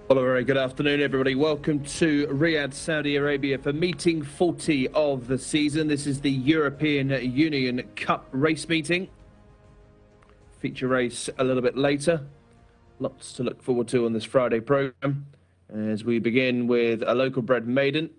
Well, a very good afternoon, everybody. Welcome to Riyadh, Saudi Arabia for meeting 40 of the season. This is the European Union Cup race meeting. Feature race a little bit later. Lots to look forward to on this Friday programme as we begin with a local bred maiden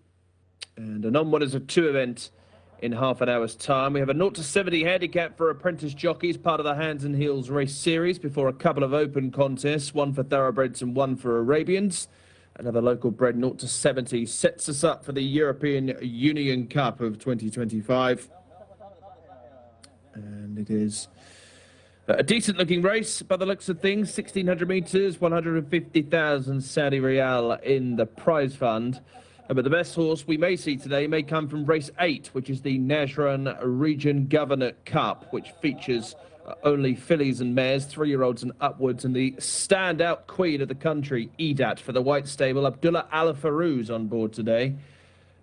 and an onward a two event in half an hour's time. We have a 0 to 70 handicap for apprentice jockeys, part of the Hands and Heels race series, before a couple of open contests, one for thoroughbreds and one for Arabians. Another local bred 0 to 70 sets us up for the European Union Cup of 2025. And it is a decent looking race by the looks of things. 1,600 metres, 150,000 Saudi Riyal in the prize fund. But the best horse we may see today may come from race 8, which is the Najran Region Governor Cup, which features only fillies and mares, 3-year-olds and upwards, and the standout queen of the country, Edat, for the white stable. Abdullah Al Farouz on board today,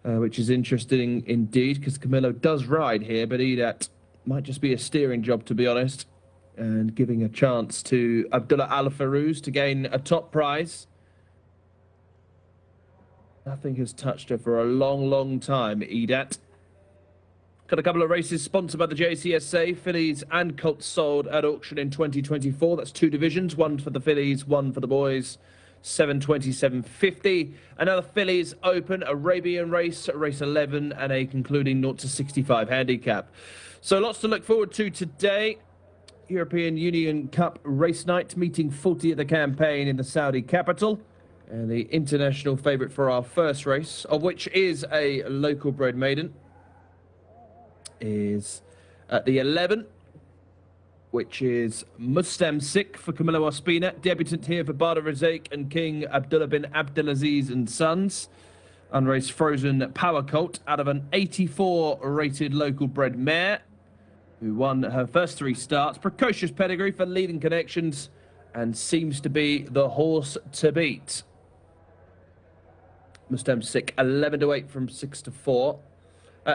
which is interesting indeed, because Camillo does ride here, but Edat might just be a steering job, to be honest, and giving a chance to Abdullah Al Farouz to gain a top prize. Nothing has touched her for a long, long time, Edat. Got a couple of races sponsored by the JCSA Phillies and Colts sold at auction in 2024. That's 2 divisions, one for the fillies, one for the boys. 727.50. Another Phillies Open Arabian race, race 11, and a concluding 0 to 65 handicap. So lots to look forward to today. European Union Cup race night, meeting 40 of the campaign in the Saudi capital. And the international favourite for our first race, of which is a local bred maiden, is at the 11, which is Mustamsik for Camillo Ospina, debutant here for Badr Razak and King Abdullah bin Abdulaziz and Sons. Unraced Frozen Power Colt out of an 84 rated local bred mare, who won her first 3 starts. Precocious pedigree for leading connections and seems to be the horse to beat. Mustamsik 11 to 8 from 6 to 4.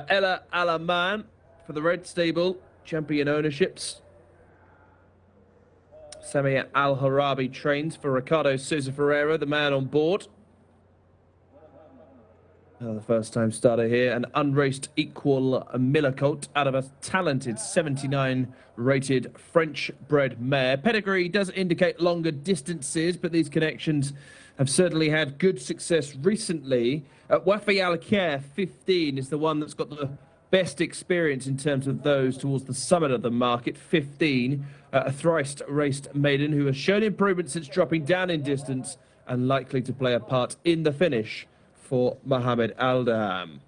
Ella Alaman for the red stable, champion ownerships. Samia Al Harabi trains for Ricardo Souza Ferreira, the man on board. The first time starter here, an unraced Equal Miller Colt out of a talented 79 rated French bred mare. Pedigree does indicate longer distances, but these connections have certainly had good success recently. Wafi Al Khair 15 is the one that's got the best experience in terms of those towards the summit of the market. 15, a thrice raced maiden who has shown improvement since dropping down in distance and likely to play a part in the finish for Mohammed Al-Daham.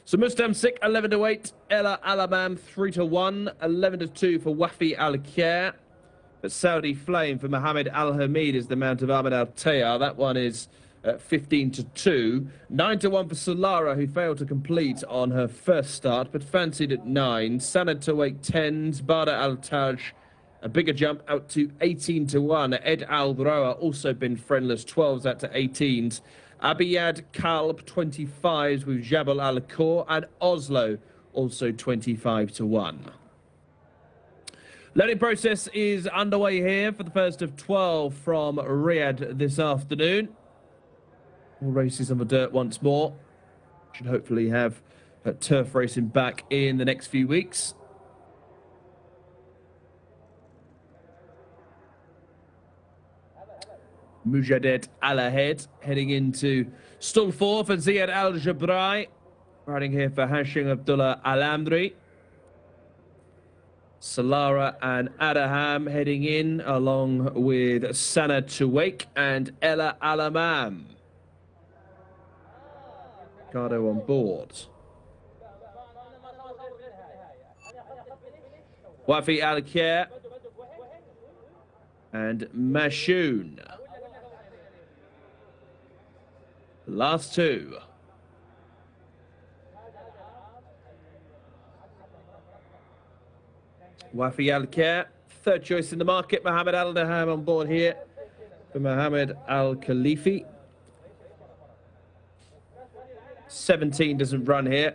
So Mustamsik 11 to 8, Ella Alabam 3 to 1, 11 to 2 for Wafi Al Khair. But Saudi Flame for Mohammed Al Hamid is the mount of Ahmed Al Tayyar. That one is 15 to 2, 9 to 1 for Solara, who failed to complete on her first start, but fancied at 9. Sanad to 8 10s, Bada Al Taj. A bigger jump out to 18 to 1. Ed Al Droa also been friendless, 12s out to 18s. Abiyad Kalb 25s with Jabal Al Khor, and Oslo also 25 to 1. Loading process is underway here for the first of 12 from Riyadh this afternoon. All races on the dirt once more. Should hopefully have turf racing back in the next few weeks. Mujadded Al Ahed heading into stall 4 for Ziyad Al Jabrai, riding here for Hashim Abdullah Al Amri. Solara and Adaham heading in along with Sana Tuwake and Ella Alamam. Ricardo on board. Wafi Al Khair and Mashoon. Last 2. Wafi Al Khair, third choice in the market. Mohammed Al Daham on board here for Mohammed Al Khalifi. 17 doesn't run here,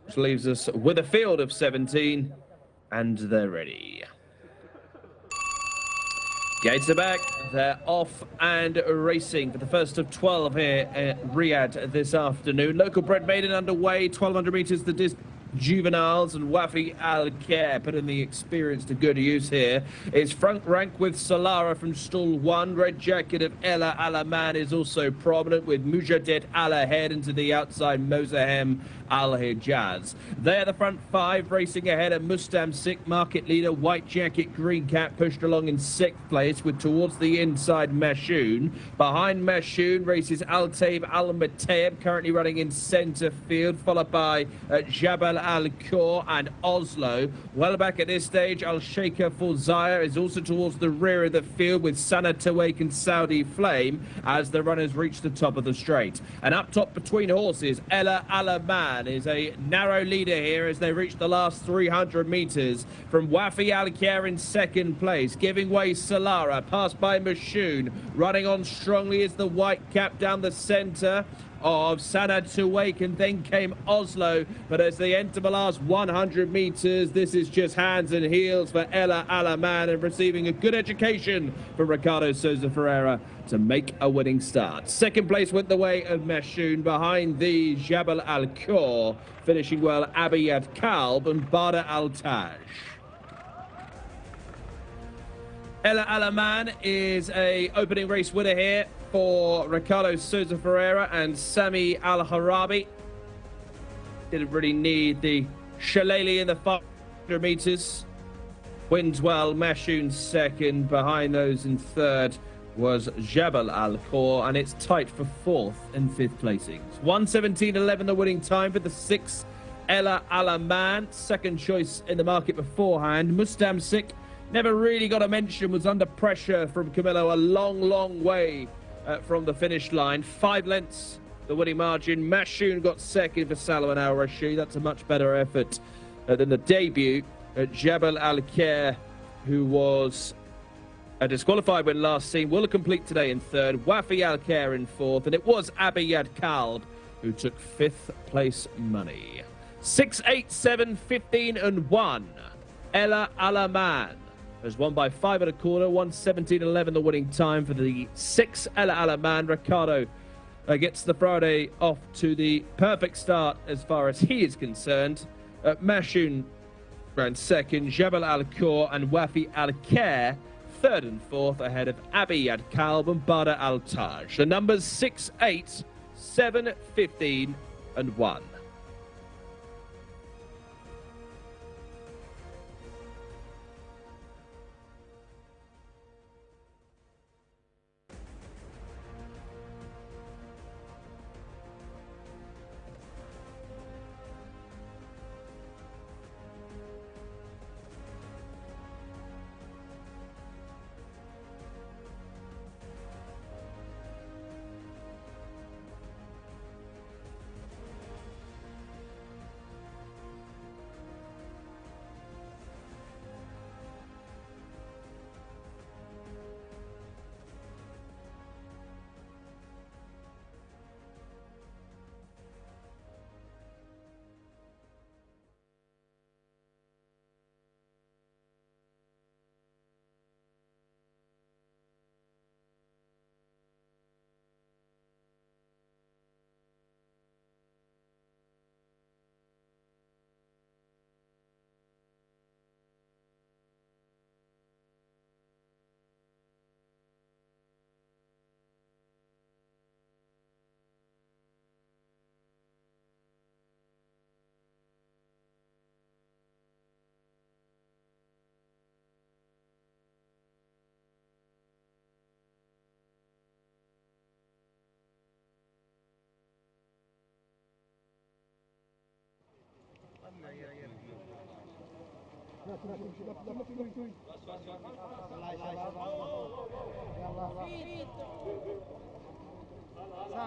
which leaves us with a field of 17, and they're ready. Gates are back. They're off and racing for the first of 12 here at Riyadh this afternoon. Local bred maiden underway, 1,200 metres the juveniles, and Wafi Al-Khair putting the experience to good use here. Is front rank with Solara from stall 1. Red jacket of Ella Alaman is also prominent, with Mujaddid Al ahead, and to the outside Mozahem Al-Hijaz. They're the front 5, racing ahead of Mustam Sik, market leader. White jacket, green cap, pushed along in 6th place, with towards the inside Mashoon. Behind Mashoon races Al-Taib Al-Matayeb, currently running in centre field, followed by Jabal Al-Khor and Oslo. Well back at this stage, Al-Sheikha Fawzaya is also towards the rear of the field, with Sana Tawake and Saudi Flame as the runners reach the top of the straight. And up top between horses, Ella Alaman is a narrow leader here as they reach the last 300 metres. From Wafi Al-Khair in 2nd place, giving way Solara, passed by Mashoon. Running on strongly is the white cap down the centre of Sanad Tuwake, and then came Oslo. But as they enter the last 100 metres, this is just hands and heels for Ella Alaman, and receiving a good education from Ricardo Souza Ferreira to make a winning start. 2nd place went the way of Mashoon. Behind the Jabal Al-Khor, finishing well Abiyad Kalb and Bada Al-Taj. Ella Alaman is a opening race winner here for Ricardo Souza Ferreira and Sami Al-Harabi. Didn't really need the shillelagh in the 500 metres. Wins well, Mashoon 2nd. Behind those in 3rd was Jabal Al-Khor, and it's tight for 4th and 5th placings. 1:17.11 the winning time for the 6th Ella Alaman. 2nd choice in the market beforehand. Mustam Sik never really got a mention, was under pressure from Camillo a long way from the finish line. 5 lengths the winning margin. Mashoon got 2nd for Salman Al-Rashid. That's a much better effort than the debut at Jabal Al-Khair, who was disqualified when last seen. Will complete today in 3rd. Wafi Al-Khair in 4th, and it was Abiyad Kalb who took 5th place money. 6, 8, 7, 15 and 1. Ella Alaman has won by 5 and a quarter. 1:17.11 the winning time for the 6 Ella Alaman. Ricardo gets the Friday off to the perfect start as far as he is concerned. Mashoon ran 2nd. Jabal Al-Khor and Wafi Al-Khair 3rd and 4th, ahead of Abiyad Kalb and Bada Al-Taj. The numbers 6, 8, 7, 15 and 1.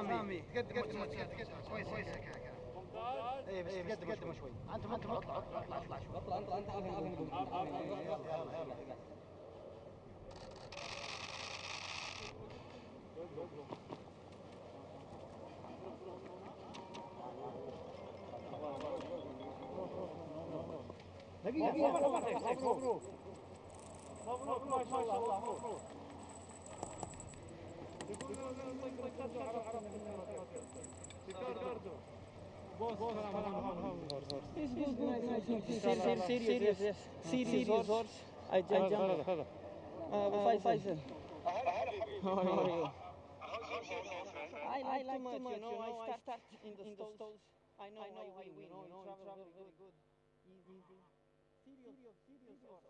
سامي قدم كويس ايه بس قدم شوي انت اطلع شوي اطلع دقيقة مبروك ما شاء الله مبروك He's good. Serious, yes. Serious horse. I jumped. Faisal. How are you? I like too much, I start in the stalls. I know I win, he travels very good. Serious horse.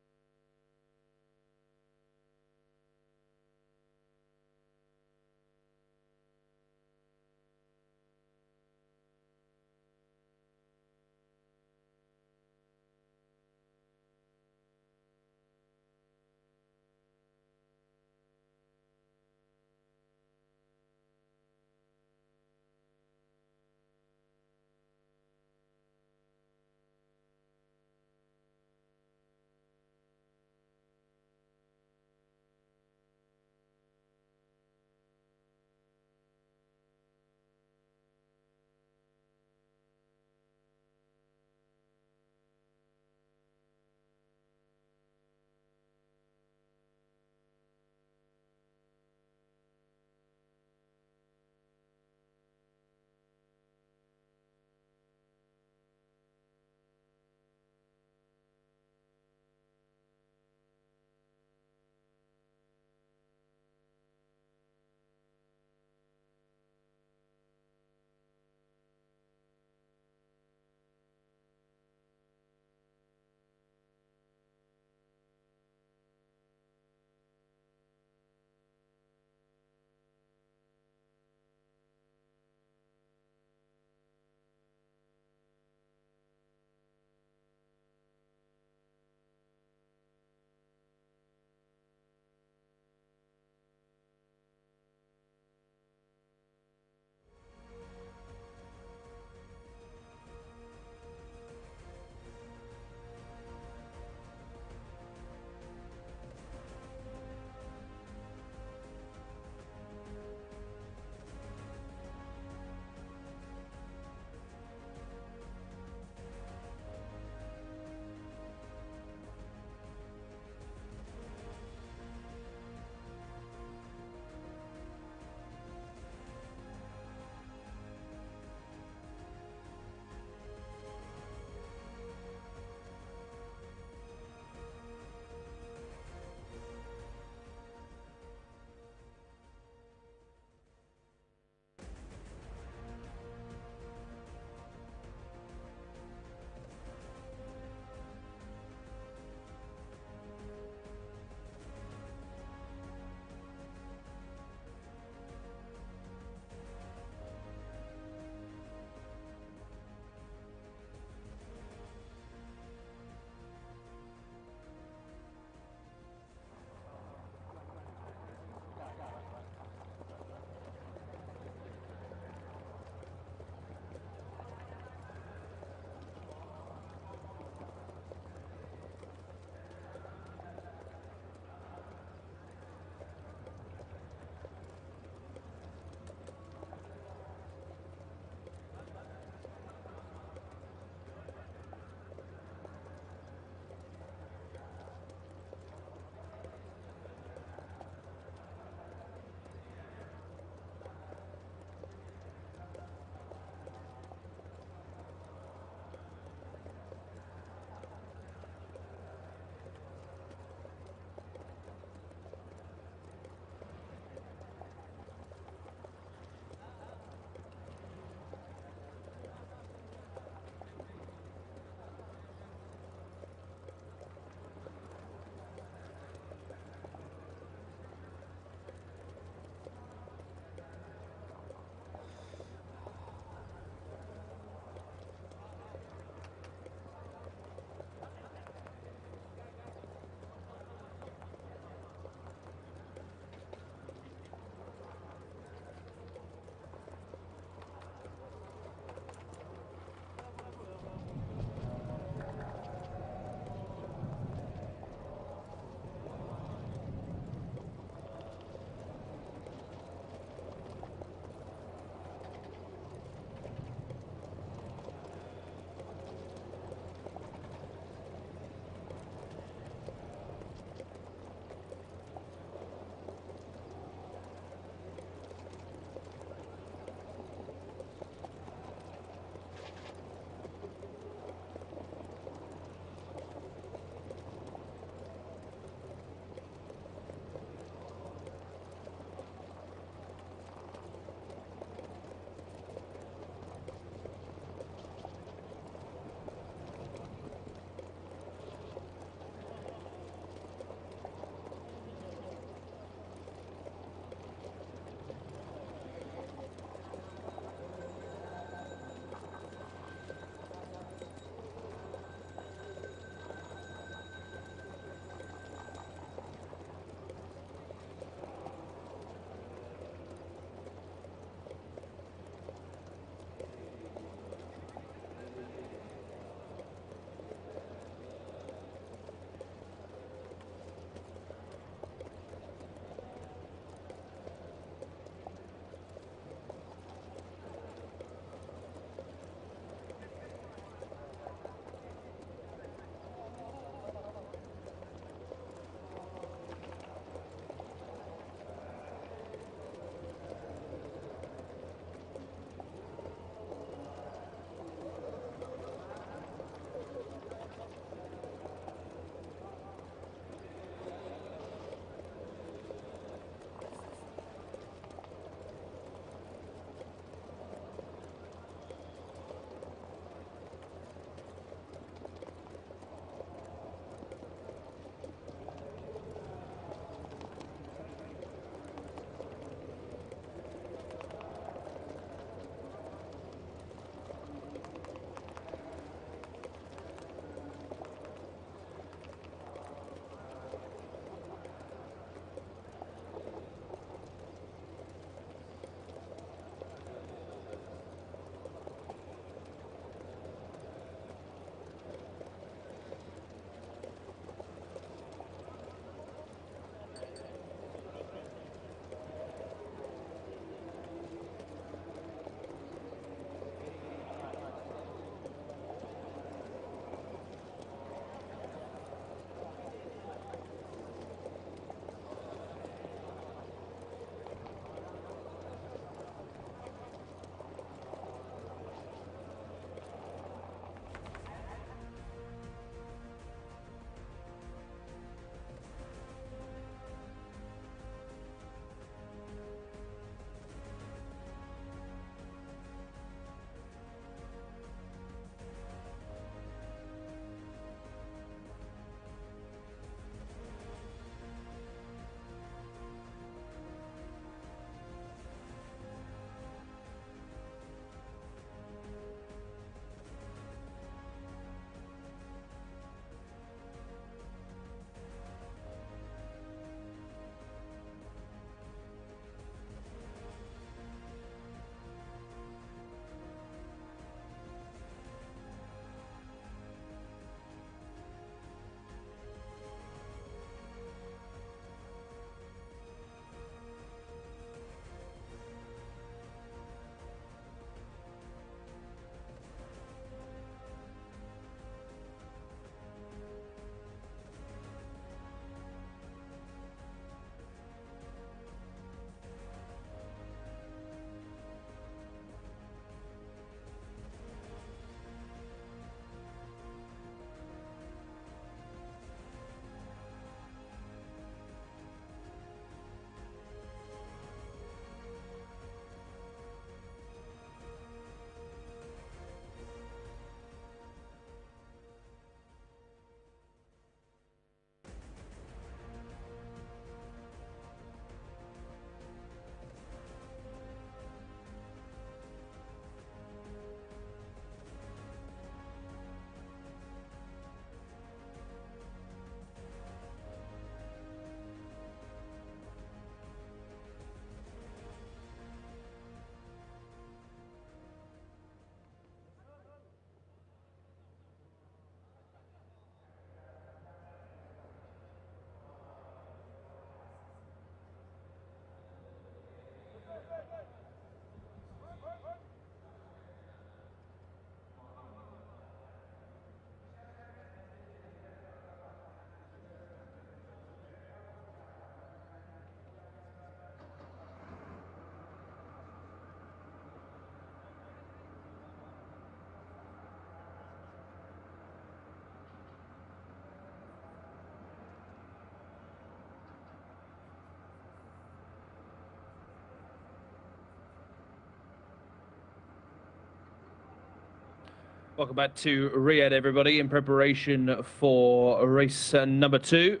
Welcome back to Riyadh, everybody, in preparation for race number 2.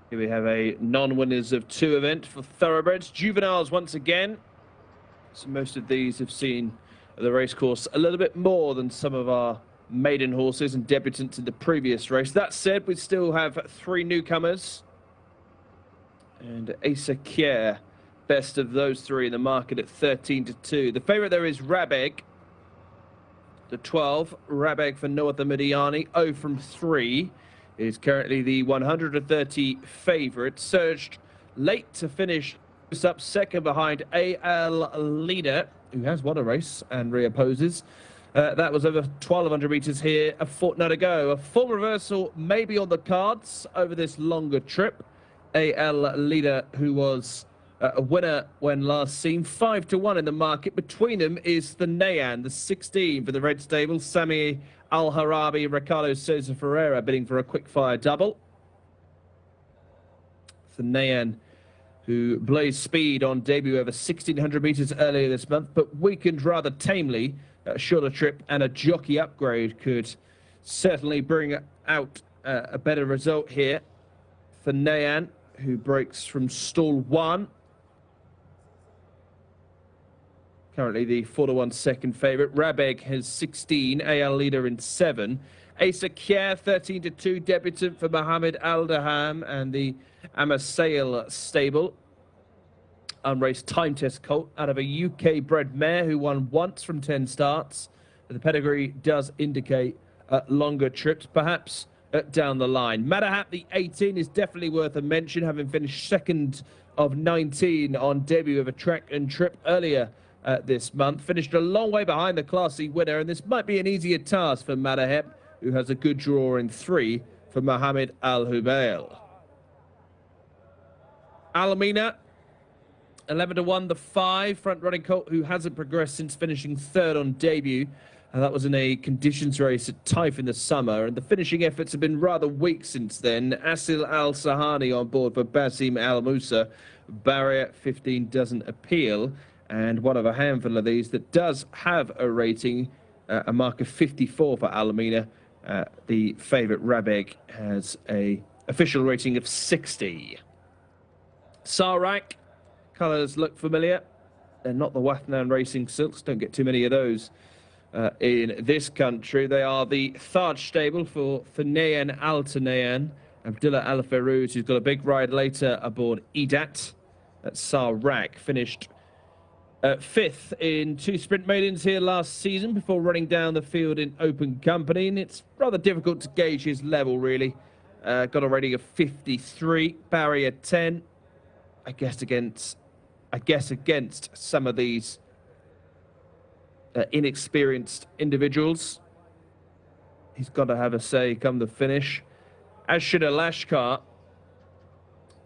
Here we have a non-winners of 2 event for thoroughbreds. Juveniles once again. So most of these have seen the racecourse a little bit more than some of our maiden horses and debutants in the previous race. That said, we still have 3 newcomers. And Asa Kier, best of those 3 in the market at 13-2. The favourite there is Rabeg. The 12, Rabeg for Noah Mediani, 0 from 3. Is currently the 130 favourite. Surged late to finish up second behind AL Leader, who has won a race and reopposes. That was over 1,200 metres here a fortnight ago. A full reversal may be on the cards over this longer trip. AL Leader, who was a winner when last seen, 5-1 in the market. Between them is the Nayan, the 16 for the Red Stable. Sami Al-Harabi, Ricardo Souza Ferreira bidding for a quick-fire double. The Nayan, who blazed speed on debut over 1,600 metres earlier this month, but weakened rather tamely. A shorter trip and a jockey upgrade could certainly bring out a better result here for Nayan, who breaks from stall 1. Currently the 4-1 second favourite. Rabeg has 16, AL Leader in 7. Asa Kier, 13-2, debutant for Mohammed Al-Daham and the Amasail stable. Unraced time test colt out of a UK bred mare who won once from 10 starts. The pedigree does indicate longer trips, perhaps down the line. Madahap, the 18, is definitely worth a mention, having finished second of 19 on debut of a track and trip earlier this month. Finished a long way behind the Class C winner, and this might be an easier task for Madahep, who has a good draw in 3 for Mohammed Al-Hubail. Alamina, 11-1, the 5, front-running colt who hasn't progressed since finishing 3rd on debut. And that was in a conditions race at Taif in the summer, and the finishing efforts have been rather weak since then. Asil Al-Sahani on board for Basim Al-Musa. Barrier 15 doesn't appeal, and one of a handful of these that does have a rating, a mark of 54 for Alamina. The favourite Rabeg has a official rating of 60. Sarak, colours look familiar. They're not the Wathnan Racing Silks. Don't get too many of those in this country. They are the Tharj stable for Nayan Al-Tanayan. Abdullah Al-Farouz, who's got a big ride later aboard Edat. That's Sarak, finished 5th in 2 sprint maidens here last season before running down the field in open company. And it's rather difficult to gauge his level, really. Got a rating of 53, barrier 10. I guess against some of these inexperienced individuals. He's got to have a say come the finish. As should a Lashkar.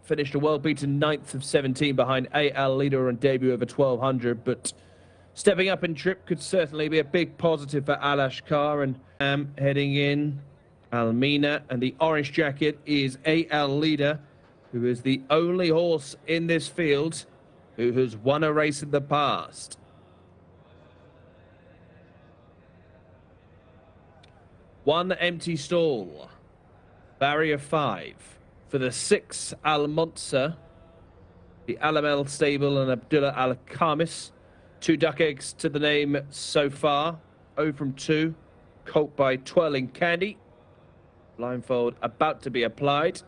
Finished a well-beaten 9th of 17 behind AL Leader on debut over 1,200, but stepping up in trip could certainly be a big positive for Al-Ashkar. And heading in, Almina, and the orange jacket is AL Leader, who is the only horse in this field who has won a race in the past. One empty stall. Barrier 5. For the 6, Al-Monsa, the Alamel stable, and Abdullah Al-Khamis. 2 duck eggs to the name so far. 0 from 2. Colt by Twirling Candy. Blindfold about to be applied.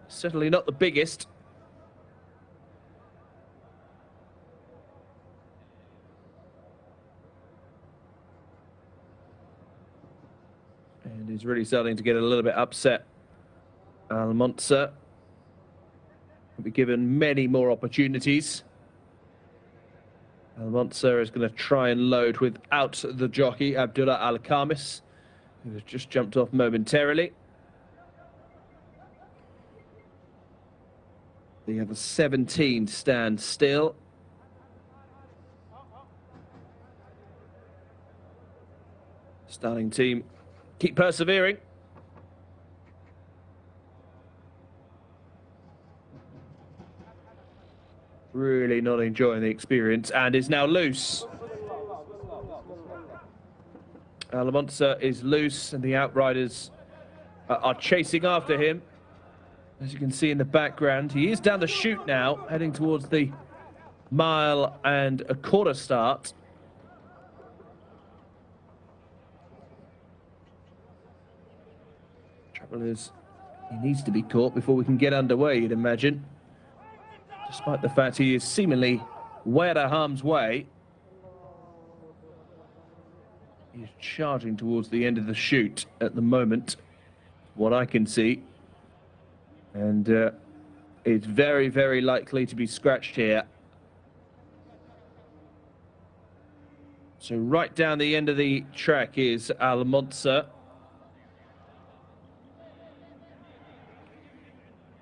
Certainly not the biggest. And he's really starting to get a little bit upset. Al-Monsa will be given many more opportunities. Al-Monsa is going to try and load without the jockey, Abdullah Al-Khamis, who has just jumped off momentarily. The other 17 stand still. Starting team keep persevering. Really not enjoying the experience and is now loose. Alamonza is loose and the Outriders are chasing after him. As you can see in the background, he is down the chute now, heading towards the 1.25 mile start. Trouble is, he needs to be caught before we can get underway, you'd imagine. Despite the fact he is seemingly way out of harm's way. He's charging towards the end of the chute at the moment, what I can see. And it's very, very likely to be scratched here. So right down the end of the track is Alamonza.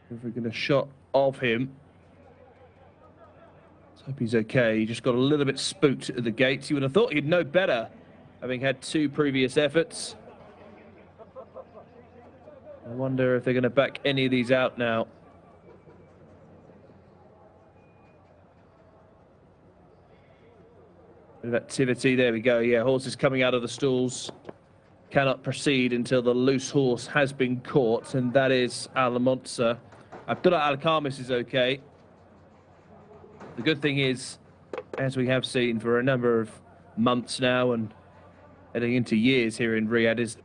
If we get a shot of him. Let's hope he's okay. He just got a little bit spooked at the gates. You would have thought he'd know better, having had 2 previous efforts. I wonder if they're going to back any of these out now. Bit of activity, there we go. Yeah, horses coming out of the stalls. Cannot proceed until the loose horse has been caught, and that is Alamonza. Abdullah Al-Khamis is okay. The good thing is, as we have seen for a number of months now and heading into years here in Riyadh, is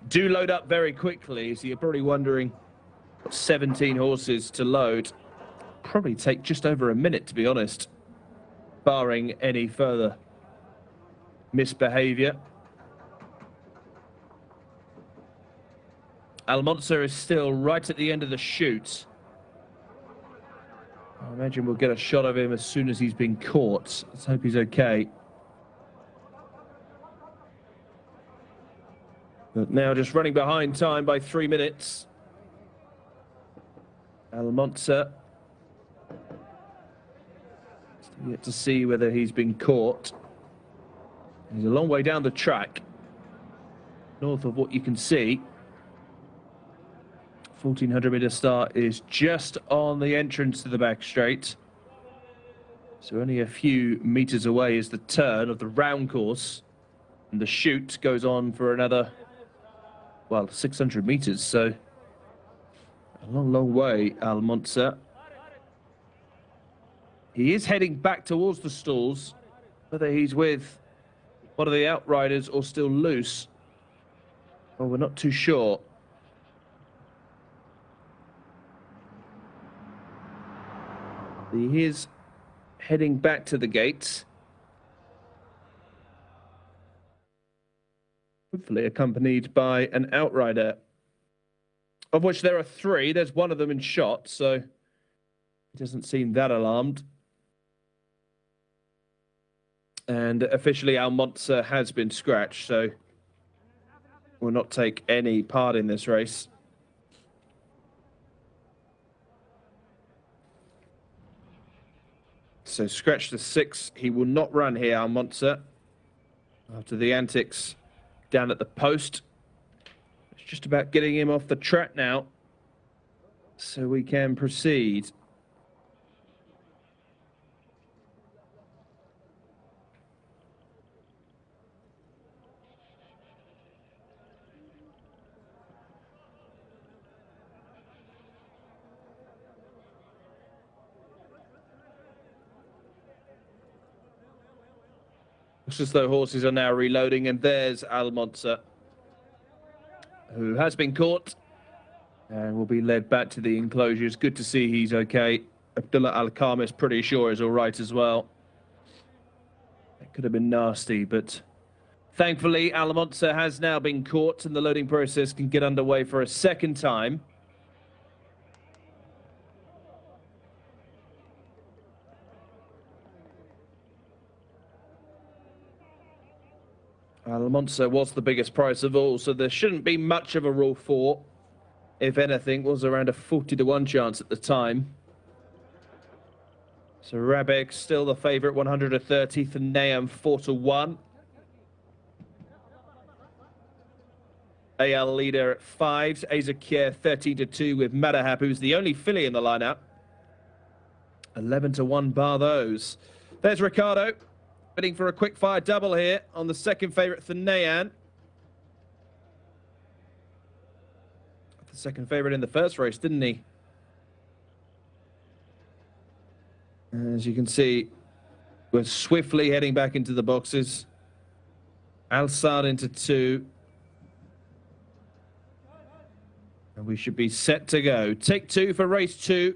do load up very quickly. So you're probably wondering, 17 horses to load. Probably take just over a minute, to be honest, barring any further misbehavior. Alamonza is still right at the end of the chute. I imagine we'll get a shot of him as soon as he's been caught. Let's hope he's okay. But now just running behind time by 3 minutes. Alamonza. Still yet to see whether he's been caught. He's a long way down the track, north of what you can see. 1400-meter start is just on the entrance to the back straight. So only a few meters away is the turn of the round course. And the chute goes on for another, well, 600 meters. So a long, long way, Alamonza. He is heading back towards the stalls. Whether he's with one of the Outriders or still loose, well, we're not too sure. He is heading back to the gates, hopefully accompanied by an Outrider, of which there are 3. There's one of them in shot, so he doesn't seem that alarmed. And officially Alamonza has been scratched, so will not take any part in this race. So scratch the 6. He will not run here, Alamonza. After the antics down at the post. It's just about getting him off the track now, so we can proceed. Looks as though horses are now reloading, and there's Alamonza, who has been caught and will be led back to the enclosures. Good to see he's okay. Abdullah Al-Khamis pretty sure is all right as well. It could have been nasty, but thankfully Alamonza has now been caught and the loading process can get underway for a second time. Alamonza was the biggest price of all, so there shouldn't be much of a rule 4. If anything, was around a 40-to-1 chance at the time. So Rabek still the favourite, 130. Thanayam 4-to-1. AL leader at 5. Azakir 13-to-2 with Madahab, who's the only filly in the lineup. 11-1 bar those. There's Ricardo, bidding for a quick fire double here on the second favourite, Thanayan. The second favourite in the first race, didn't he? As you can see, we're swiftly heading back into the boxes. Al-Sad into 2. And we should be set to go. Take 2 for race 2.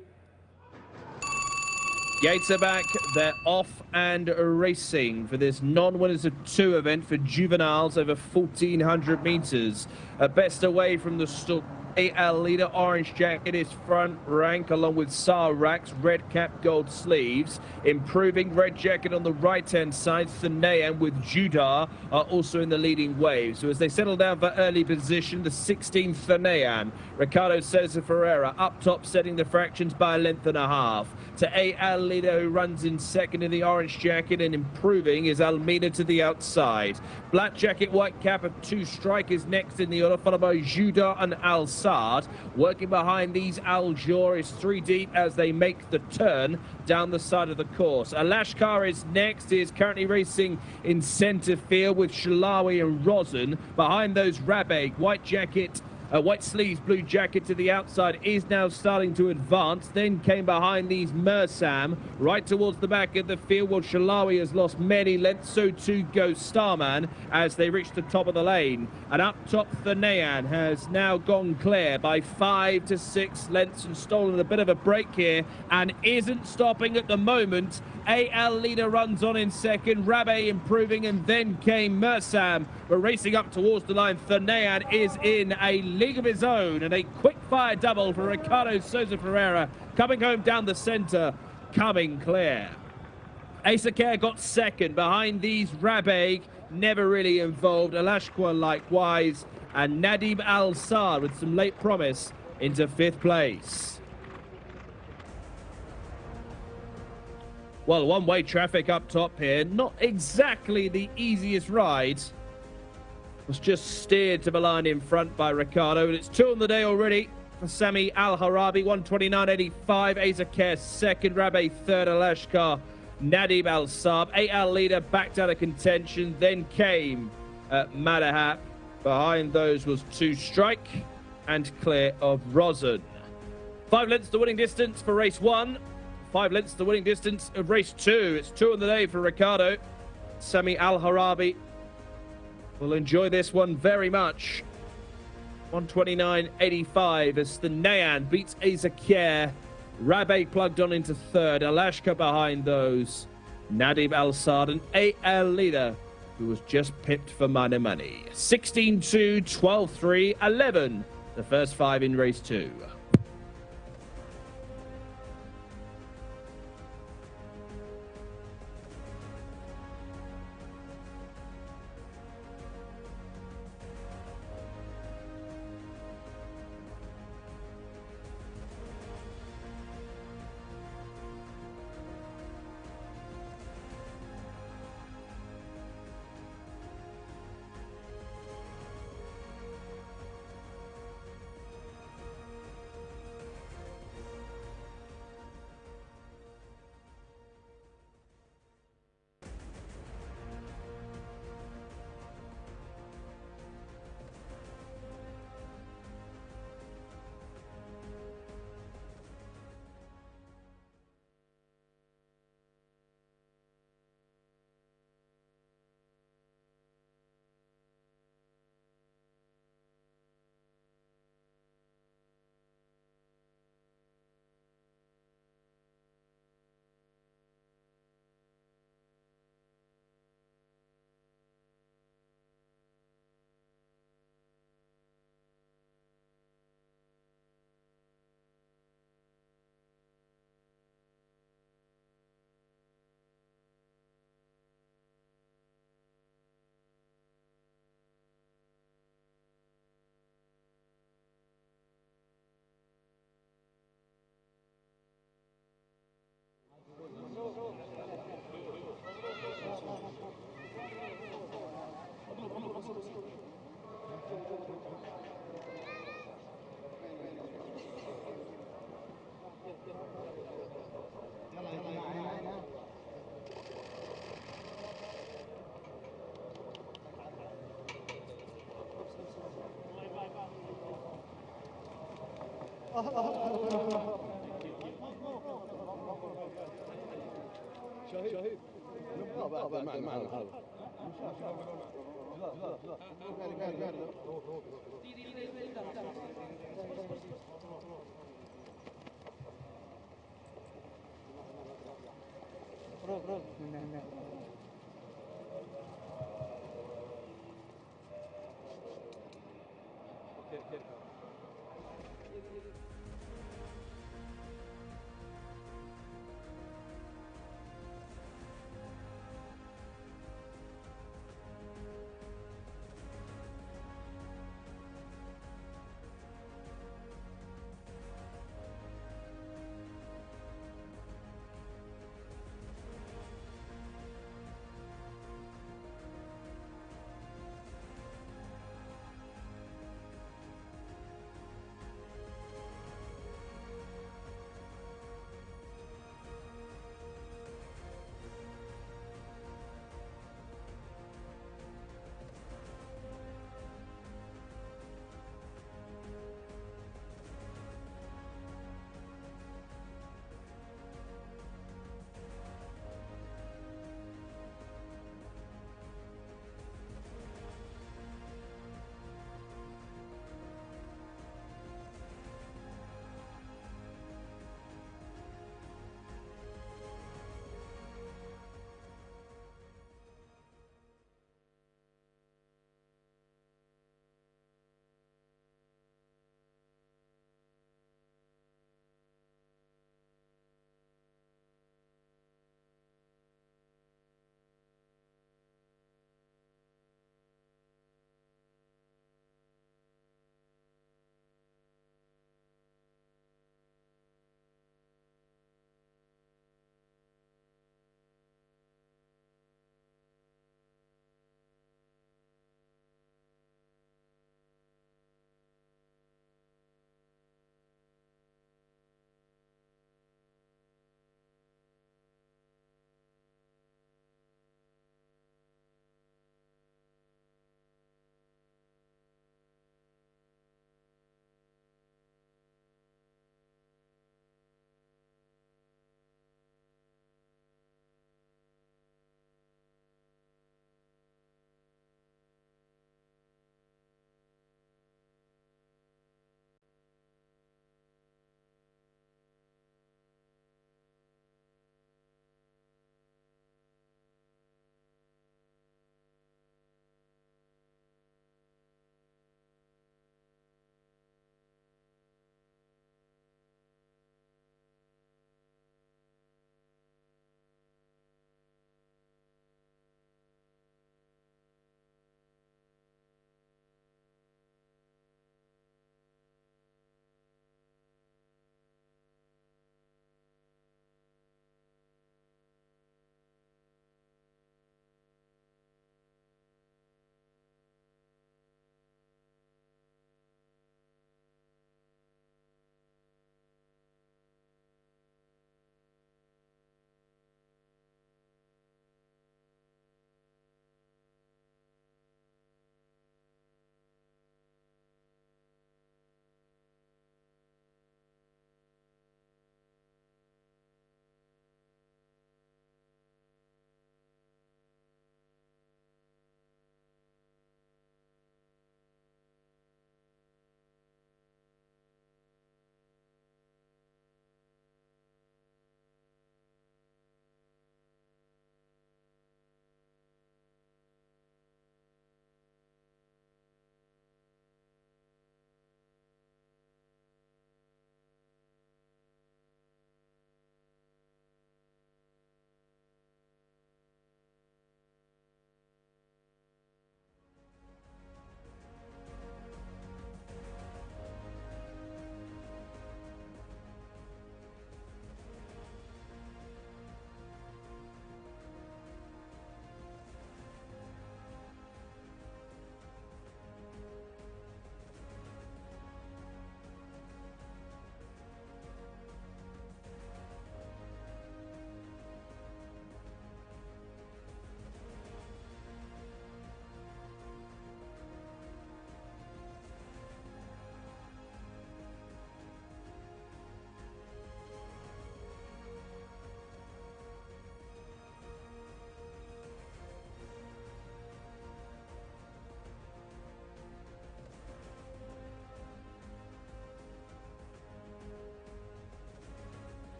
Gates are back. They're off and racing for this non-winners of 2 event for juveniles over 1,400 meters. Best away from the start. AL leader, orange jacket is front rank along with Sarax, red cap, gold sleeves. Improving red jacket on the right-hand side, Thanayan with Judar are also in the leading wave. So as they settle down for early position, the 16th Thanayan, Ricardo Cesar Ferreira up top, setting the fractions by a length and a half. To AL leader, who runs in second in the orange jacket, and improving is Almeida to the outside. Black jacket, white cap of 2 strikers next in the order, followed by Judar and Al-Sad. Working behind these, Al-Jor is 3 deep as they make the turn down the side of the course. Alashkar is next. He is currently racing in centre field with Shalawi and Rosen. Behind those, Rabeg, white jacket, white sleeves, blue jacket to the outside, is now starting to advance. Then came behind these Mersam, right towards the back of the field. Well, Shalawi has lost many lengths, so too goes Starman as they reach the top of the lane. And up top, Thanayan has now gone clear by 5 to 6 lengths and stolen a bit of a break here and isn't stopping at the moment. AL leader runs on in second, Rabe improving, and then came Mersam. We're racing up towards the line. Thanayan is in a league of his own, and a quick fire double for Ricardo Souza Ferreira, coming home down the centre, coming clear. Asakare got second. Behind these, Rabe never really involved. Alashkwa likewise, and Nadib Al-Sad with some late promise into 5th place. Well, one-way traffic up top here. Not exactly the easiest ride. Was just steered to the line in front by Ricardo. And it's 2 on the day already for Sami Al-Harabi. 129.85. Azakare second. Rabe third. Alashkar. Nadib Al-Sad. AL leader backed out of contention. Then came Madahap. Behind those was 2 Strike and clear of Rosen. 5 lengths the winning distance for race 1. 5 lengths the winning distance of race 2. It's 2 on the day for Ricardo. Sami Al-Harabi will enjoy this one very much. 129.85 as Thanayan beats Azakare. Rabe plugged on into 3rd. Alashka behind those. Nadib Al-Sad and AL leader, who was just pipped for money. 16-2, 12-3, 11. The first 5 in race 2. شهيد لا بعد معنا هذا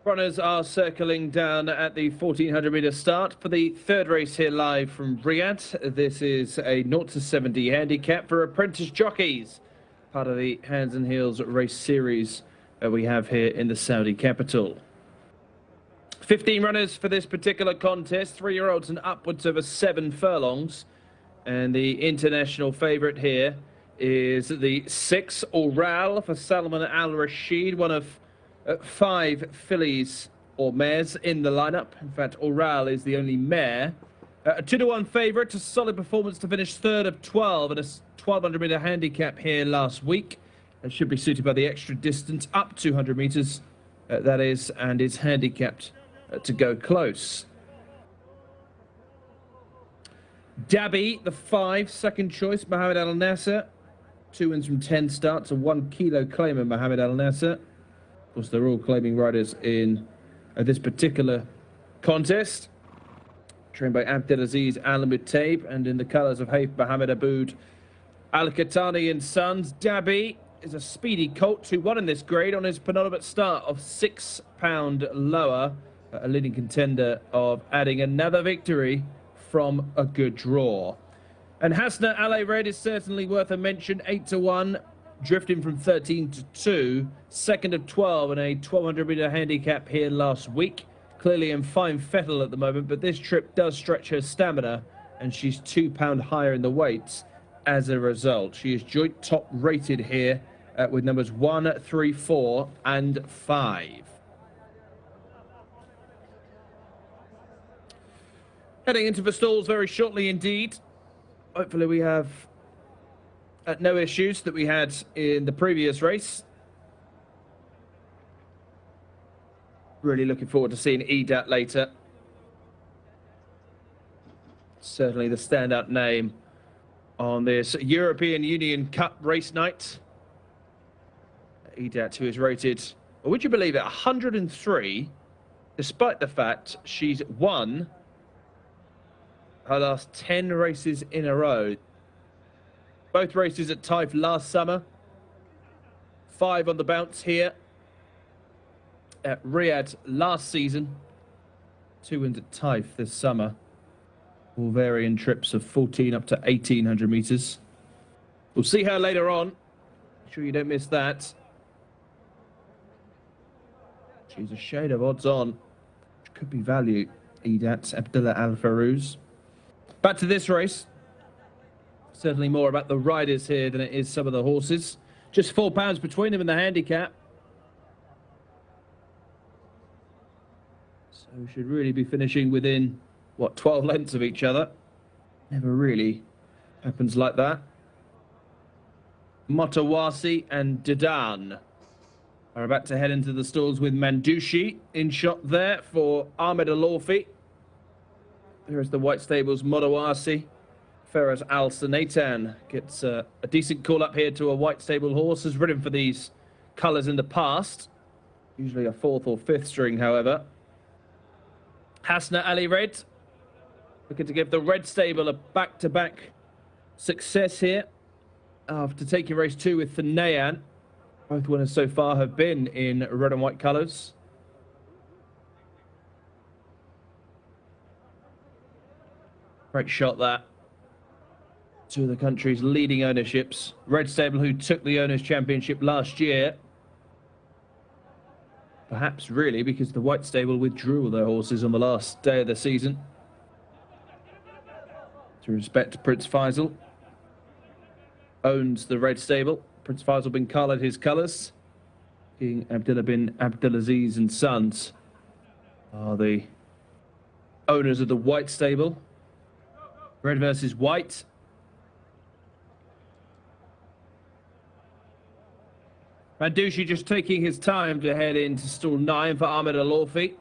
Runners are circling down at the 1400-meter start for the third race here live from Riyadh. This is a 0 to 70 handicap for apprentice jockeys, part of the Hands and Heels race series we have here in the Saudi capital. 15 runners for this particular contest, 3-year-olds and upwards over 7 furlongs. And the international favourite here is the 6 Oral for Salman Al Rashid, one of 5 fillies or mares in the lineup. In fact, Oral is the only mare. A 2-to-1 favourite, a solid performance to finish third of 12 at a 1200-metre handicap here last week. It should be suited by the extra distance, up 200 metres, that is, and is handicapped to go close. Dabby, the 5, second choice, Mohammed Al Nasser. 2 wins from 10 starts, a 1 kilo claimer, Mohammed Al Nasser. Of course, they're all claiming riders in this particular contest. Trained by Abdelaziz Al Mutaib, and in the colours of Haif Mohammed Aboud Al Khatani and Sons. Dabby is a speedy colt who won in this grade on his penultimate start of £6 lower. A leading contender of adding another victory from a good draw. And Hasna Al Red is certainly worth a mention. 8-to-1. Drifting from 13 to 2, second of 12 in a 1200-metre handicap here last week. Clearly in fine fettle at the moment, but this trip does stretch her stamina, and she's £2 higher in the weights as a result. She is joint top rated here with numbers 1, 3, 4 and 5. Heading into the stalls very shortly indeed. Hopefully we have no issues that we had in the previous race. Really looking forward to seeing Edat later. Certainly the standout name on this European Union Cup race night. Edat, who is rated, well, would you believe it, 103, despite the fact she's won her last 10 races in a row. Both races at Taif last summer. 5 on the bounce here at Riyadh last season. 2 wins at Taif this summer. All varying trips of 14 up to 1800 metres. We'll see her later on. Make sure you don't miss that. She's a shade of odds on, which could be value. Edat Abdullah Al Farouz. Back to this race. Certainly more about the riders here than it is some of the horses. Just £4 between them in the handicap. So we should really be finishing within, what, 12 lengths of each other. Never really happens like that. Motawasi and Dadan are about to head into the stalls with Mandushi in shot there for Ahmed Alorfi. There is the White Stable's Motawasi. Ferraz Al Sanatan gets a decent call up here to a White Stable horse. Has ridden for these colours in the past. Usually a 4th or 5th string, however. Hasna Ali Red looking to give the Red Stable a back-to-back success here after taking race 2 with Thanayan. Both winners so far have been in red and white colours. Great shot that. 2 of the country's leading ownerships. Red Stable, who took the Owners' Championship last year. Perhaps really because the White Stable withdrew their horses on the last day of the season. To respect to Prince Faisal. Owns the Red Stable. Prince Faisal bin Khalid his colours. King Abdullah bin Abdelaziz and Sons are the owners of the White Stable. Red versus white. Mandushi just taking his time to head into stall 9 for Ahmed Alorfi.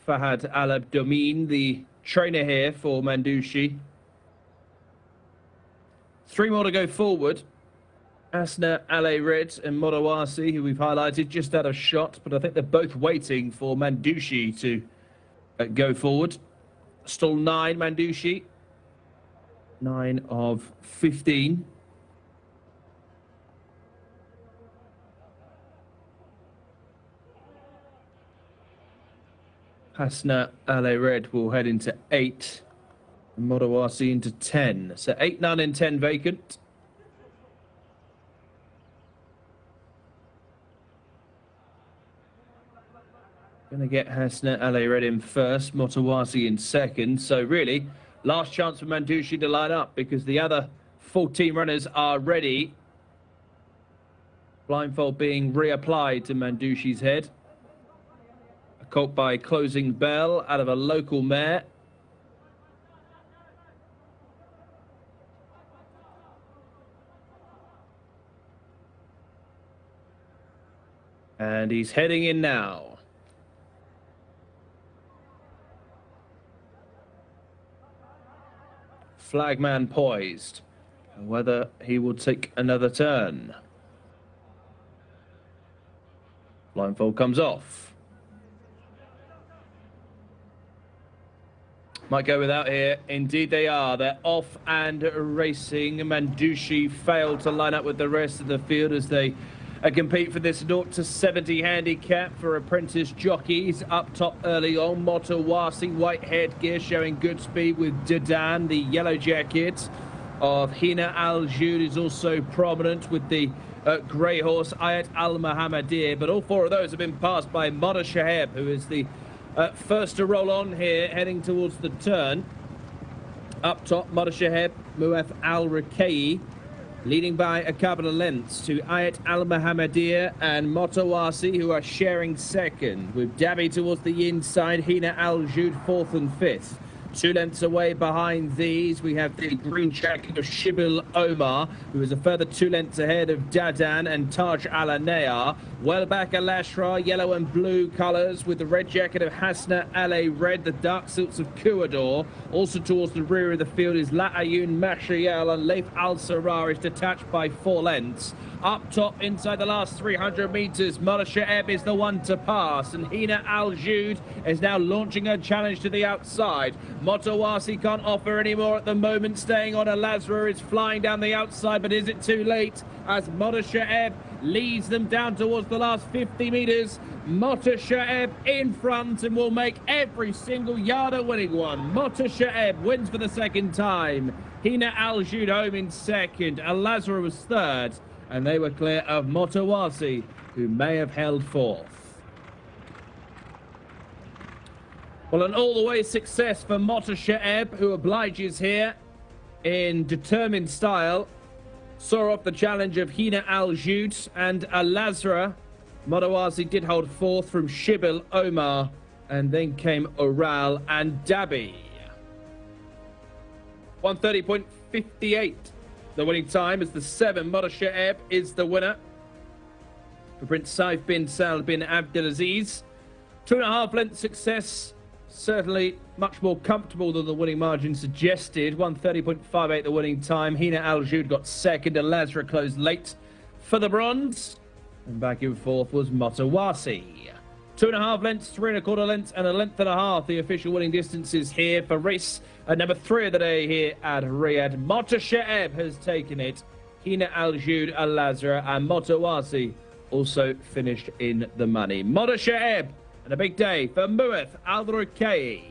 Fahad Al Abdomin, the trainer here for Mandushi. 3 more to go forward. Asna Ale Red and Modawasi, who we've highlighted, just out of shot, but I think they're both waiting for Mandushi to go forward. Stall 9, Mandushi. 9 of 15. Hasna Ale Red will head into 8. And Modawasi into 10. So 8, 9 and 10 vacant. Going to get Hasna Ale Red in first, Modawasi in second. So really, last chance for Mandushi to line up because the other 14 runners are ready. Blindfold being reapplied to Mandushi's head. A colt by Closing Bell out of a local mare. And he's heading in now. Flagman poised. And whether he will take another turn. Blindfold comes off. Might go without here. Indeed they are. They're off and racing. Mandushi failed to line up with the rest of the field as they compete for this 0 to 70 handicap for Apprentice jockeys. Up top early on, Modawasi, white headgear showing good speed with Dadan, the yellow jacket of Hina Al Jud is also prominent with the grey horse Ayat Al Muhammadir. But all 4 of those have been passed by Moda Shaheb, who is the first to roll on here, heading towards the turn. Up top, Moda Shaheb, Muaf Al Rakei, leading by a couple of lengths to Ayat Al Muhammadir and Modawasi, who are sharing second, with Dabi towards the inside, Hina Al Jud 4th and 5th. 2 lengths away behind these, we have the green jacket of Shibil Omar, who is a further 2 lengths ahead of Dadan and Taj Al-Anayar. Well back Al-Ashra, yellow and blue colours, with the red jacket of Hasna Ale Red, the dark silks of Kuador. Also towards the rear of the field is La'ayun Mashiel, and Leif Al-Sarar is detached by 4 lengths. Up top, inside the last 300 metres, Moda Sha'eb is the one to pass, and Hina Al Jud is now launching her challenge to the outside. Modawasi can't offer any more at the moment, staying on. Al-Azra is flying down the outside, but is it too late as Moda Sha'eb leads them down towards the last 50 metres? Moda Sha'eb in front and will make every single yard a winning one. Moda Sha'eb wins for the second time. Hina Al Jud home in second. Al-Azra was third. And they were clear of Modawasi, who may have held 4th. Well, an all-the-way success for Moda Sha'eb, who obliges here in determined style. Saw off the challenge of Hina Al Jud and Al-Azra. Modawasi did hold 4th from Shibil Omar, and then came Oral and Dabi. 130.58. The winning time is the 7. Moda Sha'eb is the winner for Prince Saif bin Sal bin Abdulaziz. 2.5 length success. Certainly much more comfortable than the winning margin suggested. 130.58 the winning time. Hina Al Jud got second. Al-Azra closed late for the bronze. And back in 4th was Modawasi. 2.5 lengths, 3.25 lengths, and 1.5 lengths. The official winning distances here for race number 3 of the day here at Riyadh. Moda Sha'eb has taken it. Hina Al Jud, Al-Azra, and Modawasi also finished in the money. Moda Sha'eb, and a big day for Muath Al Rakei.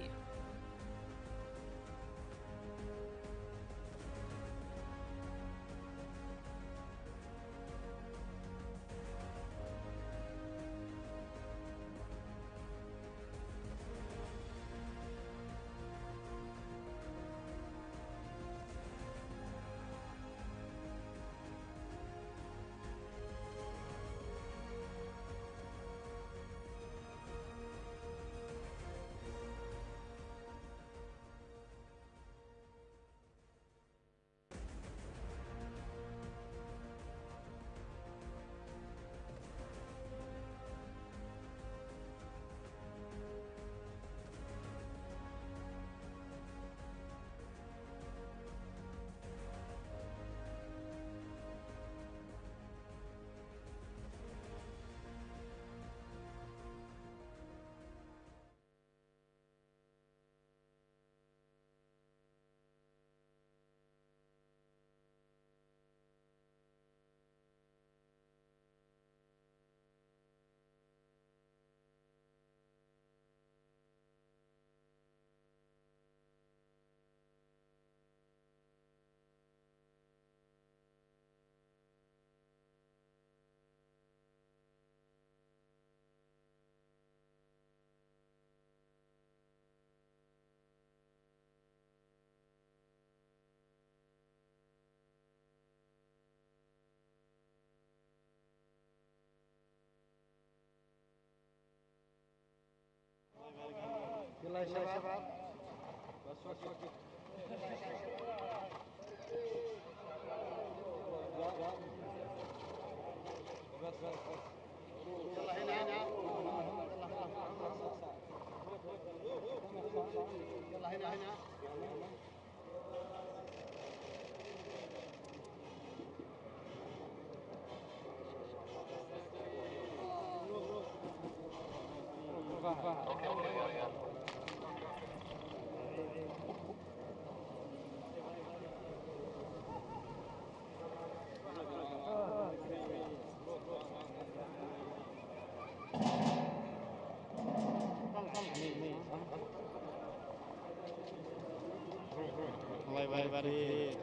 يلا يا شباب. يلا هنا يلا هنا. الله يبارك فيك.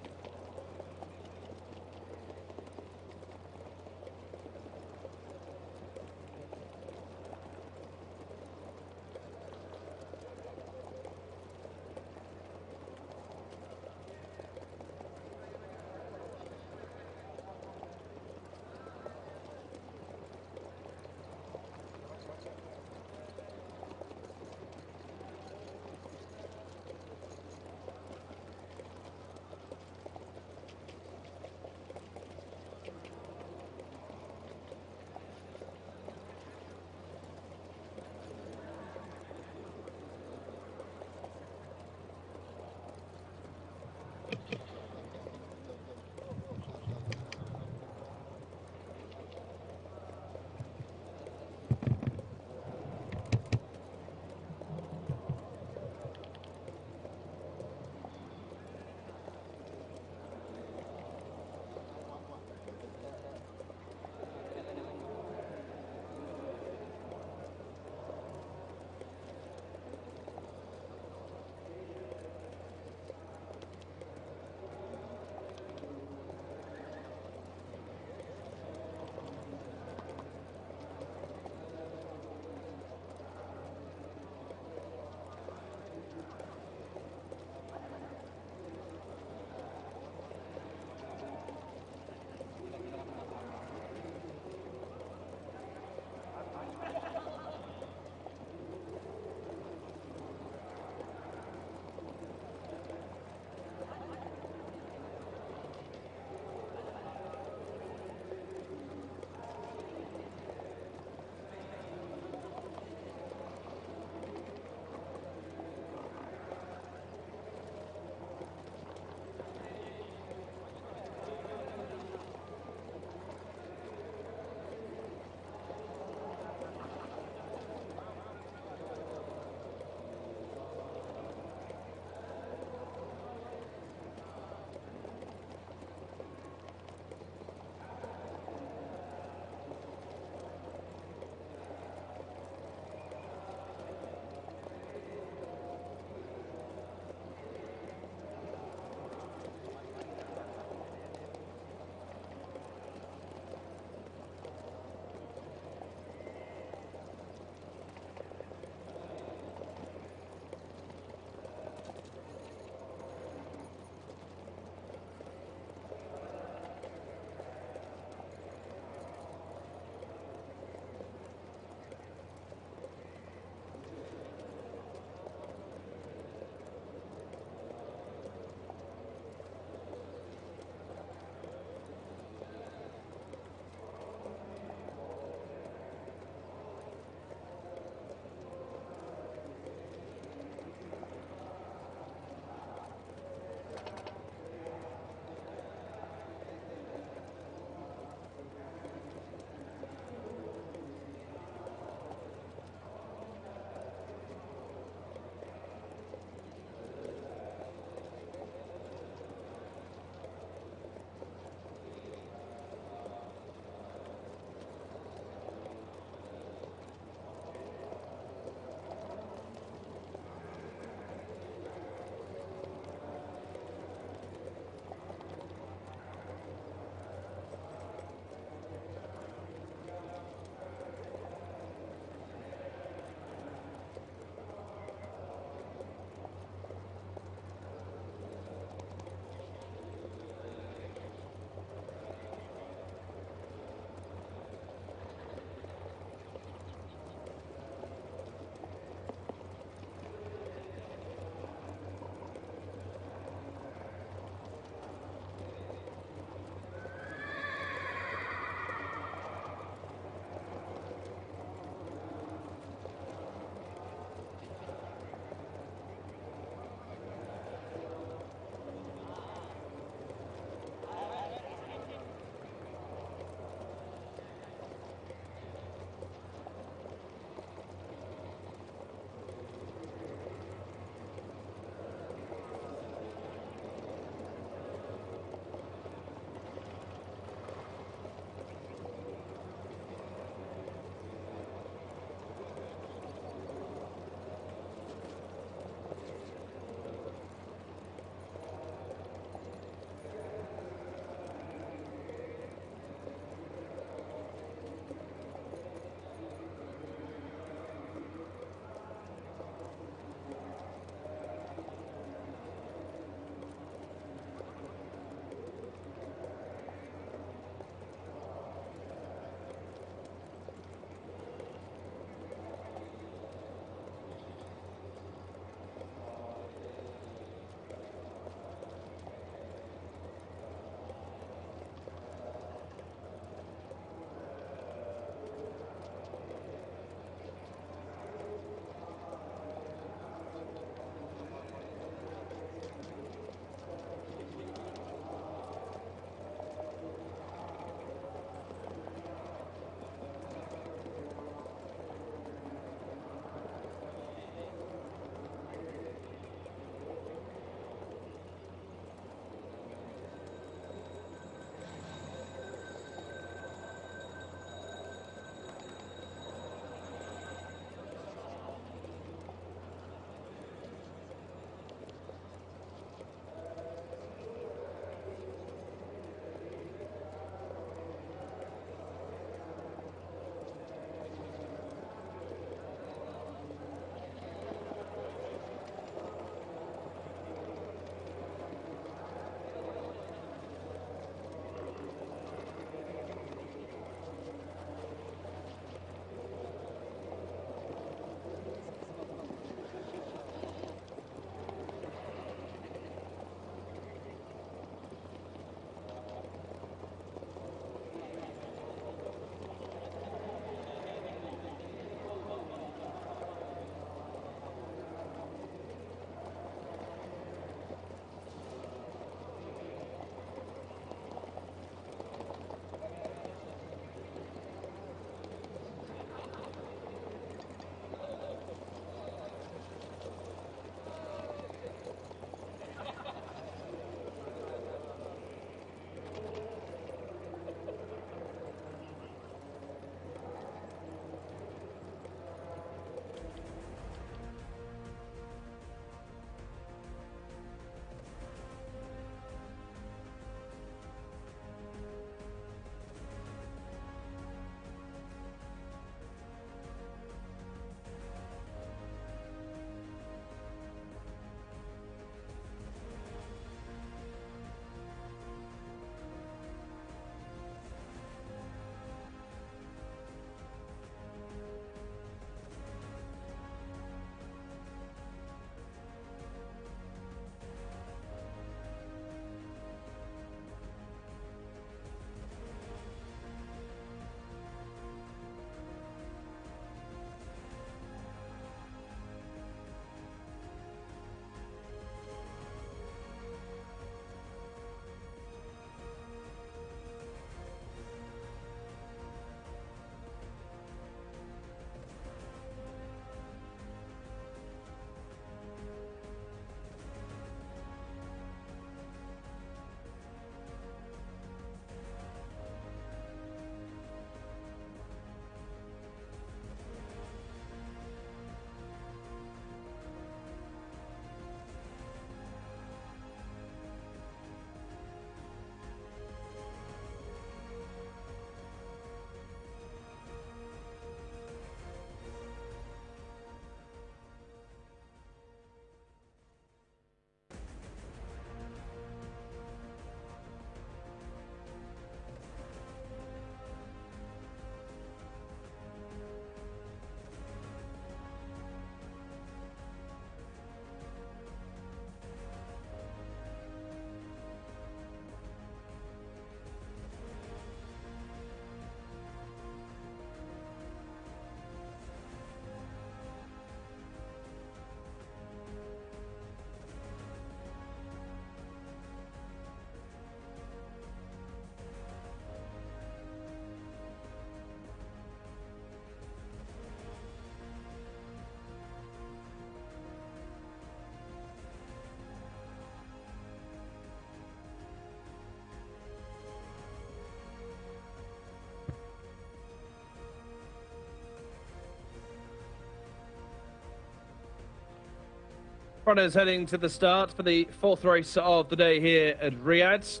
Runners heading to the start for the fourth race of the day here at Riyadh.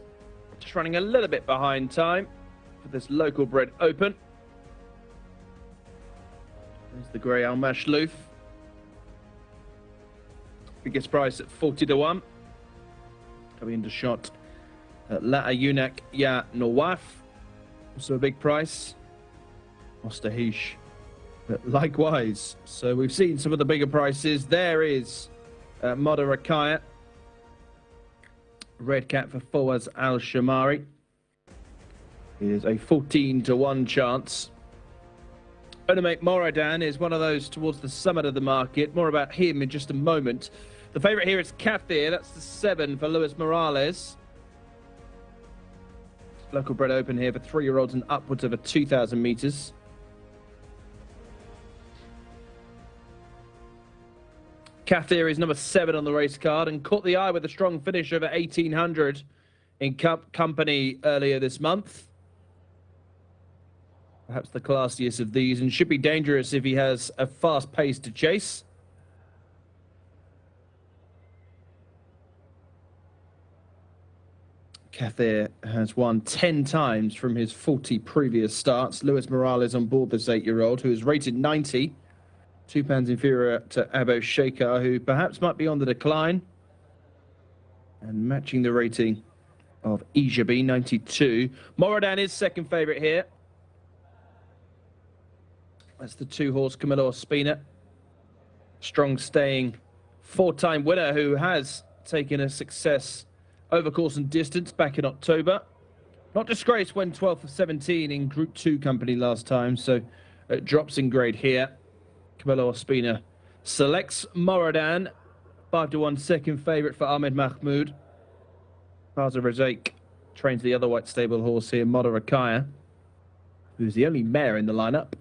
Just running a little bit behind time for this local bred open. There's the grey Al Mashlouf. Biggest price at 40 to 1. Coming into shot at La Yunak Ya Nawaf. Also a big price. Mustahish. Likewise. So we've seen some of the bigger prices. There is Moda Rakaya. Red cap for Fawaz Al Shamari. It is a 14 to 1 chance. Onamate Moradan is one of those towards the summit of the market. More about him in just a moment. The favourite here is Kathir. That's the 7 for Luis Morales. Local bred open here for 3-year-olds and upwards over 2,000 metres. Kathir is number 7 on the race card and caught the eye with a strong finish over 1,800 in Cup Company earlier this month. Perhaps the classiest of these, and should be dangerous if he has a fast pace to chase. Kathir has won 10 times from his 40 previous starts. Luis Morales on board this 8-year-old, who is rated 90. 2 pounds inferior to Abu Sheikha, who perhaps might be on the decline. And matching the rating of Ijabi, 92. Moradan is second favourite here. That's the 2-horse Camilo Ospina. Strong staying 4-time winner who has taken a success over course and distance back in October. Not disgraced when 12th of 17 in Group 2 company last time, so it drops in grade here. Camilo Ospina selects Moradan, 5 to 1 second favourite for Ahmed Mahmoud. Faza Razak trains the other white stable horse here, Moda Rakaya, who's the only mare in the lineup.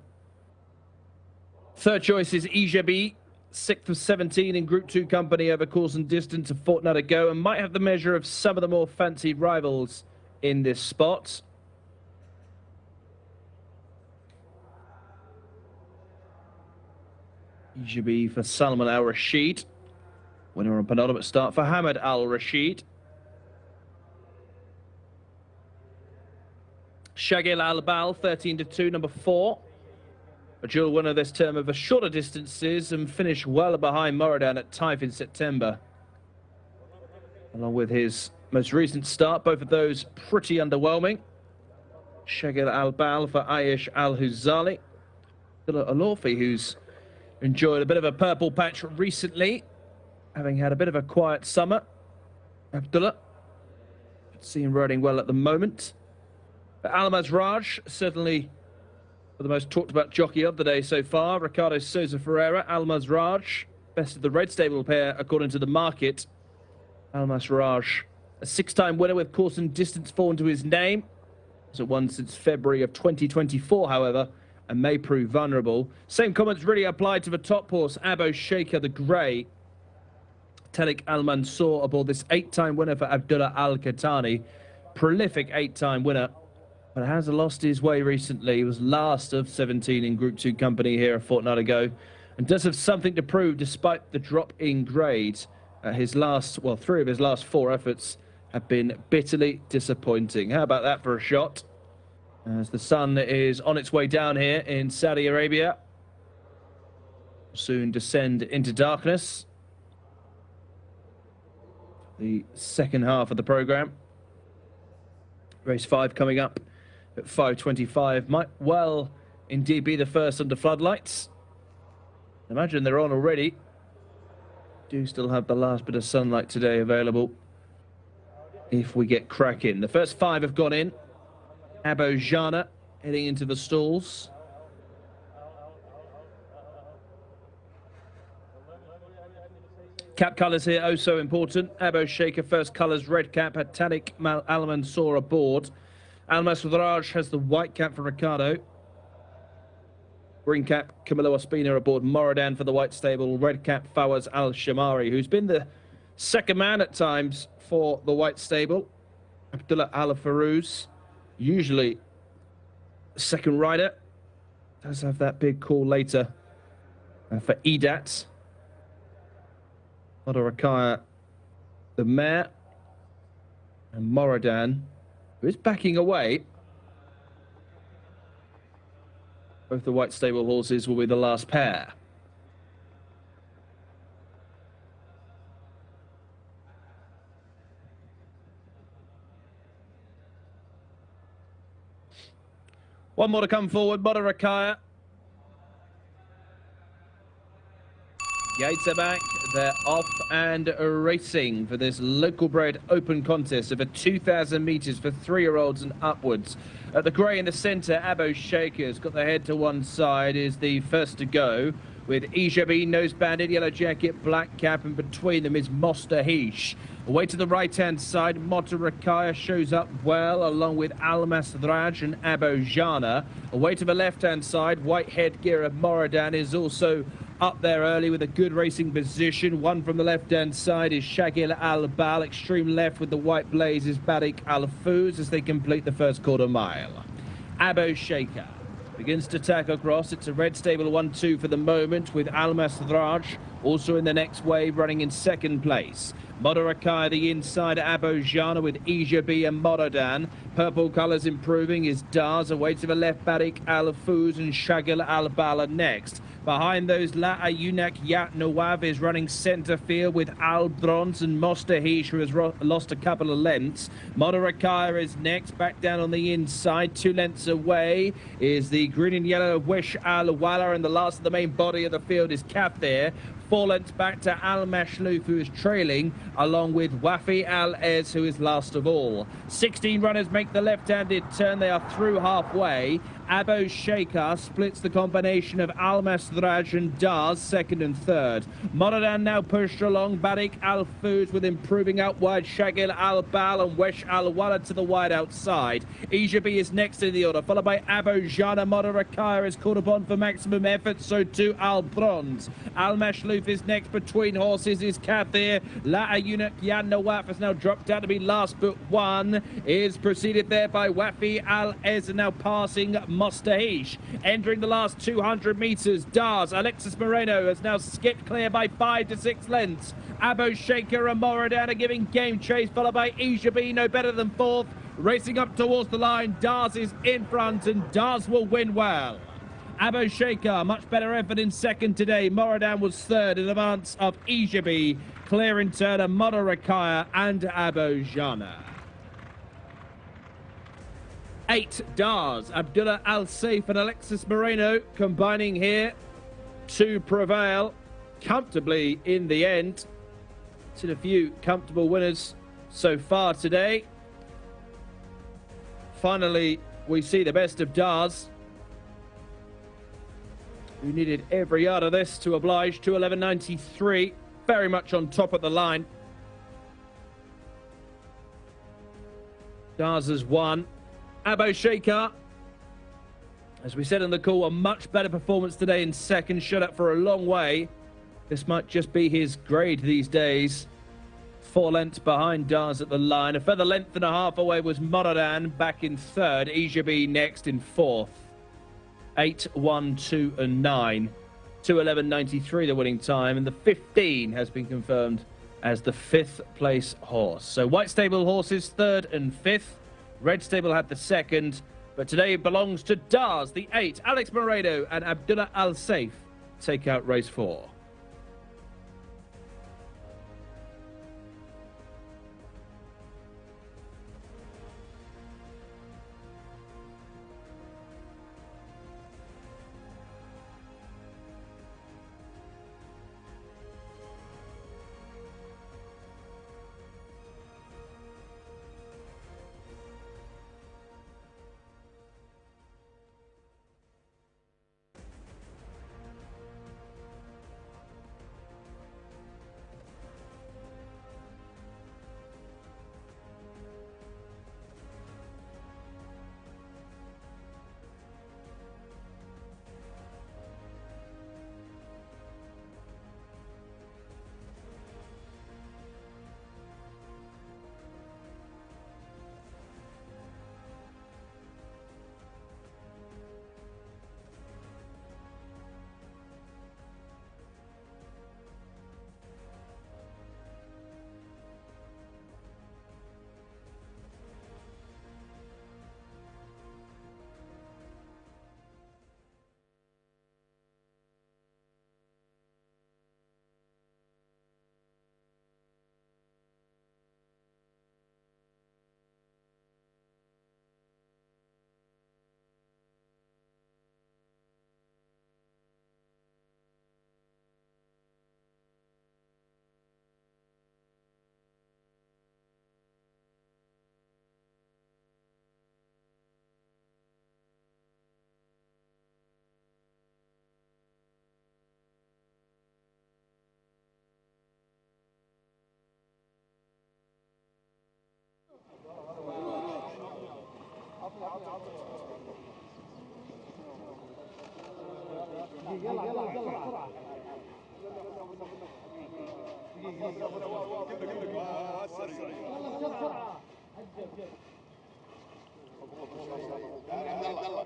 Third choice is Ijabi, 6th of 17 in Group 2 company over course and distance a fortnight ago, and might have the measure of some of the more fancied rivals in this spot. Ijabi for Salman Al Rashid. Winner on penultimate start for Hamad Al Rashid. Shagil Al Bal, 13 to 2, number 4. A dual winner this term over shorter distances and finished well behind Moradan at Taif in September. Along with his most recent start, both of those pretty underwhelming. Shagil Al Bal for Aish Al Huzali. Alorfi, who's enjoyed a bit of a purple patch recently, having had a bit of a quiet summer. Abdullah, see him riding well at the moment. But Almaz Raj, certainly the most talked about jockey of the day so far. Ricardo Souza Ferreira, Almaz Raj, best of the red stable pair according to the market. Almaz Raj, a 6-time winner with course and distance fallen to his name. Hasn't won since February of 2024, however, and may prove vulnerable. Same comments really applied to the top horse, Abu Sheikha the Grey. Talik Al Mansour aboard this 8-time winner for Abdullah Al Khatani. Prolific 8-time winner, but has lost his way recently. He was last of 17 in Group 2 company here a fortnight ago, and does have something to prove despite the drop in grade. His last, well, 3 of his last 4 efforts have been bitterly disappointing. How about that for a shot? As the sun is on its way down here in Saudi Arabia. Soon descend into darkness. The second half of the programme. Race 5 coming up at 5:25. Might well indeed be the first under floodlights. Imagine they're on already. Do still have the last bit of sunlight today available if we get cracking. The first 5 have gone in. Abu Jana heading into the stalls. Cap colours here, oh so important. Abu Sheikha, first colours, red cap, had Tariq Al Mansour aboard. Al Masraj has the white cap for Ricardo. Green cap, Camilo Ospina aboard Moradan for the white stable. Red cap, Fawaz Al Shamari, who's been the second man at times for the white stable. Abdullah Al Farouz, usually second rider. Does have that big call later for Edat. Modorakaya, the mare, and Moradan, who is backing away. Both the white stable horses will be the last pair. One more to come forward, Modorakaya. Gates are back. They're off and racing for this local bred open contest over 2,000 metres for 3-year-olds and upwards. At the grey in the centre, Abo Shaker's got the head to one side, is the first to go. With Ijabi, nose banded, yellow jacket, black cap, and between them is Mostahish. Away to the right-hand side, Motorakaya shows up well, along with Almasdraj and Abojana. Away to the left-hand side, white headgear of Moradan is also up there early with a good racing position. One from the left-hand side is Shagil Al-Bal. Extreme left with the white blaze is Barik Al-Fuz as they complete the first quarter mile. Abo Shaker begins to tack across. It's a red stable 1-2 for the moment, with Almasdraj also in the next wave, running in second place. Modorakai the inside, Abojana with Ijabi and Moradan. Purple colours improving is Dars. Away to the left, Barik Al-Fuz and Shagil Al-Bala next. Behind those, La Ayunak Yat Nawab is running centre field with Al Bronze and Mostahish, who has lost a couple of lengths. Modorakaya is next, back down on the inside. 2 lengths away is the green and yellow Wish Al Wala, and the last of the main body of the field is Kathir. 4 lengths back to Al Mashlouf, who is trailing, along with Wafi Al Ez, who is last of all. 16 runners make the left-handed turn. They are through halfway. Abo Shaker splits the combination of Almasdraj and Dars, second and third. Moradan now pushed along. Barik Al-Fuz with improving out wide. Shagil Al-Bal and Wesh Al-Wala to the wide outside. Ijabi is next in the order, followed by Abo Jana. Modorakaya is called upon for maximum effort, so too Al Bronze. Al Mashlouf is next. Between horses is Kathir. La Ayunak Yan Nawaf has now dropped down to be last, but one is preceded there by Wafi Al-Ez, and now passing Mostahish. Entering the last 200 metres, Dars. Alexis Moreno has now skipped clear by 5 to 6 lengths. Abo Shaker and Moradan are giving game chase, followed by Ijabi, no better than fourth. Racing up towards the line, Dars is in front, and Dars will win well. Abo Shaker, much better effort in second today. Moradan was third in advance of Ijabi, clear in turn of Modorakaya and Abo Jana. 8 Dars, Abdullah Al-Saif and Alexis Moreno combining here to prevail comfortably in the end. Seen a few comfortable winners so far today. Finally, we see the best of Dars, who needed every yard of this to oblige. 2:11.93, very much on top of the line. Dars has won. Abo Shaker, as we said in the call, a much better performance today in second. Shut up for a long way. This might just be his grade these days. 4 lengths behind Dars at the line. A further length and a half away was Moradan, back in third. Ijabi next in fourth. 8, 1, 2, and 9. 2:11.93 the winning time, and the 15 has been confirmed as the 5th place horse. So white stable horses 3rd and 5th. Red stable had the 2nd, but today it belongs to Dars, the 8. Alex Moreno and Abdullah Al-Saif take out race 4.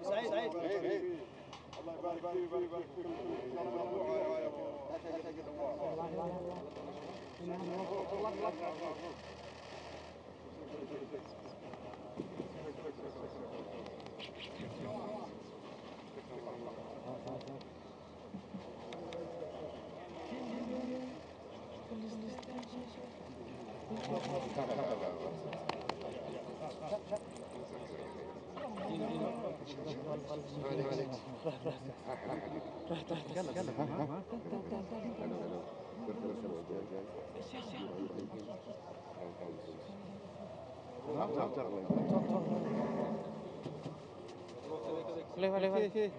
سعيد سعيد الله يبارك فيك ويبارك فيك ليه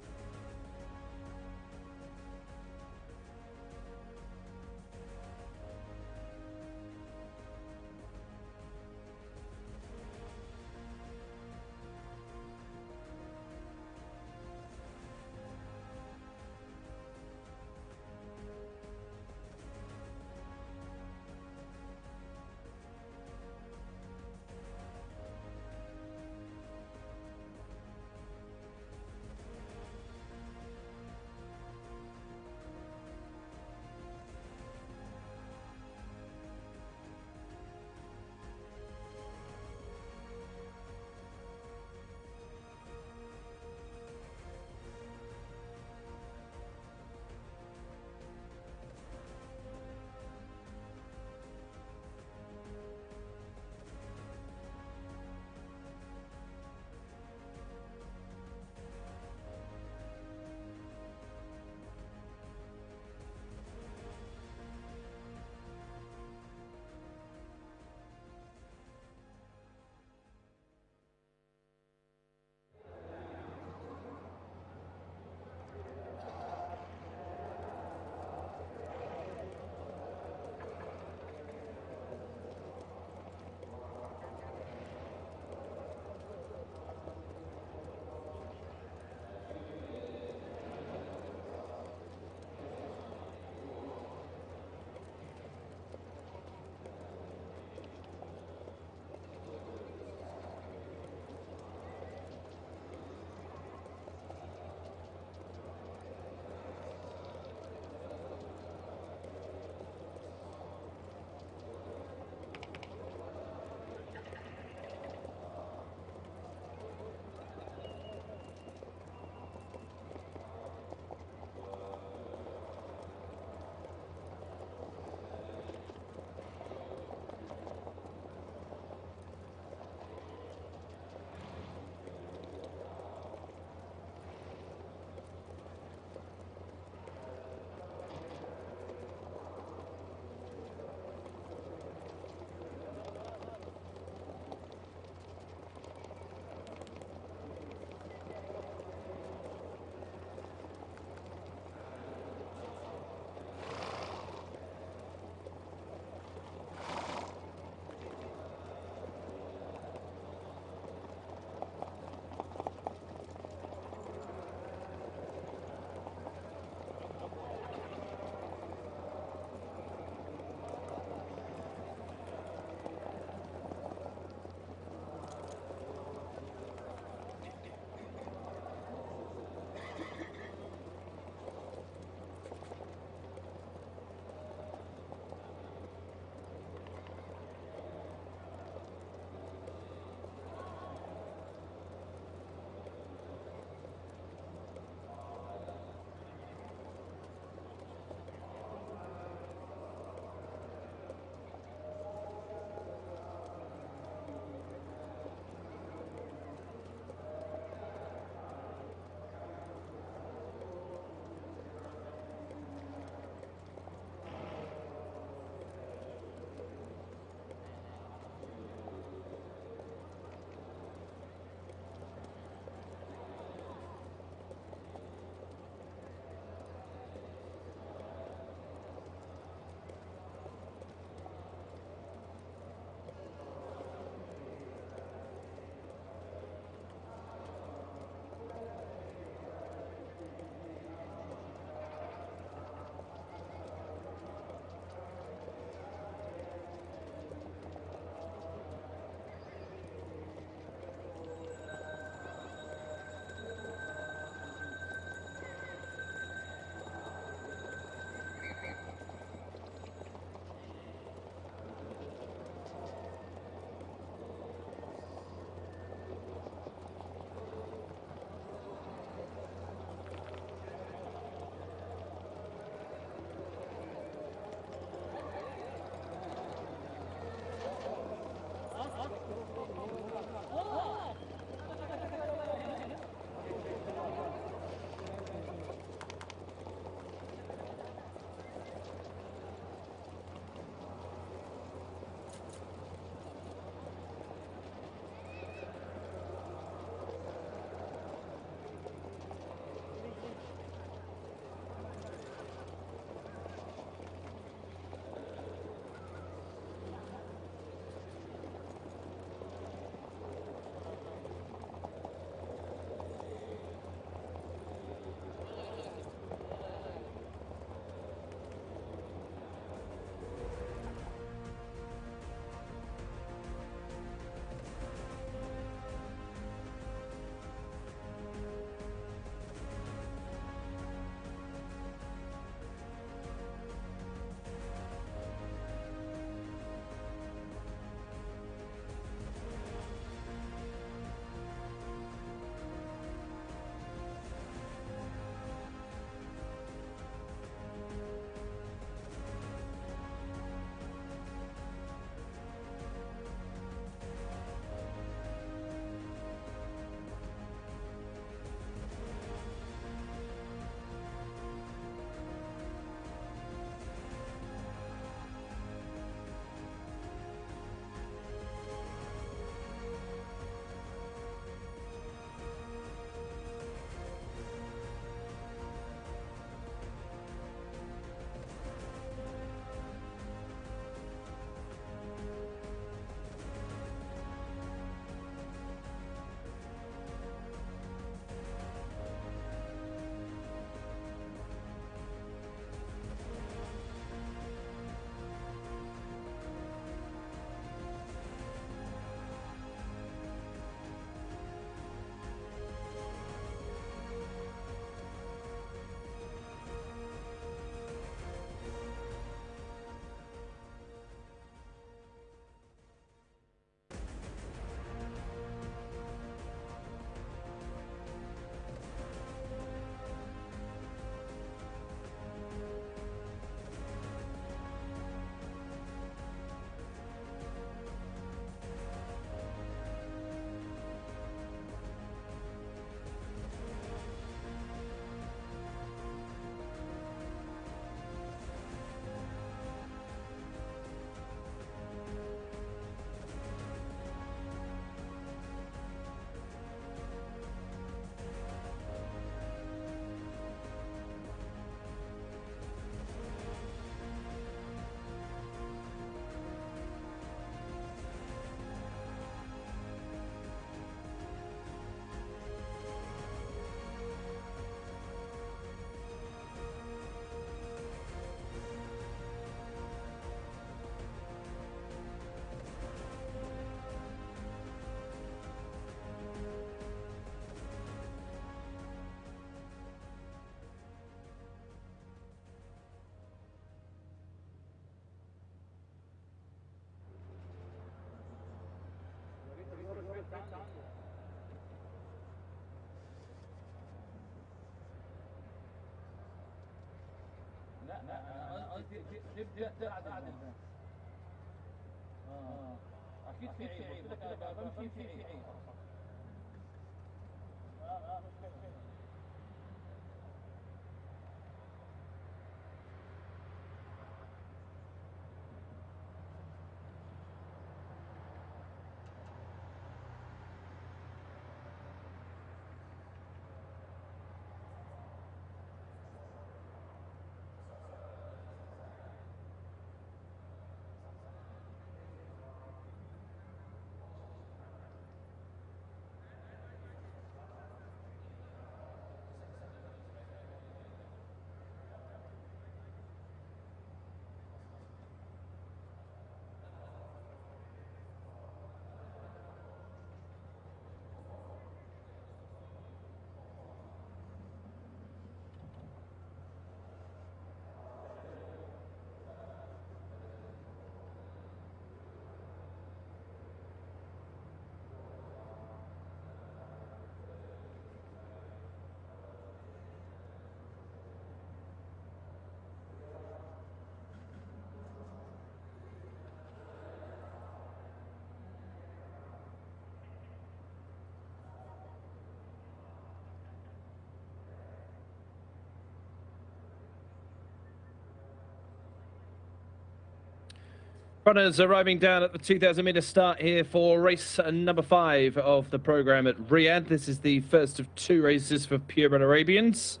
Runners arriving down at the 2,000-metre start here for race number 5 of the programme at Riyadh. This is the first of 2 races for Purebred Arabians.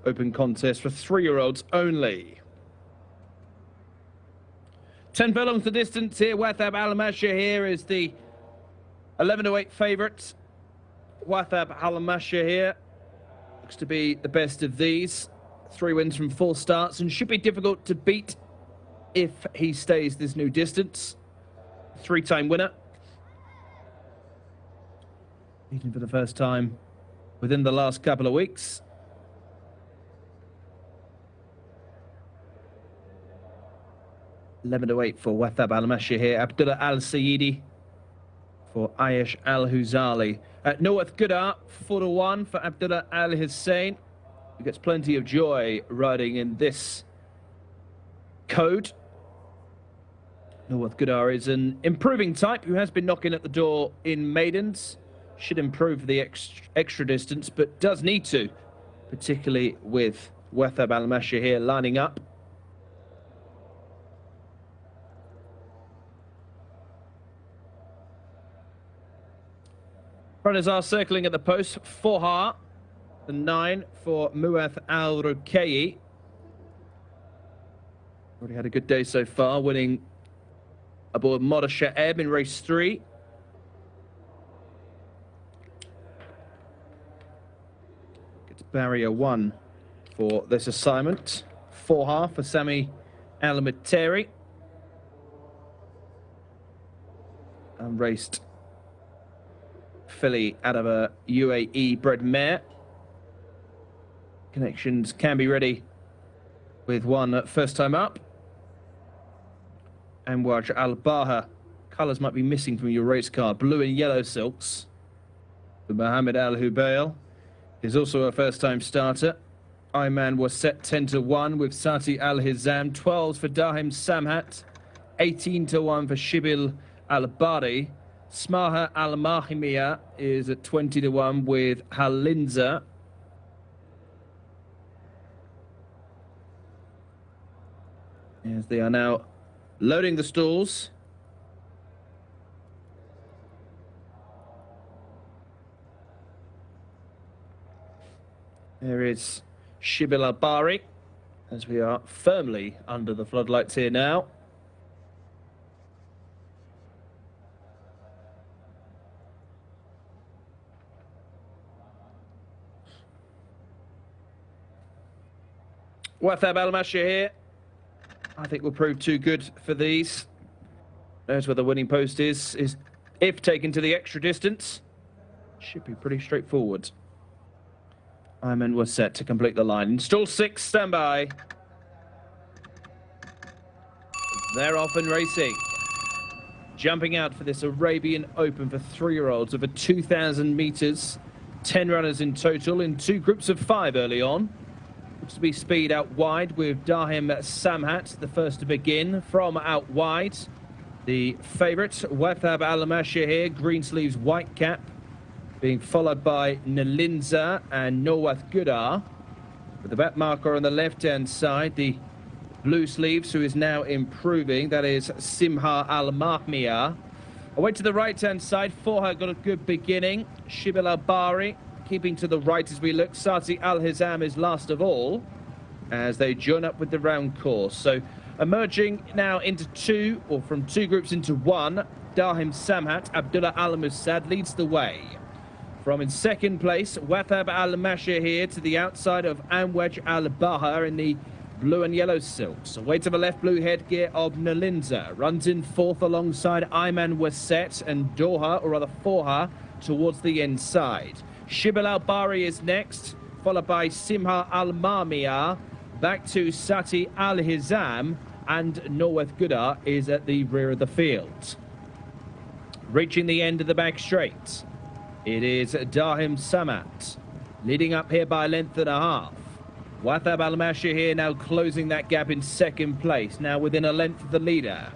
Open contest for 3-year-olds only. 10 furlongs the distance here. Wathab Al-Masha here is the 11-to-8 favourite. Wathab Al-Masha here looks to be the best of these. 3 wins from 4 starts and should be difficult to beat if he stays this new distance. 3-time winner. Beaten for the first time within the last couple of weeks. $11-to-8 for Wathab Al-Masha here. Abdullah Al-Sayyidi for Ayesh Al-Huzali. At North Goodar, 4-to-1 for Abdullah Al-Hussein, who gets plenty of joy riding in this code. North Goodar is an improving type who has been knocking at the door in maidens. Should improve the extra distance, but does need to, particularly with Wathab Al-Masha here lining up. Runners are circling at the post. 4 the 9 for Muath Al-Rukayi. Already had a good day so far, winning aboard Modasha Ebb in race 3. Gets barrier 1 for this assignment. 4 for Sami Al-Materi. And raced filly out of a UAE bred mare. Connections can be ready with one first time up. Anwaj Al-Baha. Colours might be missing from your race card. Blue and yellow silks. For Mohammed Al-Hubail is also a first time starter. Ayman was set 10-to-1 with Sati Al-Hizam. 12s for Dahim Samhat. 18-to-1 for Shibil Al-Bari. Smaha Al-Mahimiya is at 20-to-1 with Halinza. As they are now loading the stalls. There is Shibil Al-Bari, as we are firmly under the floodlights here now. Wathab Al-Masha here, I think will prove too good for these. Knows where the winning post is if taken to the extra distance. Should be pretty straightforward. Ayman was set to complete the line. In stall 6, stand by. They're off and racing. Jumping out for this Arabian Open for 3-year-olds over 2,000 metres. 10 runners in total in 2 groups of 5 early on. Looks to be speed out wide with Dahim Samhat, the first to begin from out wide. The favourite, Wathab Al-Masha here, green sleeves, white cap, being followed by Nalinza and Norwath Gudar. With the back marker on the left-hand side, the blue sleeves, who is now improving, that is Simha Al-Mahmiya. Away to the right-hand side, for her got a good beginning. Shibil Al-Bari keeping to the right as we look. Sati Al-Hizam is last of all as they join up with the round course. So emerging now into two, or from two groups into one, Dahim Samhat, Abdullah Al-Musad leads the way. From in second place, Wathab Al-Masha here to the outside of Amwej Al-Baha in the blue and yellow silks. Away to the left, blue headgear of Nalinza. Runs in fourth alongside Ayman Waset and Doha, or rather Forha, towards the inside. Shibil Al-Bari is next, followed by Simha Al-Mahmiya. Back to Sati Al-Hizam, and Norwath Gudar is at the rear of the field. Reaching the end of the back straight, it is Dahim Samhat, leading up here by a length and a half. Wathab Al-Masha here now closing that gap in second place, now within a length of the leader.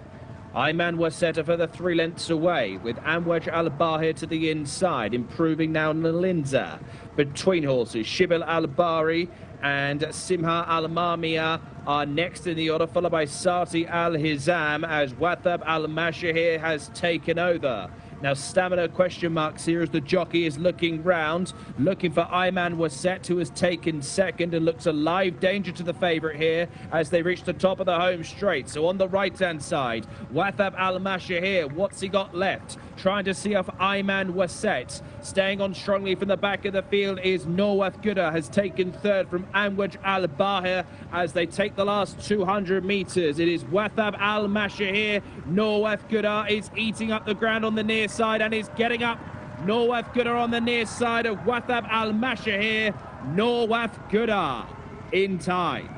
Ayman Waset a further 3 lengths away, with Amwej Al-Bahir to the inside, improving now Nalinza. Between horses, Shibil Al-Bari and Simha Al-Mahmiya are next in the order, followed by Sati Al-Hizam as Wathab Al-Masha here has taken over. Now stamina question marks here as the jockey is looking round, looking for Ayman Waset, who has taken second and looks a live danger to the favourite here as they reach the top of the home straight. So on the right-hand side, Wathab Al-Masha here, what's he got left? Trying to see off Ayman Waset. Staying on strongly from the back of the field is Norwath Gudar, has taken third from Amwej Al-Bahir as they take the last 200 metres. It is Wathab Al-Masha here. Norwath Gudar is eating up the ground on the near side and is getting up. Norwath Gudar on the near side of Wathab Al-Masha here. Norwath Gudar in time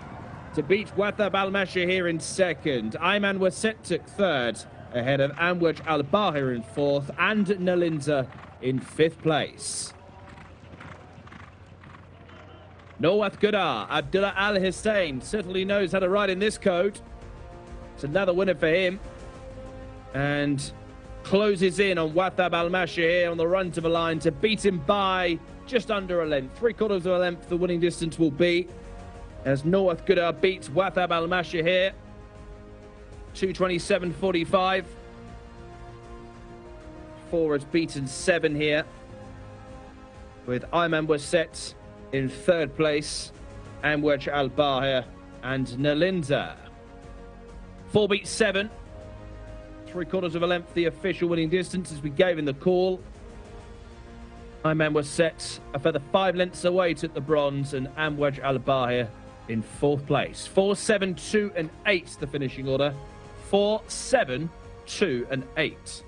to beat Wathab Al-Masha here in second. Ayman Waset took third, ahead of Amwej Al-Bahir in fourth and Nalinza in fifth place. Norwath Gudar, Abdullah Al-Hussein certainly knows how to ride in this coat. It's another winner for him. And closes in on Wathab Al-Masha here on the run to the line to beat him by just under a length. 3/4 of a length the winning distance will be, as Norwath Gudar beats Wathab Al-Masha here. 2:27.45. 4 has beaten 7 here, with Ayman Waset in third place, Amwej Al-Bahir and Nalinza. 4 beats 7. 3/4 of a length the official winning distance as we gave in the call. Ayman Waset a further 5 lengths away, took the bronze, and Amwej Al-Bahir in fourth place. 4, 7, 2 and 8 the finishing order. 4, 7, 2 and 8.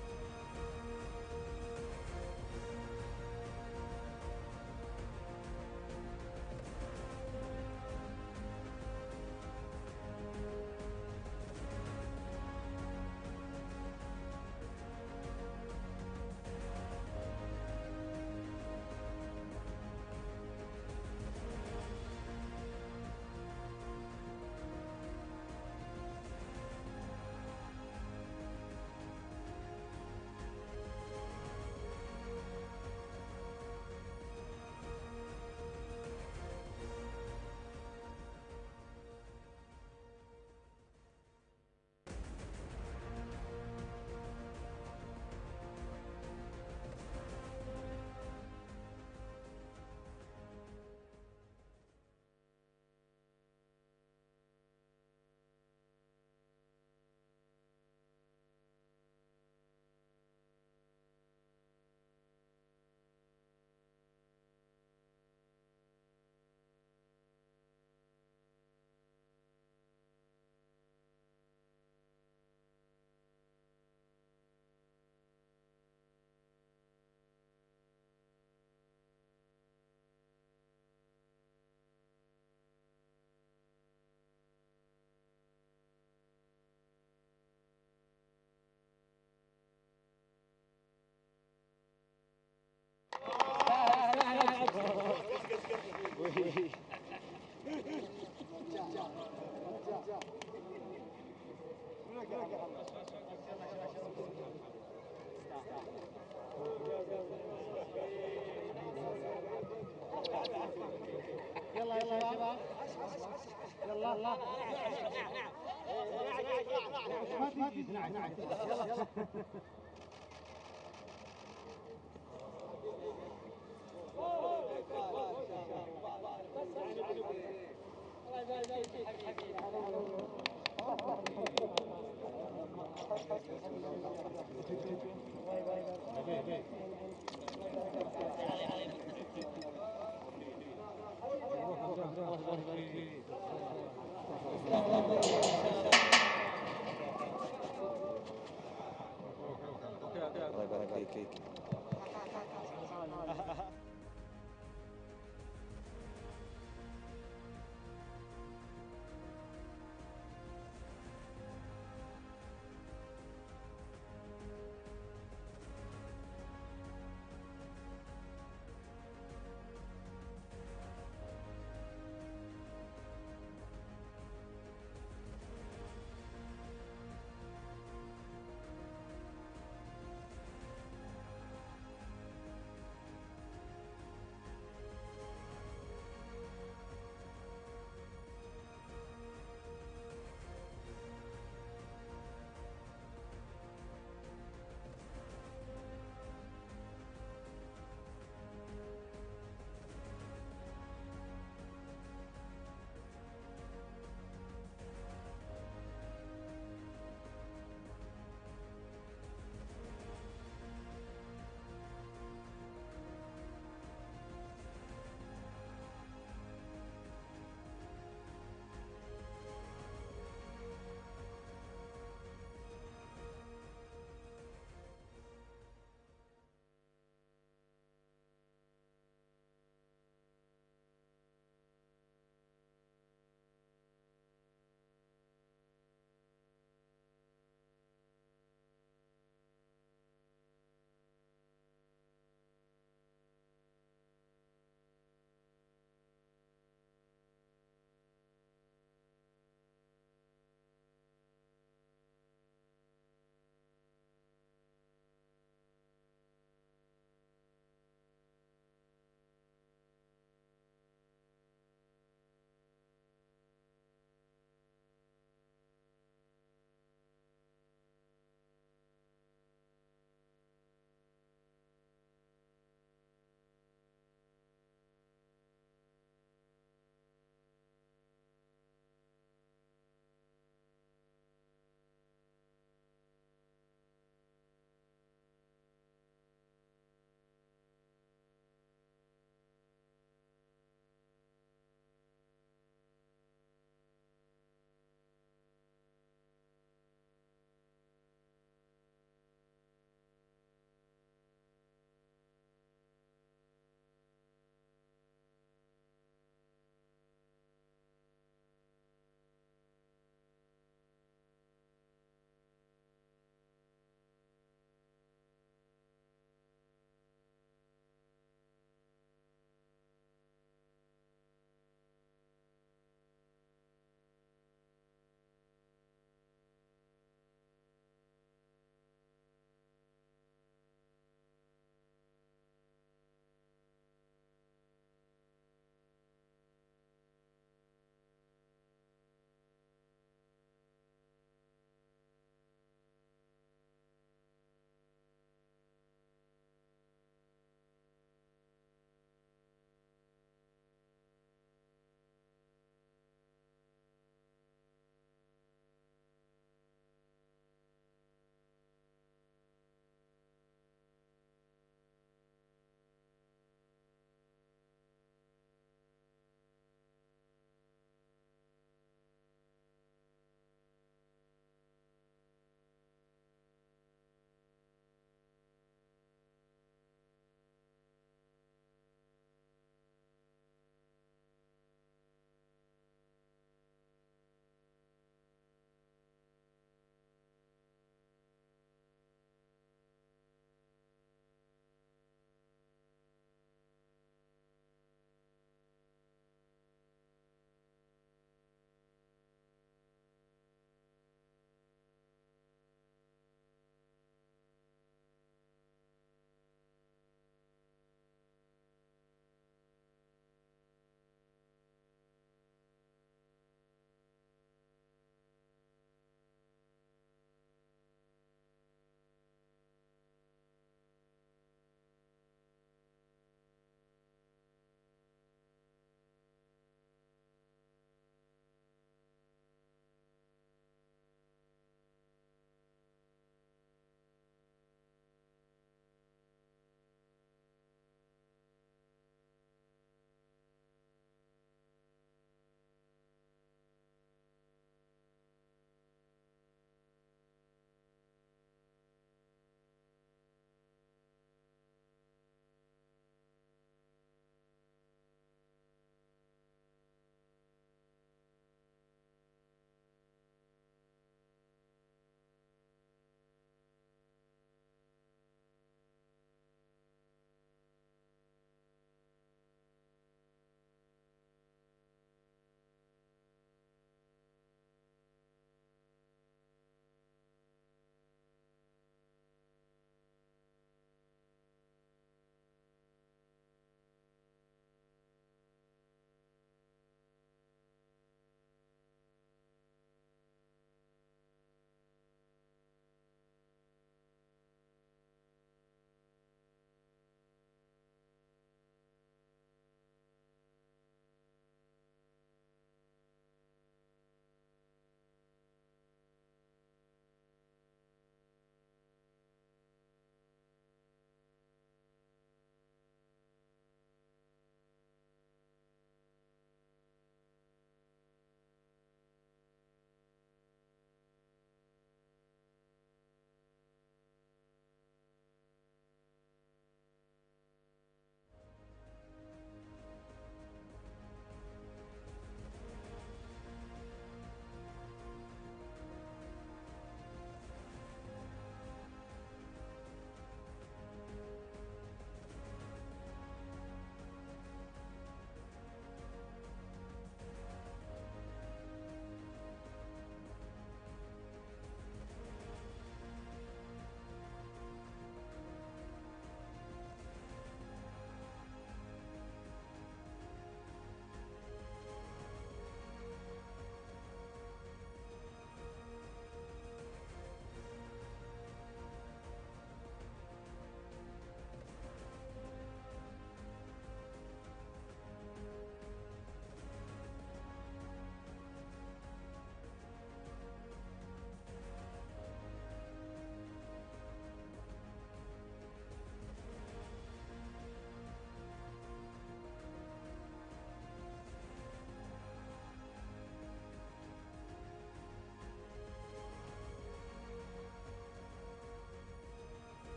يلا يلا ما تجي نعم يلا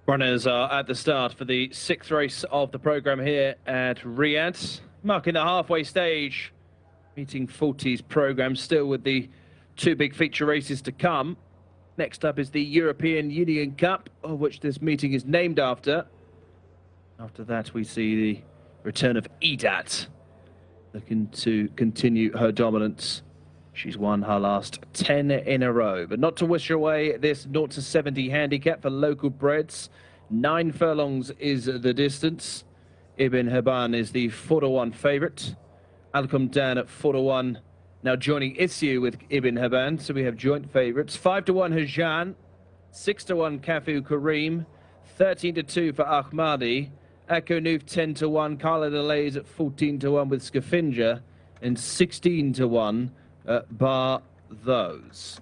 Runners are at the start for the 6th race of the programme here at Riyadh. Marking the halfway stage, meeting 40s programme, still with the 2 big feature races to come. Next up is the European Union Cup, of which this meeting is named after. After that, we see the return of Edat, looking to continue her dominance. She's won her last 10 in a row. But not to wish away this 0 to 70 handicap for local breds. 9 furlongs is the distance. Ibn Haban is the 4 to 1 favourite. Alcom Dan at 4 to 1. Now joining issue with Ibn Haban, so we have joint favourites. 5 to 1 Hajan, 6 to 1 Kafu Kareem, 13 to 2 for Ahmadi. Echo Noof 10 to 1, Carla Delays at 14 to 1 with Scafinger, and 16 to 1 bar those.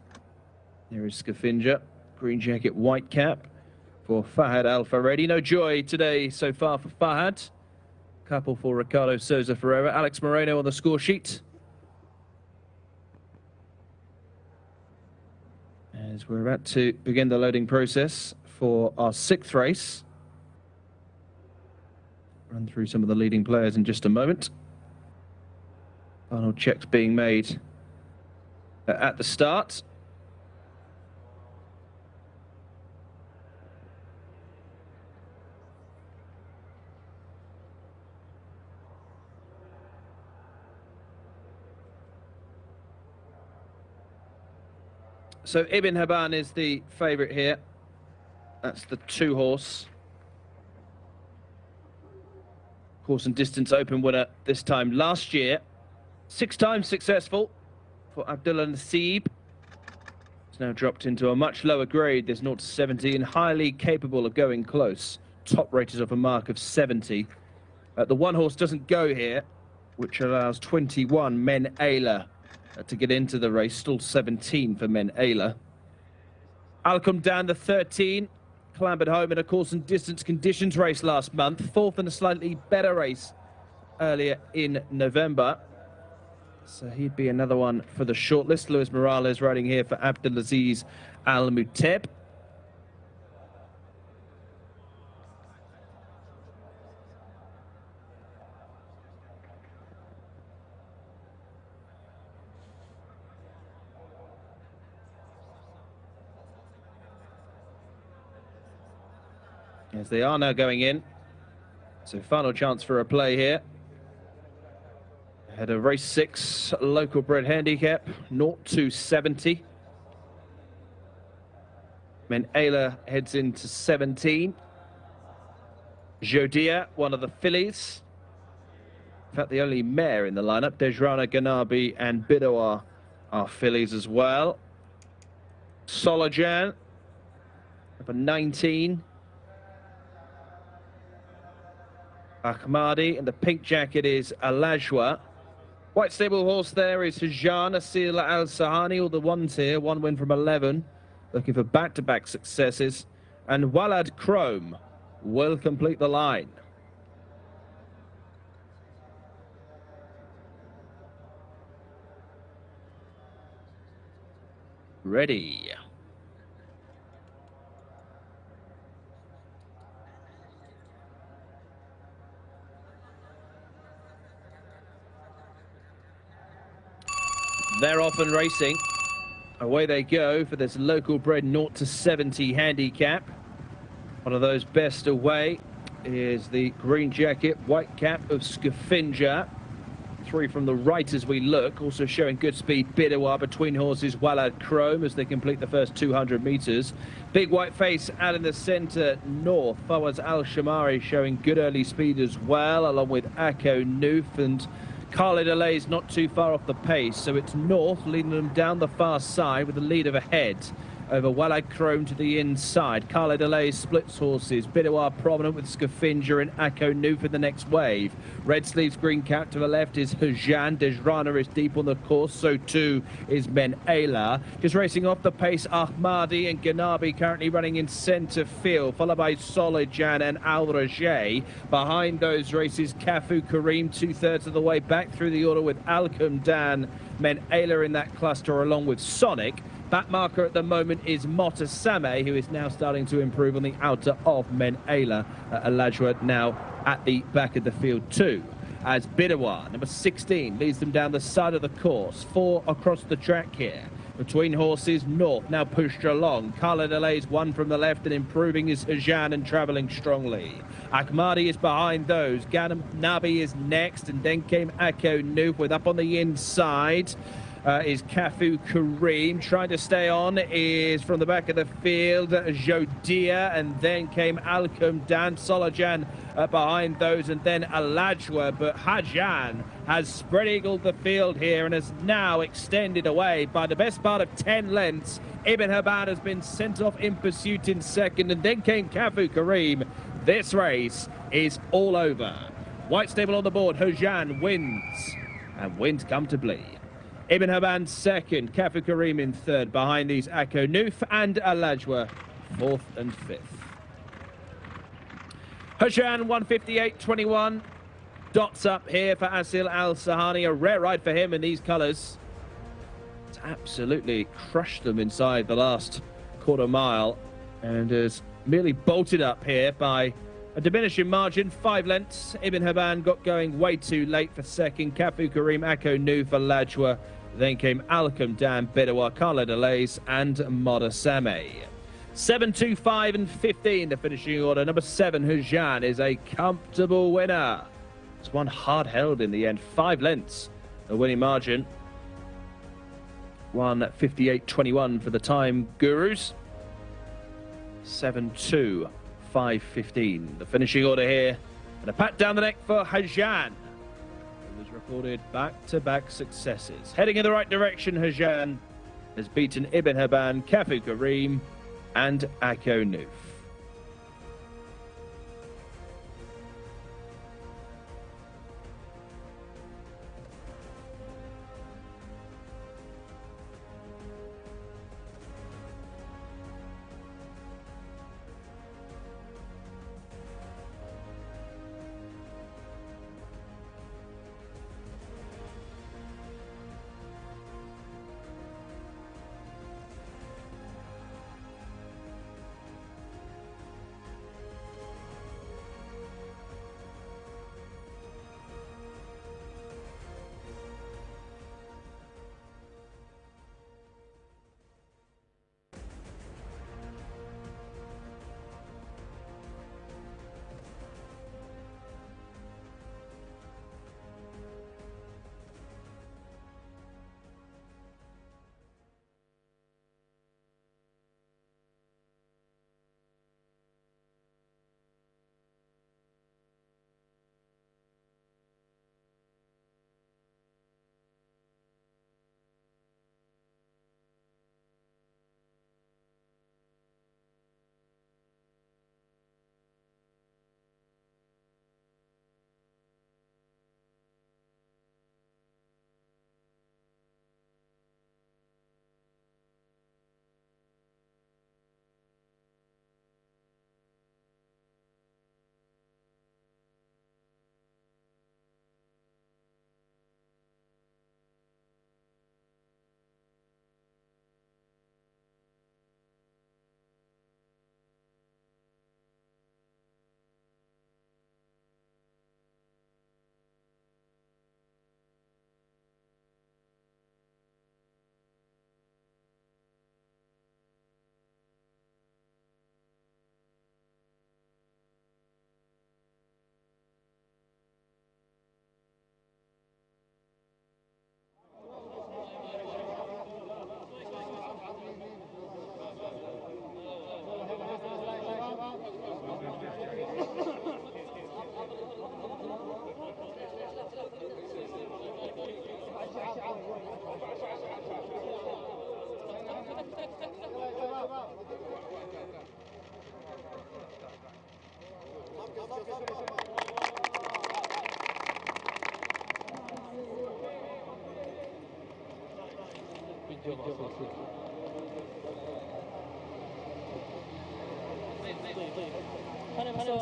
There is Scafinger, green jacket, white cap for Fahad Al Faredi. No joy today so far for Fahad. Couple for Ricardo Souza Ferreira. Alex Moreno on the score sheet. As we're about to begin the loading process for our 6th race. Run through some of the leading players in just a moment. Final checks being made at the start. So Ibn Haban is the favourite here. That's the 2 horse. Course and distance open winner this time last year. 6 times successful for Abdullah Naseeb. It's now dropped into a much lower grade, this 0 to 70, and highly capable of going close. Top rated off a mark of 70. The 1 horse doesn't go here, which allows 21 Men Ayla to get into the race. Still 17 for Men Ayla. Alcom Dan, the 13, clambered home in a course and distance conditions race last month. 4th in a slightly better race earlier in November. So he'd be another one for the shortlist. Luis Morales riding here for Abdulaziz Al Muteb. As they are now going in. So final chance for a play here. Ahead of race 6, local bred handicap, 0 to 70. Men Ayla heads into 17. Jodia, one of the fillies. In fact, the only mare in the lineup. Dejrana Ganabi and Bidawar are fillies as well. Solajan, number 19. Ahmadi, and the pink jacket is Alajwa. White stable horse there is Hajan Asil Al Sahani, all the ones here. 1 win from 11, looking for back-to-back successes. And Walad Chrome will complete the line. Ready. They're off and racing. Away they go for this local bred 0 to 70 handicap. One of those best away is the green jacket, white cap of Scafinger. 3 from the right as we look. Also showing good speed, Bidawar between horses, Walad Chrome as they complete the first 200 metres. Big white face out in the centre north. Fawaz Al Shamari showing good early speed as well, along with Akko Noof, and Carla Delays not too far off the pace, so it's North leading them down the far side with the lead of ahead over Walad Chrome to the inside. Carla Delays splits horses. Bidawar prominent with Scafinger and Akko Noof in the next wave. Red sleeves, green cap to the left is Hajan. Dejrana is deep on the course, so too is Men Ayla. Just racing off the pace, Ahmadi and Ganabi currently running in centre field, followed by Solijan and Al Rajay. Behind those races, Kafu Kareem 2/3 of the way back through the order with Alcom Dan, Men Ayla in that cluster along with Sonic. Back marker at the moment is Motasame, who is now starting to improve on the outer of Men Ayla. Alajwa now at the back of the field too. As Bidawa, number 16, leads them down the side of the course. 4 across the track here. Between horses, North now pushed along. Carla Delay's one from the left, and improving is Hajan and travelling strongly. Ahmadi is behind those. Ganam Nabi is next, and then came Akko Noof with up on the inside. Is Kafu Kareem. Trying to stay on is from the back of the field Jodia, and then came Alkum Dan Solajan behind those, and then Alajwa. But Hajan has spread eagled the field here and has now extended away by the best part of 10 lengths. Ibn Habad has been sent off in pursuit in second, and then came Kafu Kareem. This race is all over. White stable on the board. Hajan wins, and wins comfortably. Ibn Haban second, Kafu Kareem in third. Behind these, Akko Noof and Alajwa, fourth and fifth. Hajan 158.21. Dots up here for Asil Al Sahani. A rare ride for him in these colours. It's absolutely crushed them inside the last quarter mile and has merely bolted up here by a diminishing margin, 5 lengths. Ibn Haban got going way too late for second. Kafu Kareem, Akko Noof, Alajwa. Then came Alcom Dan, Bedawa, Carla Delays, and Modasame. 7, 2, 5, and 15, the finishing order. Number 7, Hajan, is a comfortable winner. It's one hard held in the end. 5 lengths, the winning margin. 1:58.21 for the time gurus. 7, 2, 5, 15. The finishing order here. And a pat down the neck for Hajan. Was recorded back-to-back successes. Heading in the right direction, Hajan has beaten Ibn Haban, Kafu Kareem, and Akko Noof. انا بس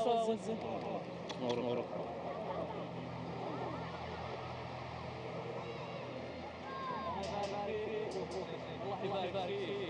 مبروك. الله يبارك فيك.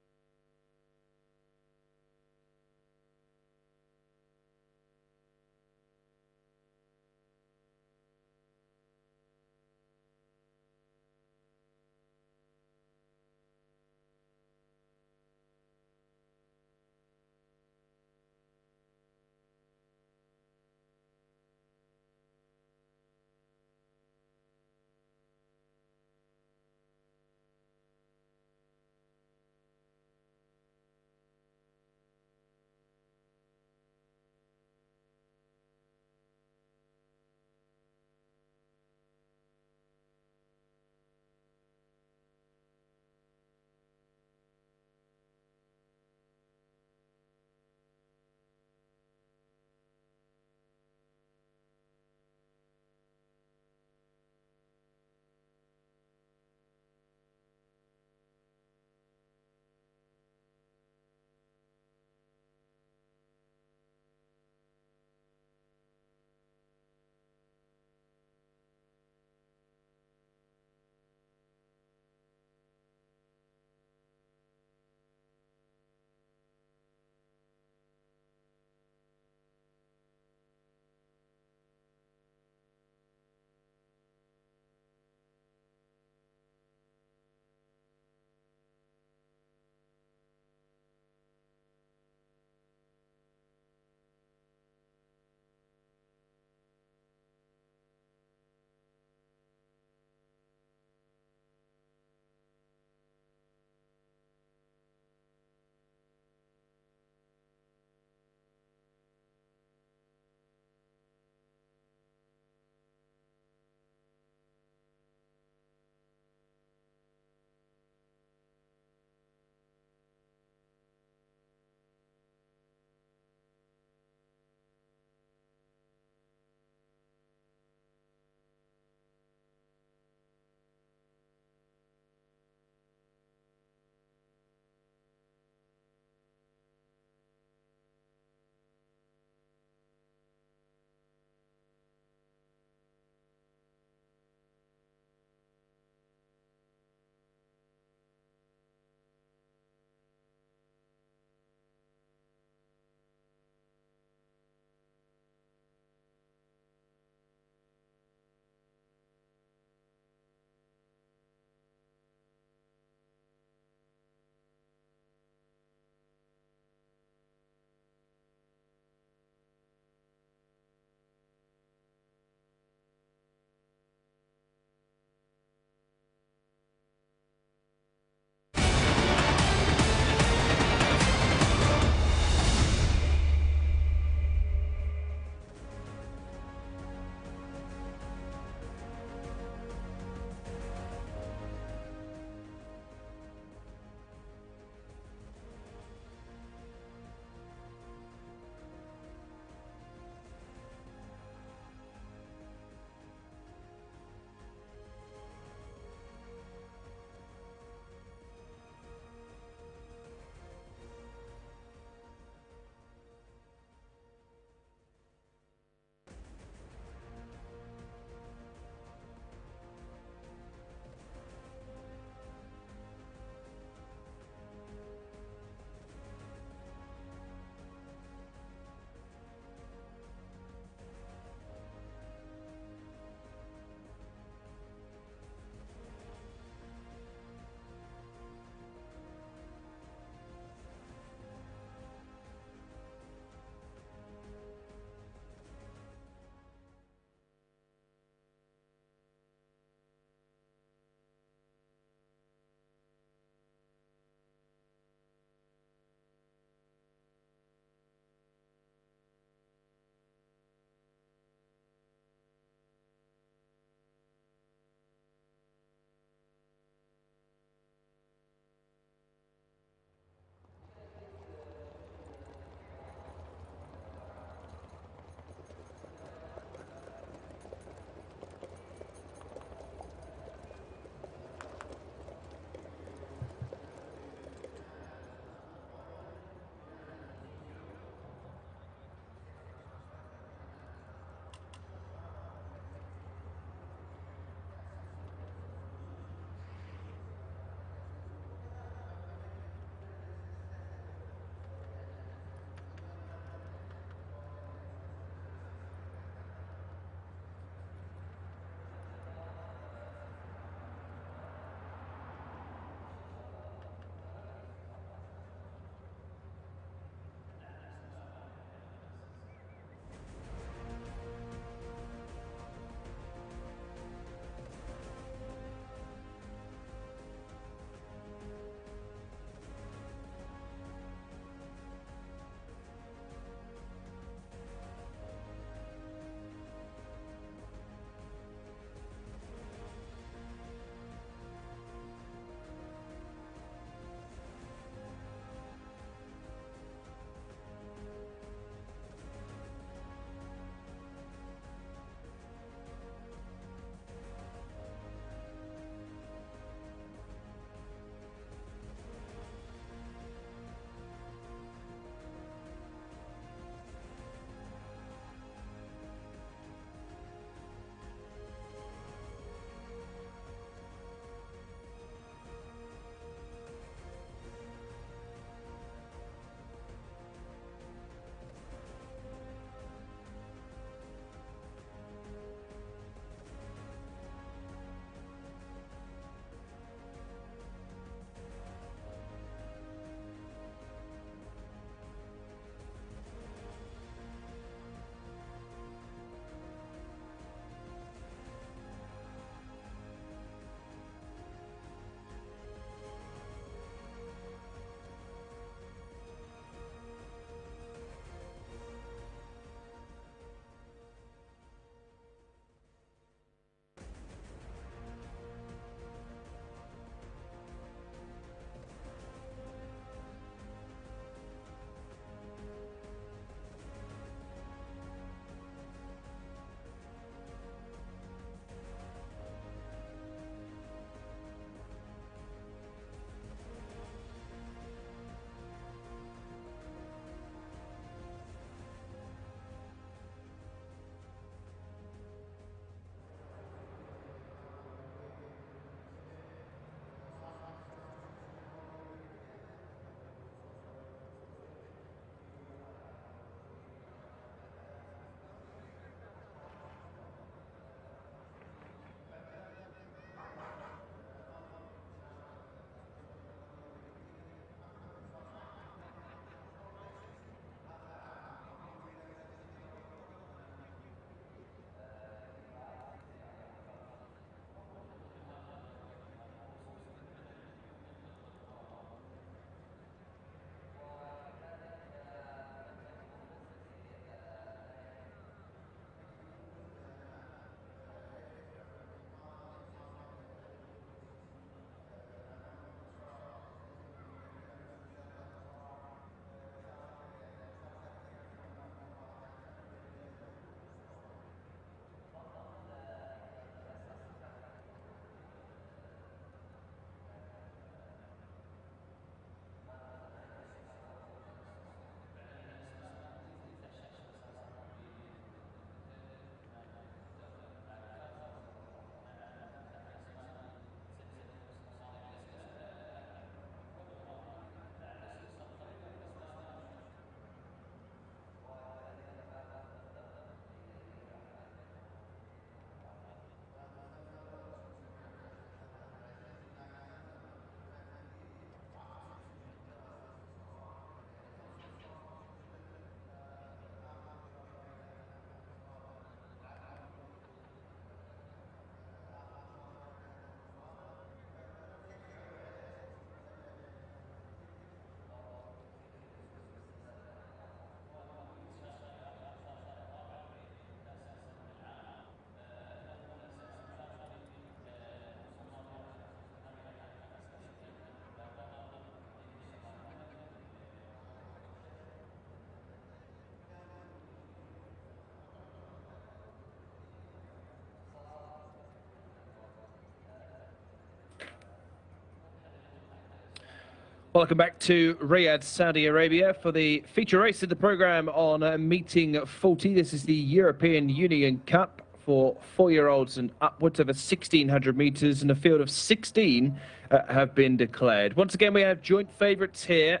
Welcome back to Riyadh, Saudi Arabia for the feature race of the programme on meeting 40. This is the European Union Cup for 4-year-olds and upwards over 1,600 metres, and a field of 16 have been declared. Once again, we have joint favourites here.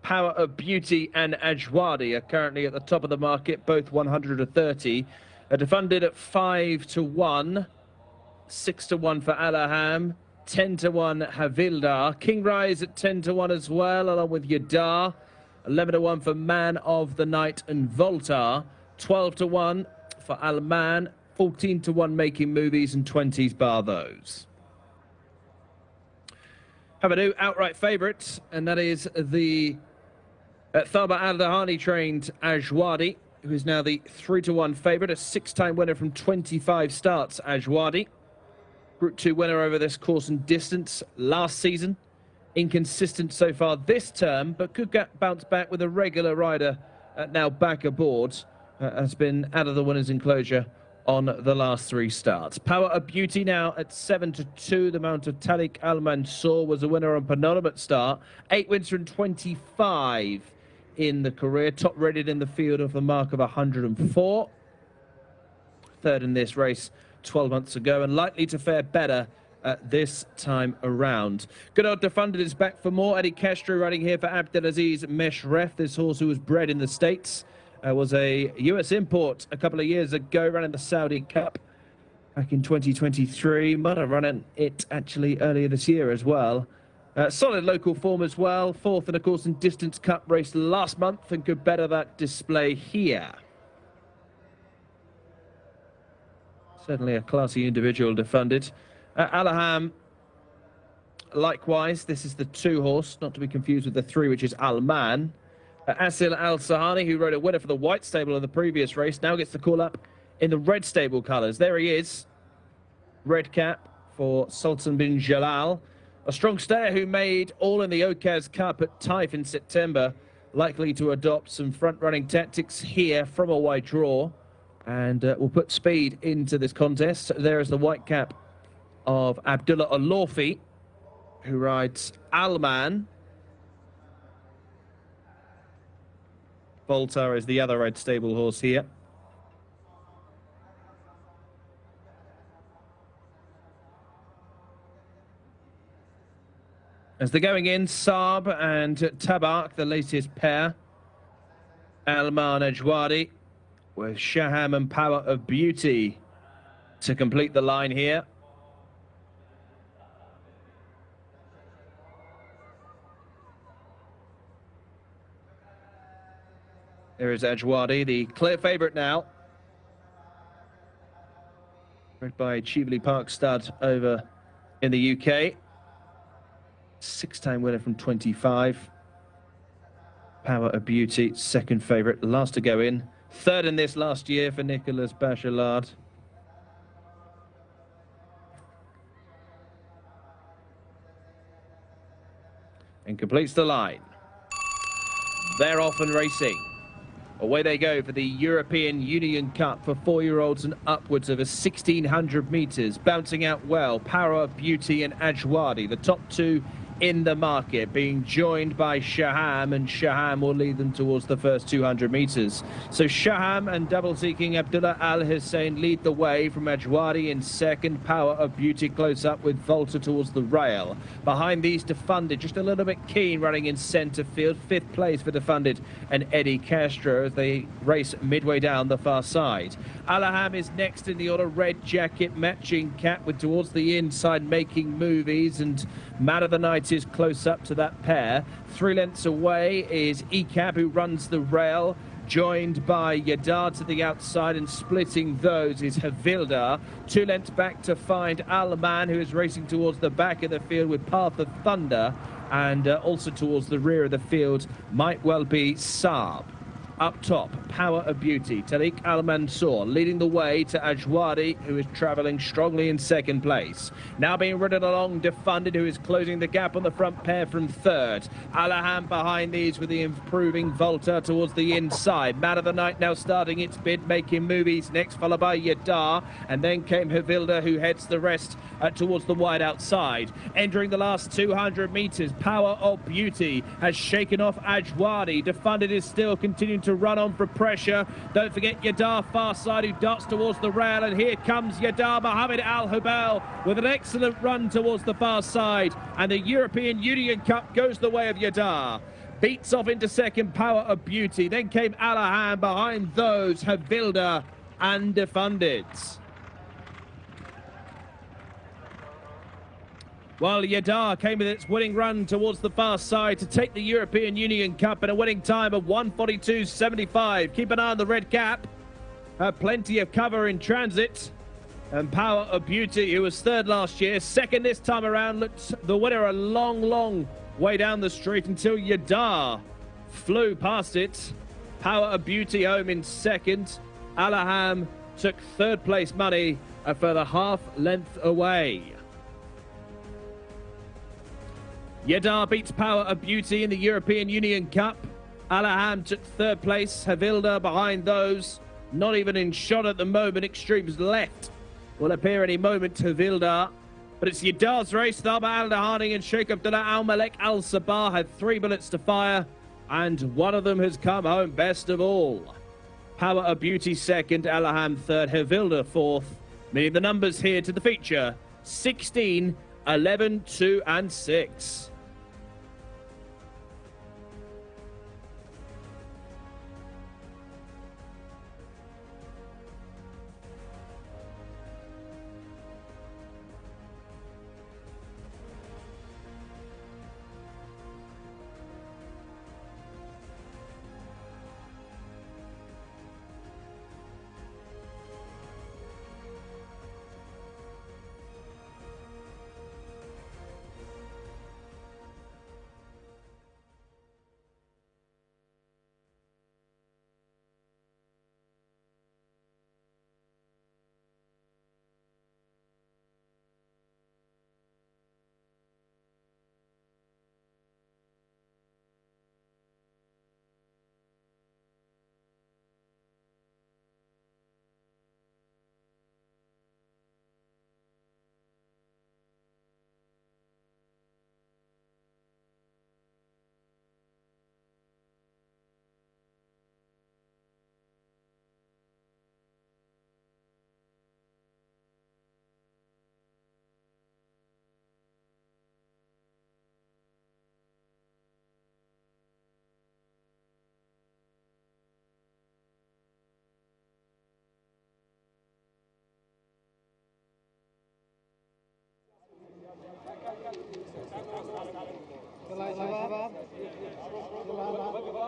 Power of Beauty and Ajwadi are currently at the top of the market, both 130. Defunded at 5-1, 6-1 for Alaham, 10-1 Havildar. King Rise at 10-1 as well, along with Yadar. 11-1 for Man of the Night and Voltar. 12-1 for Alman. 14-1 Making Movies, and 20s bar those. Have a new outright favourite, and that is the Thaba Al-Dahani trained Ajwadi, who is now the 3-1 favourite, a 6-time winner from 25 starts, Ajwadi. Group 2 winner over this course and distance last season. Inconsistent so far this term, but could bounce back with a regular rider now back aboard. Has been out of the winner's enclosure on the last 3 starts. Power of Beauty now at 7-2. The mount of Tariq Al-Mansour was a winner on penultimate start. 8 wins from 25 in the career. Top rated in the field of the mark of 104. Third in this race 12 months ago, and likely to fare better this time around. Good old Defunded is back for more. Eddie Castro riding here for Abdelaziz Meshref. This horse, who was bred in the States, was a US import a couple of years ago, running the Saudi Cup back in 2023. Might have run it actually earlier this year as well. Solid local form as well. 4th in a course and distance cup race last month, and could better that display here. Certainly a classy individual, Defunded. Alaham, likewise. This is the 2 horse, not to be confused with the 3, which is Alman. Asil Al-Sahani, who rode a winner for the white stable in the previous race, now gets the call up in the red stable colours. There he is. Red cap for Sultan bin Jalal. A strong stayer who made all in the Okaz Cup at Taif in September. Likely to adopt some front-running tactics here from a wide draw. And will put speed into this contest. There is the white cap of Abdullah Al-Lawfi, who rides Alman. Voltar is the other red stable horse here. As they're going in, Saab and Tabak, the latest pair. Alman Ajwadi, with Shaham and Power of Beauty to complete the line here. There is Ajwadi, the clear favourite now. Bred by Cheveley Park stud over in the UK. 6-time winner from 25. Power of Beauty, 2nd favourite, last to go in. 3rd in this last year for Nicholas Bachelard. And completes the line. They're off and racing. Away they go for the European Union Cup for 4-year-olds and upwards over 1,600 metres. Bouncing out well, Power of Beauty and Ajwadi, the top 2 in the market, being joined by Shaham, and Shaham will lead them towards the first 200 metres. So Shaham and double-seeking Abdullah Al-Hussein lead the way, from Ajwadi in 2nd, Power of Beauty close up with Volta towards the rail. Behind these, Defunded, just a little bit keen, running in centre field. 5th place for Defunded and Eddie Castro as they race midway down the far side. Alaham is next in the order, red jacket, matching cap with towards the inside Making Movies, and Man of the Night is close up to that pair. 3 lengths away is Ecab, who runs the rail, joined by Yadar to the outside, and splitting those is Havildar. 2 lengths back to find Alman, who is racing towards the back of the field with Path of Thunder, and also towards the rear of the field might well be Saab. Up top, Power of Beauty. Tariq Al Mansour leading the way to Ajwadi, who is travelling strongly in second place. Now being ridden along, Defunded, who is closing the gap on the front pair from third. Alaham behind these with the improving Volta towards the inside. Man of the Night now starting its bid, making movies. Next followed by Yadar, and then came Havilda, who heads the rest towards the wide outside. Entering the last 200 metres, Power of Beauty has shaken off Ajwadi. Defunded is still continuing to run on for pressure. Don't forget Yadar far side, who darts towards the rail, and here comes Yadar Mohammed Al Hubal with an excellent run towards the far side, and the European Union Cup goes the way of Yadar. Beats off into second, Power of Beauty. Then came Alaham, behind those Havilda and Defunded. While Yadar came with its winning run towards the far side to take the European Union Cup in a winning time of 1:42.75. Keep an eye on the red cap. Plenty of cover in transit. And Power of Beauty, who was third last year, second this time around, looked the winner a long, long way down the street until Yadar flew past it. Power of Beauty home in second. Alaham took third place money a further half length away. Yadar beats Power of Beauty in the European Union Cup. Alaham took third place. Havilda behind those. Not even in shot at the moment. Extremes left will appear any moment to Havilda. But it's Yadar's race. Thaba Al-Dahani and Sheikh Abdullah Al-Malek Al-Sabah had 3 bullets to fire, and one of them has come home best of all. Power of Beauty second, Alaham third, Havilda fourth. Meaning the numbers here to the feature: 16, 11, 2 and 6. يلا يا شباب يلا هنا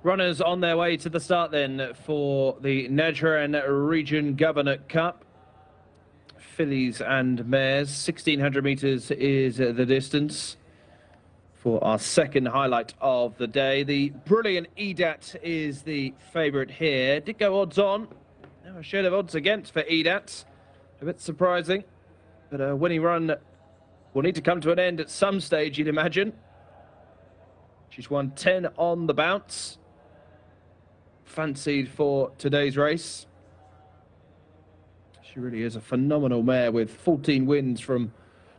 Runners on their way to the start then for the Najran Region Governorate Cup. Fillies and mares. 1,600 metres is the distance for our second highlight of the day. The brilliant Edat is the favourite here. Did go odds on. Now a shade of odds against for Edat. A bit surprising. But a winning run will need to come to an end at some stage, you'd imagine. She's won 10 on the bounce. Fancied for today's race. She really is a phenomenal mare with 14 wins from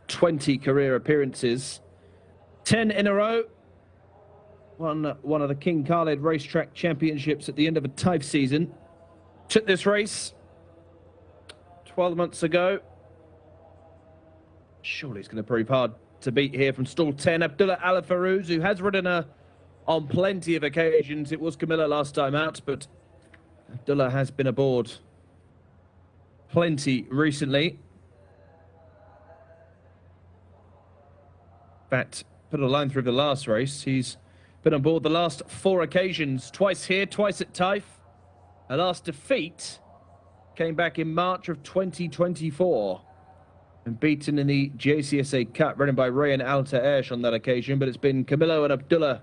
20 career appearances. 10 in a row. Won one of the King Khalid Racetrack Championships at the end of a Taif season. Took this race 12 months ago. Surely it's going to prove hard to beat here from stall 10. Abdullah Al Farouz, who has ridden her on plenty of occasions. It was Camilla last time out, but Abdullah has been aboard plenty recently. In fact, put a line through the last race. He's been on board the last 4 occasions. Twice here, twice at Taif. Her last defeat came back in March of 2024. And beaten in the JCSA Cup, ridden by Rayan Alta Aish on that occasion. But it's been Camillo and Abdullah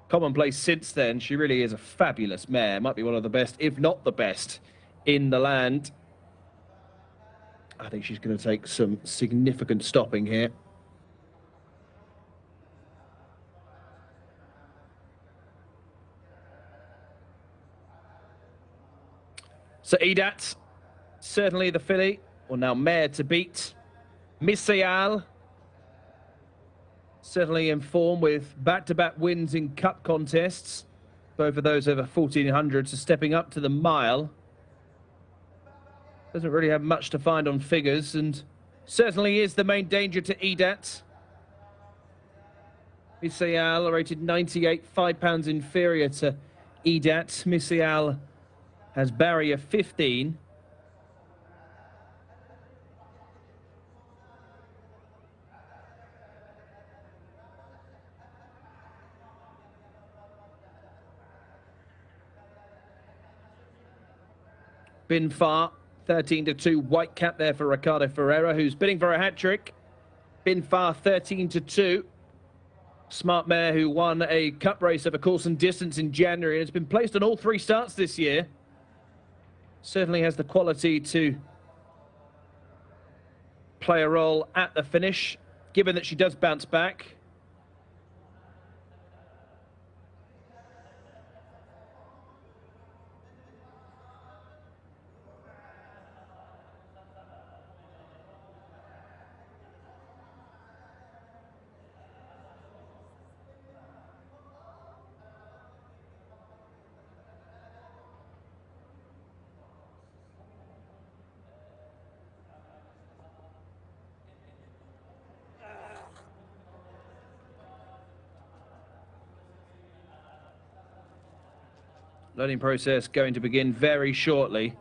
commonplace since then. She really is a fabulous mare. Might be one of the best, if not the best, in the land. I think she's going to take some significant stopping here. So Edat, certainly the filly, or now mare to beat. Misayal, certainly in form with back-to-back wins in cup contests. Both of those over 1,400, so stepping up to the mile. Doesn't really have much to find on figures, and certainly is the main danger to Edat. Misayal rated 98, £5 inferior to Edat. Misayal has barrier 15. Bin Far, 13-2, white cap there for Ricardo Ferreira, who's bidding for a hat-trick. Bin Far, 13-2. Smart mare who won a cup race over course and distance in January and has been placed on all 3 starts this year. Certainly has the quality to play a role at the finish, given that she does bounce back. Loading process going to begin very shortly.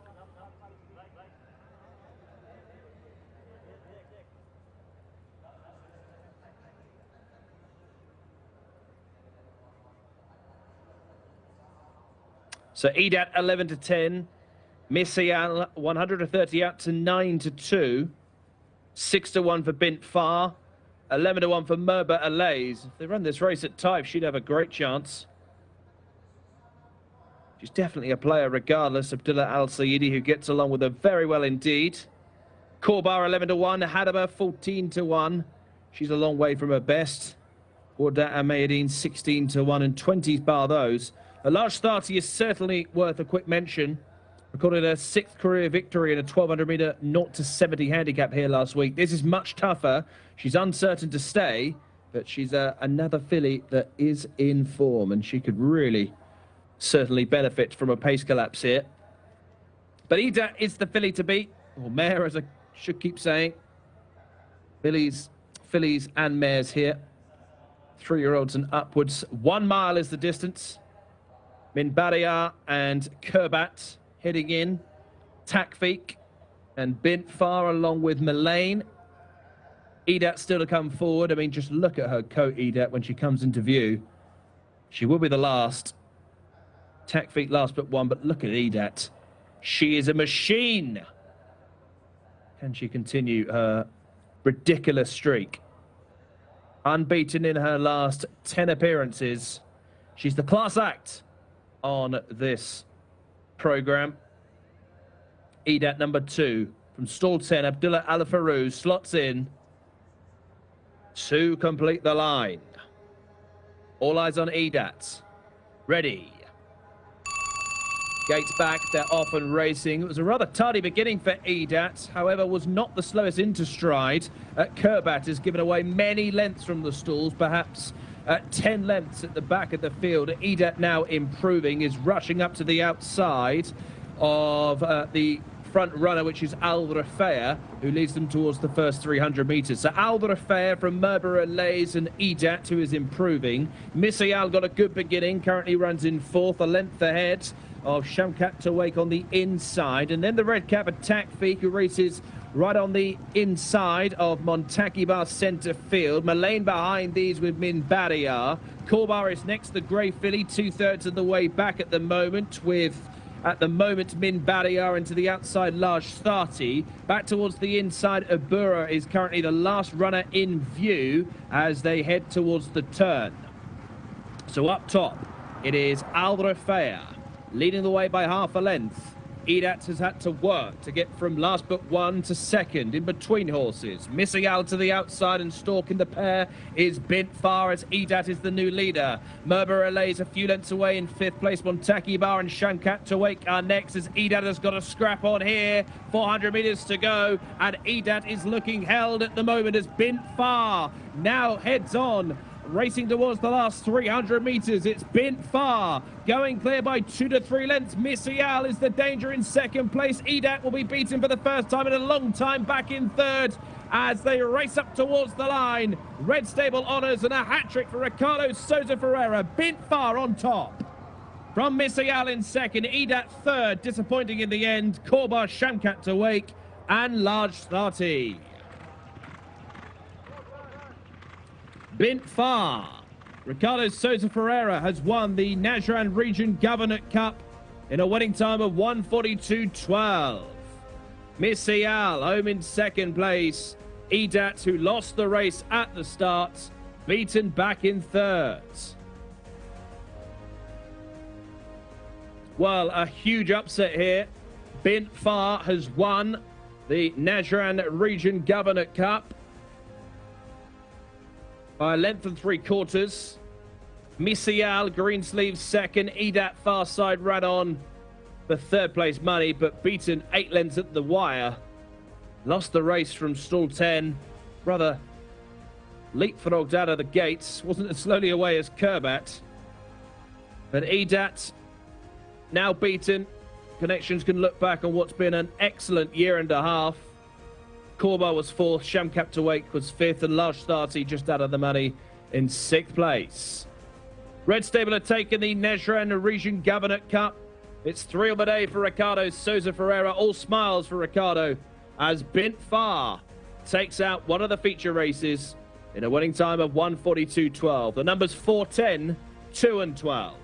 So Edat 11-10, Misayal 130 out to 9-2, 6-1 for Bint Far, 11-1 for Merba Alays. If they run this race at Taif, she'd have a great chance. She's definitely a player regardless. Abdullah Al Sayedi, who gets along with her very well indeed. Korbar 11-1, Hadaba 14-1. She's a long way from her best. Warda Amayadeen 16-1 and 20s bar those. A large starter is certainly worth a quick mention. Recorded her 6th career victory in a 1,200 metre 0-70 handicap here last week. This is much tougher. She's uncertain to stay, but she's another filly that is in form, and she could really certainly benefit from a pace collapse here. But Edat is the filly to beat, or mare, as I should keep saying. Fillies and mares here. 3-year-olds and upwards. 1 mile is the distance. Minbaria and Kurbat heading in. Takfik and Bint Far along with Mullane. Edat still to come forward. I mean, just look at her coat, Edat, when she comes into view. She will be the last. Tack feet last but one, but look at Edat. She is a machine. Can she continue her ridiculous streak? Unbeaten in her last 10 appearances. She's the class act on this program. Edat number 2 from stall 10. Abdullah Al Farouz slots in to complete the line. All eyes on Edat. Ready. Gates back, they're off and racing. It was a rather tardy beginning for Edat, however, was not the slowest into stride. Kurbat has given away many lengths from the stalls, perhaps 10 lengths at the back of the field. Edat now improving, is rushing up to the outside of the front runner, which is Al Rafea, who leads them towards the first 300 metres. So Al Rafea from Merbera Lays and Edat, who is improving. Misaal got a good beginning, currently runs in 4th, a length ahead of Shamkat Tawake on the inside. And then the red cap Attack Feek, who races right on the inside of Montakibar centre field. Malaine behind these with Min Barriar. Korbar is next, the grey filly, 2/3 of the way back at the moment with... At the moment, Min Barriar into the outside, Large Starty. Back towards the inside, Abura is currently the last runner in view as they head towards the turn. So up top, it is Al Rafea, leading the way by half a length. Edat has had to work to get from last but one to second in between horses. Missing out to the outside and stalking the pair is Bint Far as Edat is the new leader. Merbera lays a few lengths away in 5th place. Montaki Bar and Shamkat Tawake are next as Edat has got a scrap on here. 400 metres to go and Edat is looking held at the moment as Bint Far now heads on. Racing towards the last 300 metres, it's Bint Far going clear by 2 to 3 lengths. Misaal is the danger in 2nd place. Edat will be beaten for the first time in a long time, back in 3rd as they race up towards the line. Red Stable honours and a hat-trick for Ricardo Souza Ferreira. Bint Far on top. From Misaal in 2nd, Edat 3rd, disappointing in the end. Korbar, Shamkat Tawake and Large Starty. Bint Far. Ricardo Souza Ferreira has won the Najran Region Governorate Cup in a winning time of 1:42.12. Misaal home in 2nd place. Edat, who lost the race at the start, beaten back in 3rd. Well, a huge upset here. Bint Far has won the Najran Region Governorate Cup by a length and 3/4. Misaal, green sleeve 2nd. Edat, far side, ran on for 3rd place money, but beaten 8 lengths at the wire. Lost the race from stall 10. Rather leapfrogged out of the gates. Wasn't as slowly away as Kurbat. But Edat, now beaten. Connections can look back on what's been an excellent year and a half. Korbar was 4th, Shamkat Tawake was 5th, and Large Starty just out of the money in 6th place. Red Stable have taken the Najran Region Governorate Cup. It's thrill of the day for Ricardo Souza Ferreira. All smiles for Ricardo as Bint Far takes out one of the feature races in a winning time of 1:42.12. The numbers 4, 10, 2 and 12.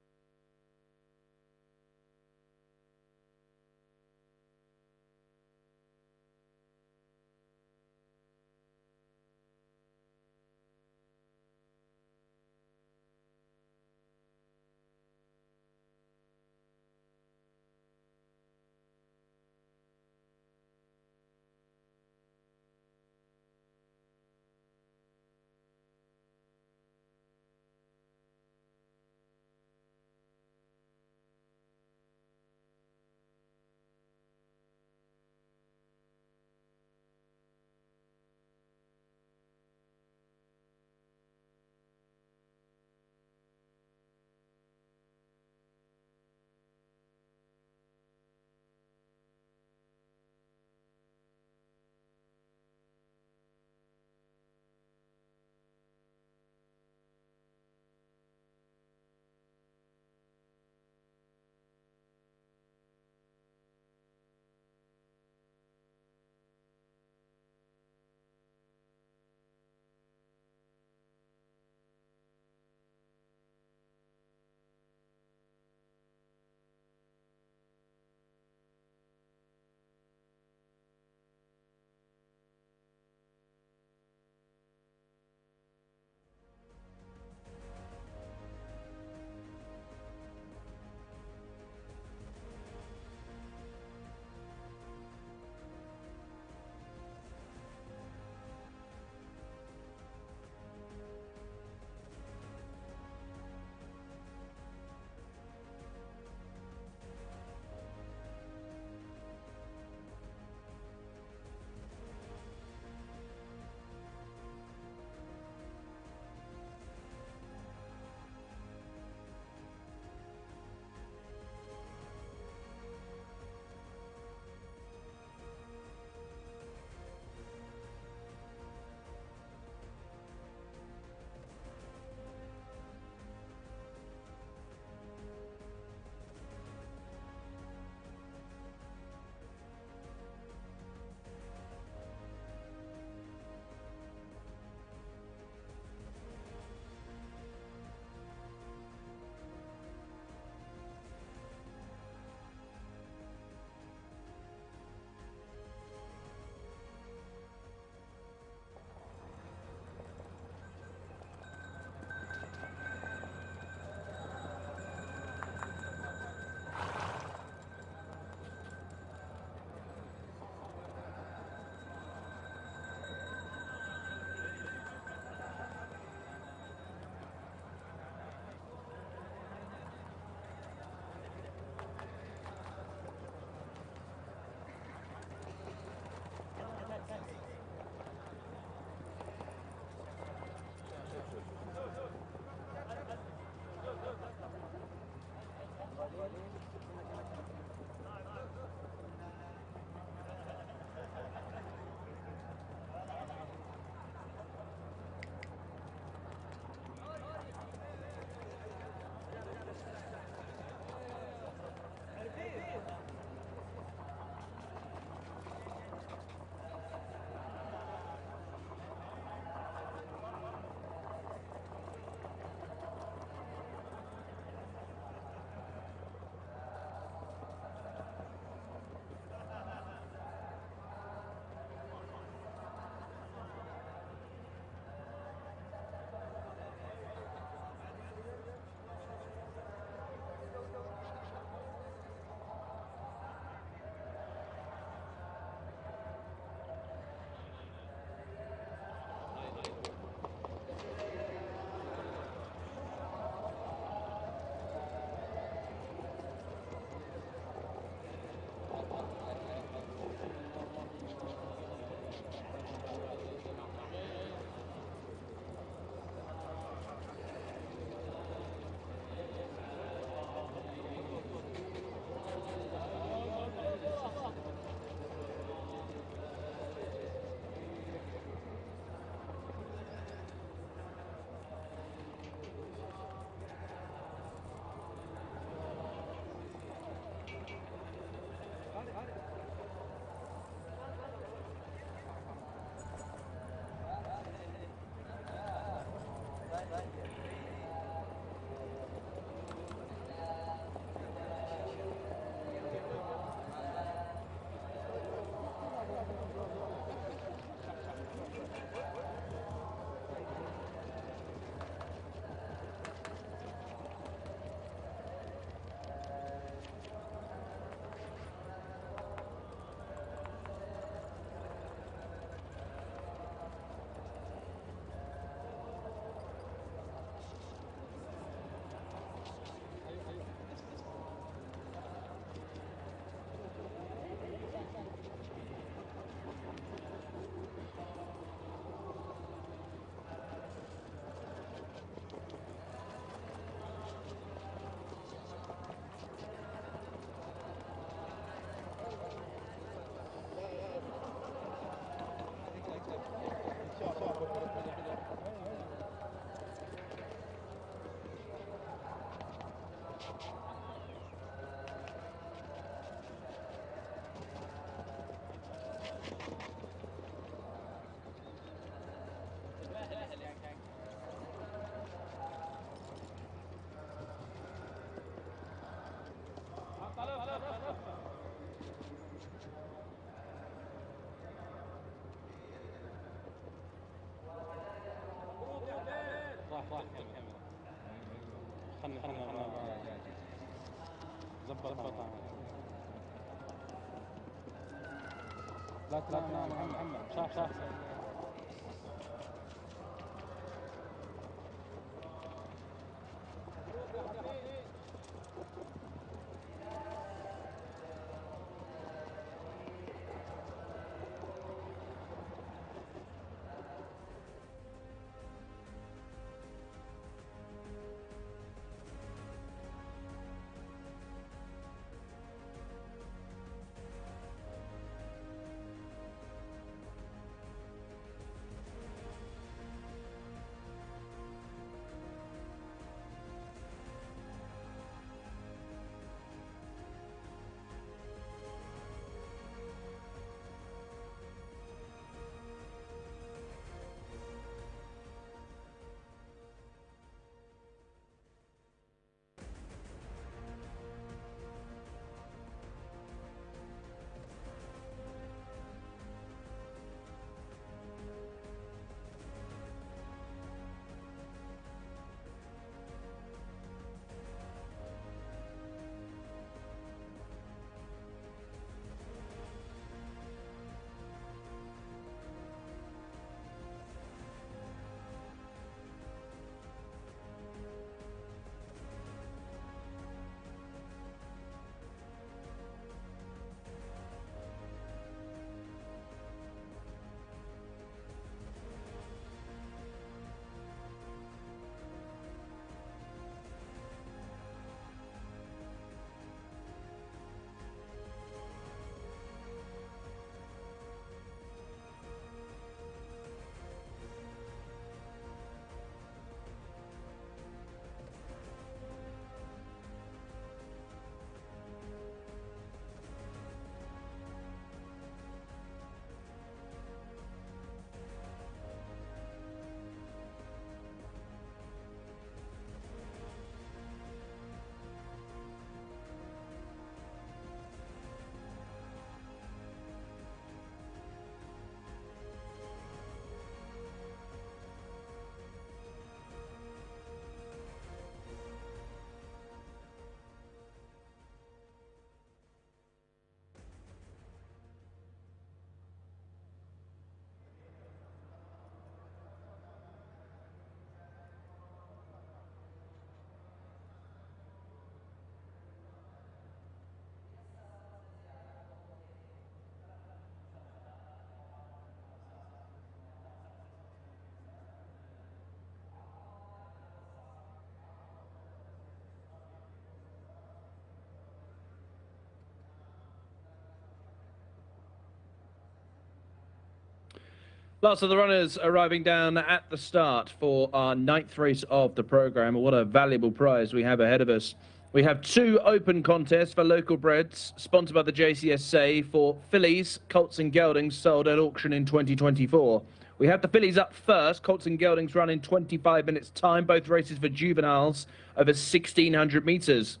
Lots of the runners arriving down at the start for our 9th race of the programme. What a valuable prize we have ahead of us. We have 2 open contests for local breds, sponsored by the JCSA for fillies, colts and geldings sold at auction in 2024. We have the fillies up first. Colts and geldings run in 25 minutes' time. Both races for juveniles over 1,600 metres.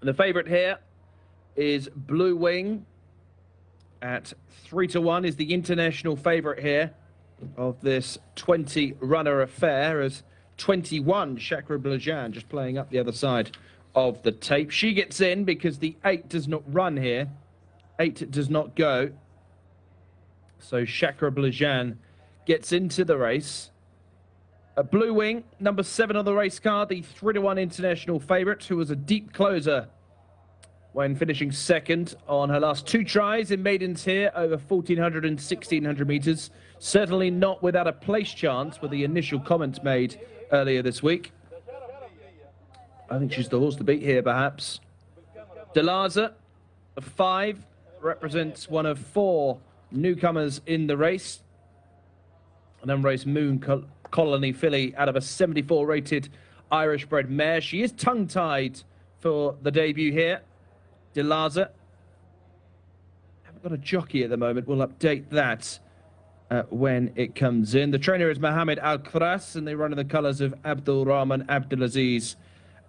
The favourite here is Blue Wing. At 3-1 is the international favourite here of this 20-runner affair, as 21, Chakra Blajan, just playing up the other side of the tape. She gets in because the 8 does not run here. 8 does not go. So Chakra Blajan gets into the race. A Blue Wing, number 7 on the race card, the 3-1 international favourite, who was a deep closer when finishing second on her last 2 tries in maidens here over 1,400 and 1,600 metres. Certainly not without a place chance with the initial comments made earlier this week. I think she's the horse to beat here, perhaps. Delaza, a 5, represents one of 4 newcomers in the race. An unraced Moon Colony filly out of a 74-rated Irish-bred mare. She is tongue-tied for the debut here. Delaza. Haven't got a jockey at the moment. We'll update that when it comes in. The trainer is Mohammed Al-Khras, and they run in the colours of Abdul Rahman Abdulaziz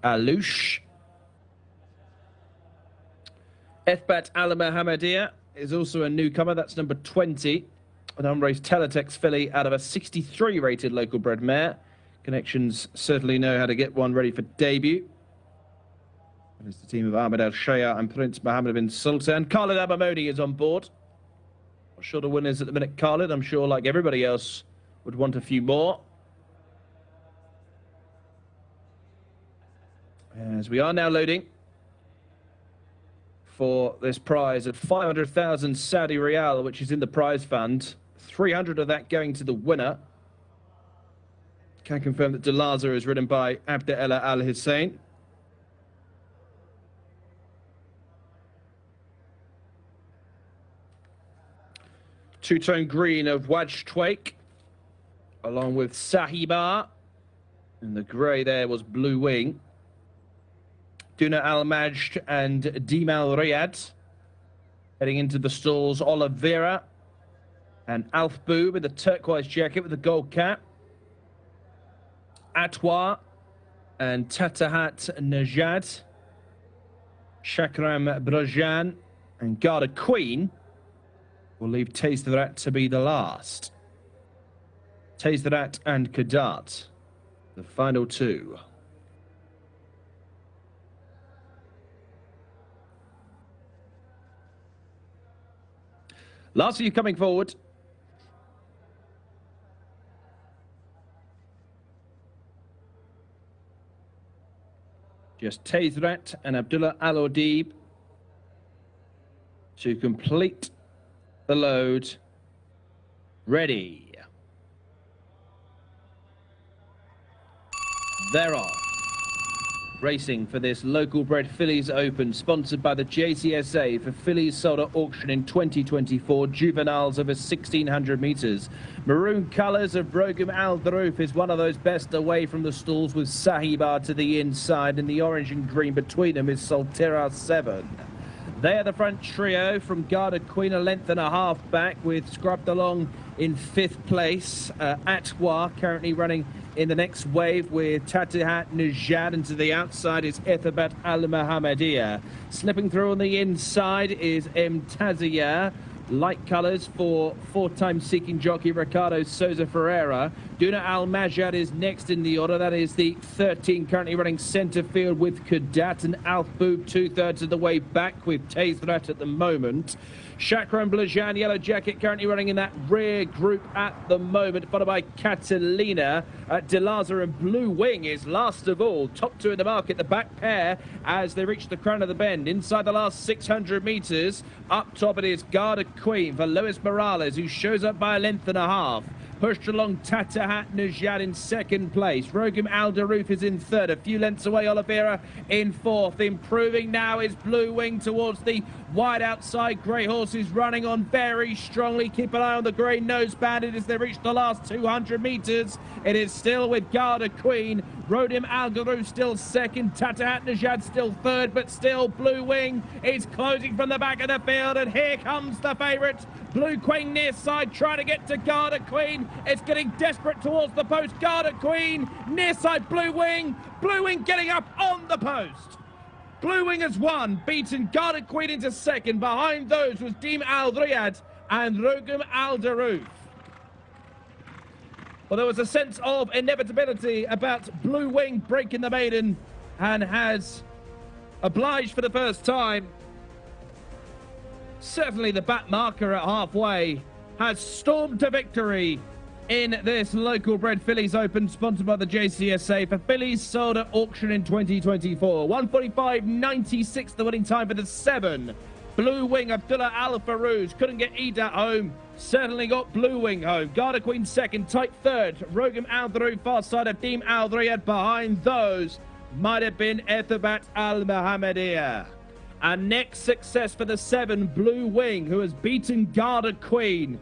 Alouche. Ethbat Al-Mohammadiyah is also a newcomer. That's number 20. An unraced Teletext filly out of a 63-rated local bred mare. Connections certainly know how to get one ready for debut. That is the team of Ahmed Al Shaya and Prince Mohammed bin Sultan. Khalid Abamoni is on board. Not sure the winners at the minute, Khalid. I'm sure, like everybody else, would want a few more. As we are now loading for this prize at 500,000 Saudi Riyal, which is in the prize fund. 300 of that going to the winner. Can confirm that Delaza is ridden by Abdullah Al Hussein. Two-tone green of Waj Twake, along with Sahiba. And the grey there was Blue Wing. Duna Al Majd and Dimal Riyadh. Heading into the stalls, Oliveira and Alfbu with the turquoise jacket with the gold cap. Atwa and Tatahat Najad. Shakram Brajan and Garda Queen will leave Tazerat to be the last. Tazerat and Kadat, the final two. Last few coming forward. Just Tazerat and Abdullah Al-Odib to complete the load. Ready. They're off. Racing for this local bred Phillies Open, sponsored by the JCSA for Phillies sold at auction in 2024. Juveniles over 1,600 metres. Maroon colours of Rogum Al Dharouf is one of those best away from the stalls, with Sahiba to the inside, and the orange and green between them is Solterra 7. They are the front trio from Garda Queen, a length and a half back, with scrubbed along in 5th place. Atwa currently running in the next wave with Tatihat Najad, and to the outside is Ethabat Al-Muhammadiyah. Slipping through on the inside is Mtaziyah. Light colours for 4-time seeking jockey Ricardo Souza Ferreira. Duna Al Majd is next in the order. That is the 13, currently running centre field with Kadat, and Alfboob 2/3 of the way back with Tazerat at the moment. Shakran Blajan, yellow jacket, currently running in that rear group at the moment, followed by Catalina. Delaza and Blue Wing is last of all. Top two in the market, the back pair as they reach the crown of the bend. Inside the last 600 metres, up top it is Garda Queen for Luis Morales, who shows up by a length and a half. Pushed along Tatahat Najad in 2nd place. Rogum Al Dharouf is in 3rd. A few lengths away, Oliveira in 4th. Improving now is Blue Wing towards the wide outside. Grey Horse is running on very strongly. Keep an eye on the grey nose bandit as they reach the last 200 metres. It is still with Garda Queen. Rogum Al Dharouf still 2nd. Tatahat Najad still 3rd, but still Blue Wing is closing from the back of the field. And here comes the favourite. Blue Queen near side, trying to get to Garda Queen. It's getting desperate towards the post. Garda Queen, near side Blue Wing. Blue Wing getting up on the post. Blue Wing has won, beaten Garda Queen into 2nd. Behind those was Deem Al Riyadh and Rogum Al Dharouf. Well, there was a sense of inevitability about Blue Wing breaking the maiden, and has obliged for the first time. Certainly the back marker at halfway has stormed to victory in this local bred Phillies Open, sponsored by the JCSA for Phillies sold at auction in 2024. 1:45.96 the winning time for the 7. Blue Wing, Abdullah Al Farouz couldn't get Ida home. Certainly got Blue Wing home. Garda Queen 2nd, tight 3rd. Rogum Al Dharouf far side of Deem Al Riyadh. Behind those might have been Ethabat Al Muhammadiyah. And next success for the 7, Blue Wing, who has beaten Garda Queen,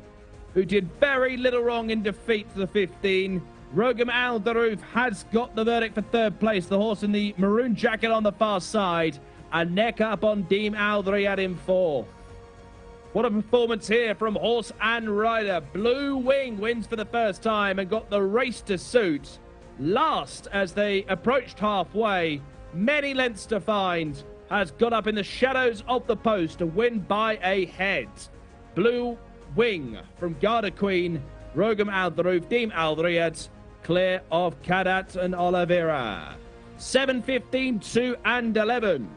who did very little wrong in defeat to the 15. Rogum Al Dharouf has got the verdict for 3rd place. The horse in the maroon jacket on the far side. And neck up on Deem Al Riyadh in 4. What a performance here from horse and rider. Blue Wing wins for the first time and got the race to suit. Last as they approached halfway, many lengths to find, has got up in the shadows of the post to win by a head. Blue Wing from Garda Queen, Rogum Al Dharouf, Deem Al Riyadh, clear of Cadat and Oliveira. 7:15, 2 and 11.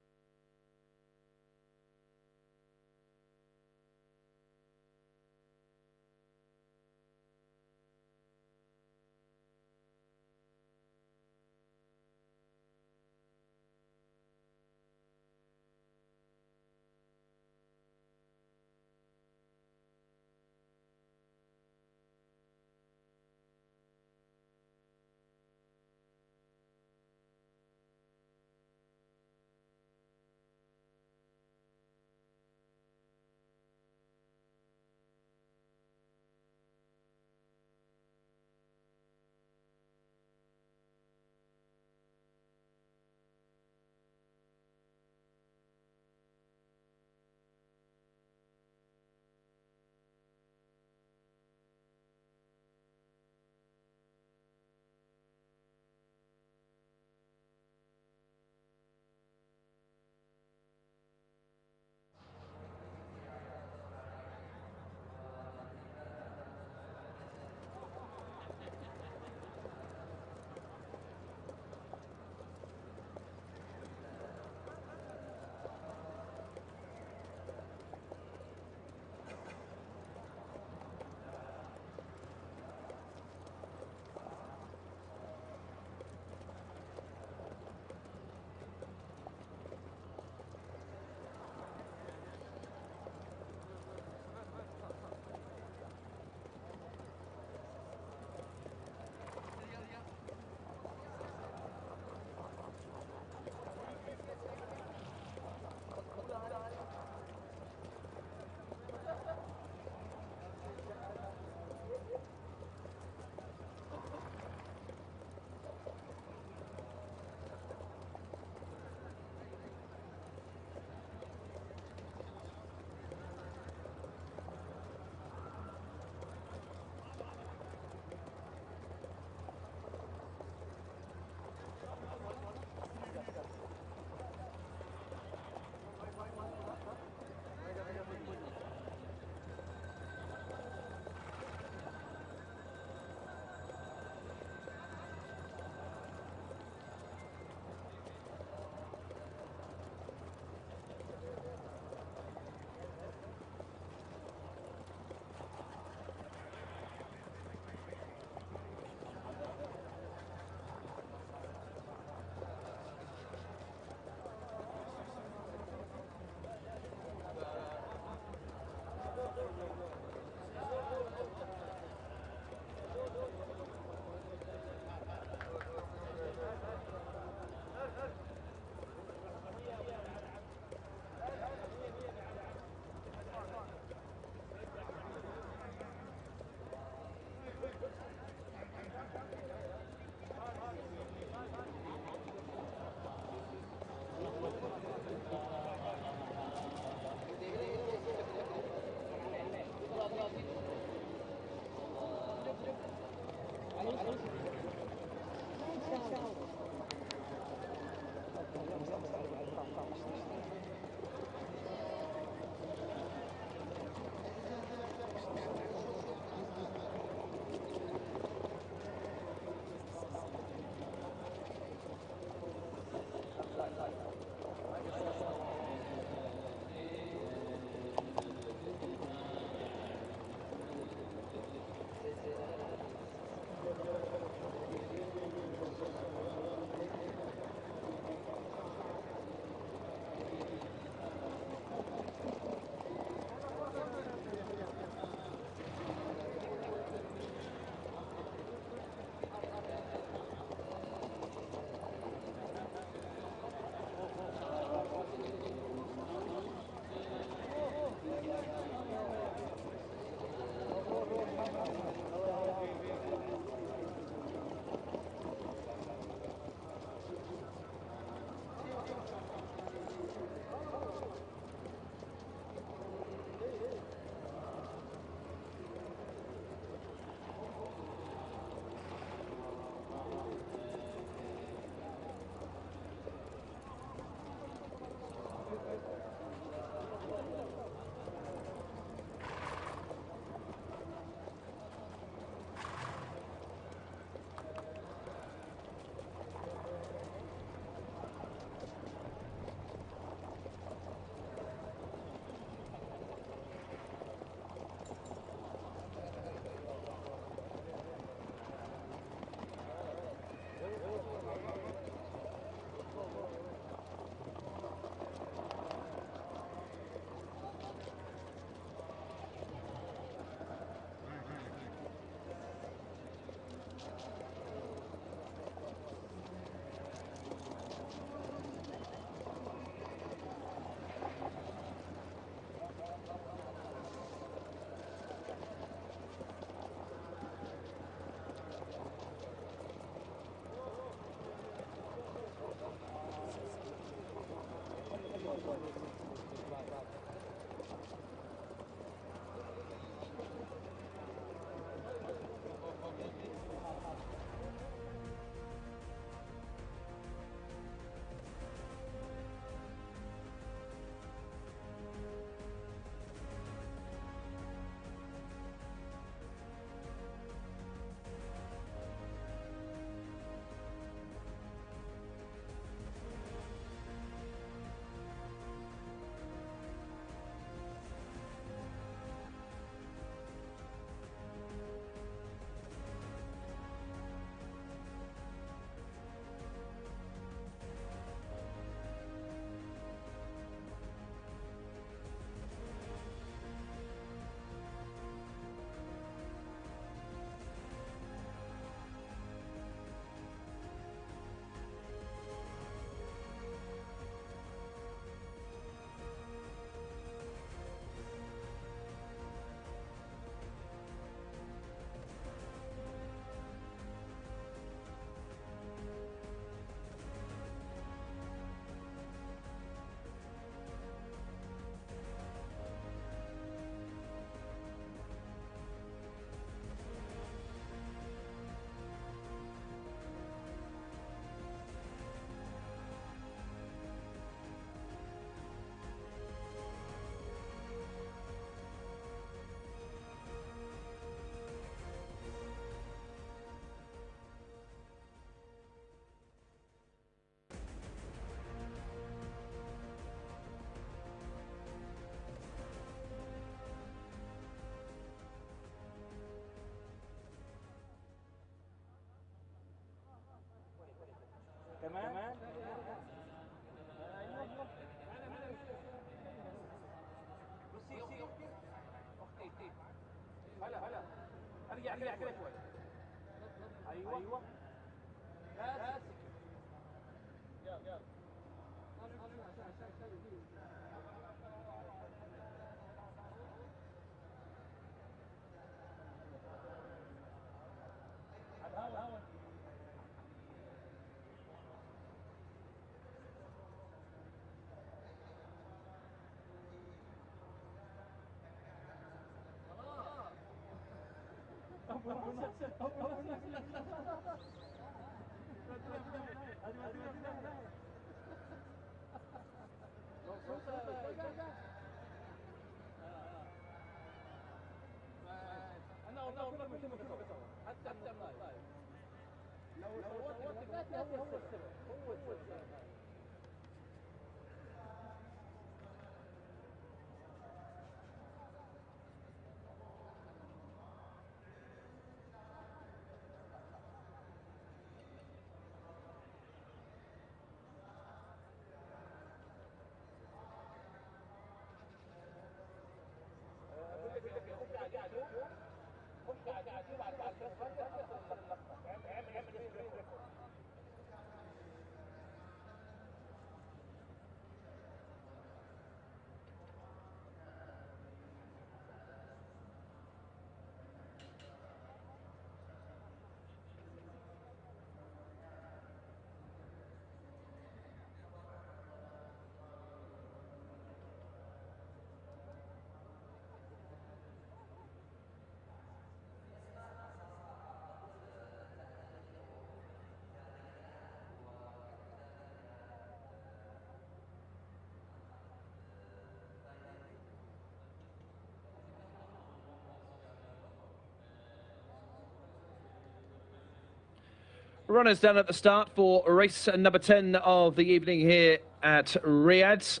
Runners down at the start for race number 10 of the evening here at Riyadh.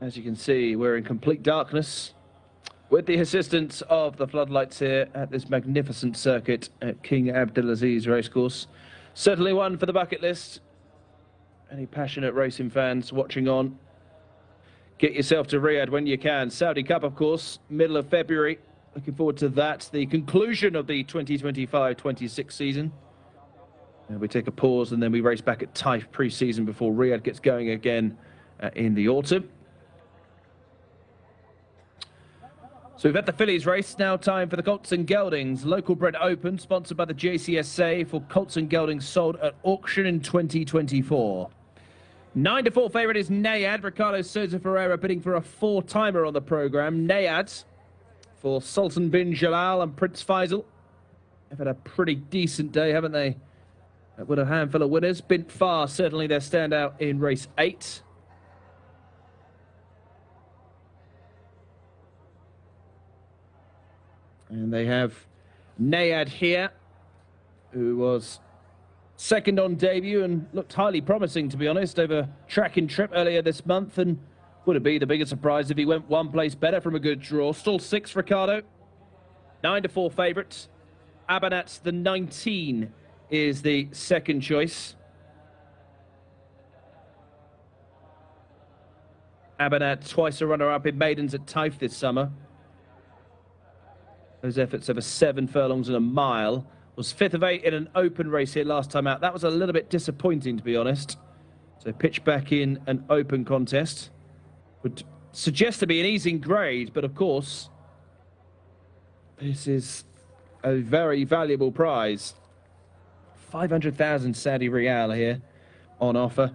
As you can see, we're in complete darkness with the assistance of the floodlights here at this magnificent circuit at King Abdulaziz Racecourse. Certainly one for the bucket list. Any passionate racing fans watching on, get yourself to Riyadh when you can. Saudi Cup, of course, middle of February. Looking forward to that. The conclusion of the 2025-26 season. We take a pause and then we race back at Taif pre-season before Riyadh gets going again in the autumn. So we've had the Phillies race. Now time for the Colts and Geldings. Local Bred Open, sponsored by the JCSA for Colts and Geldings, sold at auction in 2024. 9-4 favourite is Nayad. Ricardo Souza Ferreira bidding for a 4-timer on the programme. Nayad for Sultan bin Jalal and Prince Faisal. They've had a pretty decent day, haven't they? With a handful of winners. Bint Far, certainly their standout in race 8. And they have Nayad here, who was second on debut and looked highly promising, to be honest, over track and trip earlier this month. And would it be the biggest surprise if he went one place better from a good draw? Stall 6, Ricardo. 9-4 favourites. Abanat's the 19 is the second choice. Abanat, twice a runner-up in maidens at Taif this summer. Those efforts over 7 furlongs and a mile. Was 5th of 8 in an open race here last time out. That was a little bit disappointing, to be honest. So pitched back in an open contest. Would suggest to be an easing grade, but of course, this is a very valuable prize. 500,000 Saudi Riyal here on offer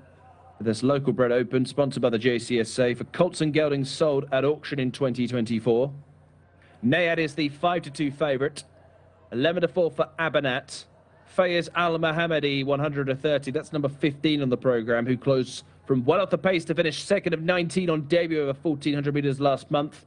for this Local Bred Open, sponsored by the JCSA for Colts and Geldings, sold at auction in 2024. Nayad is the 5-2 favourite. 11-4 for Abanat. Fayez Al-Mohammadi, 130. That's number 15 on the programme, who closed from well off the pace to finish second of 19 on debut over 1,400 metres last month.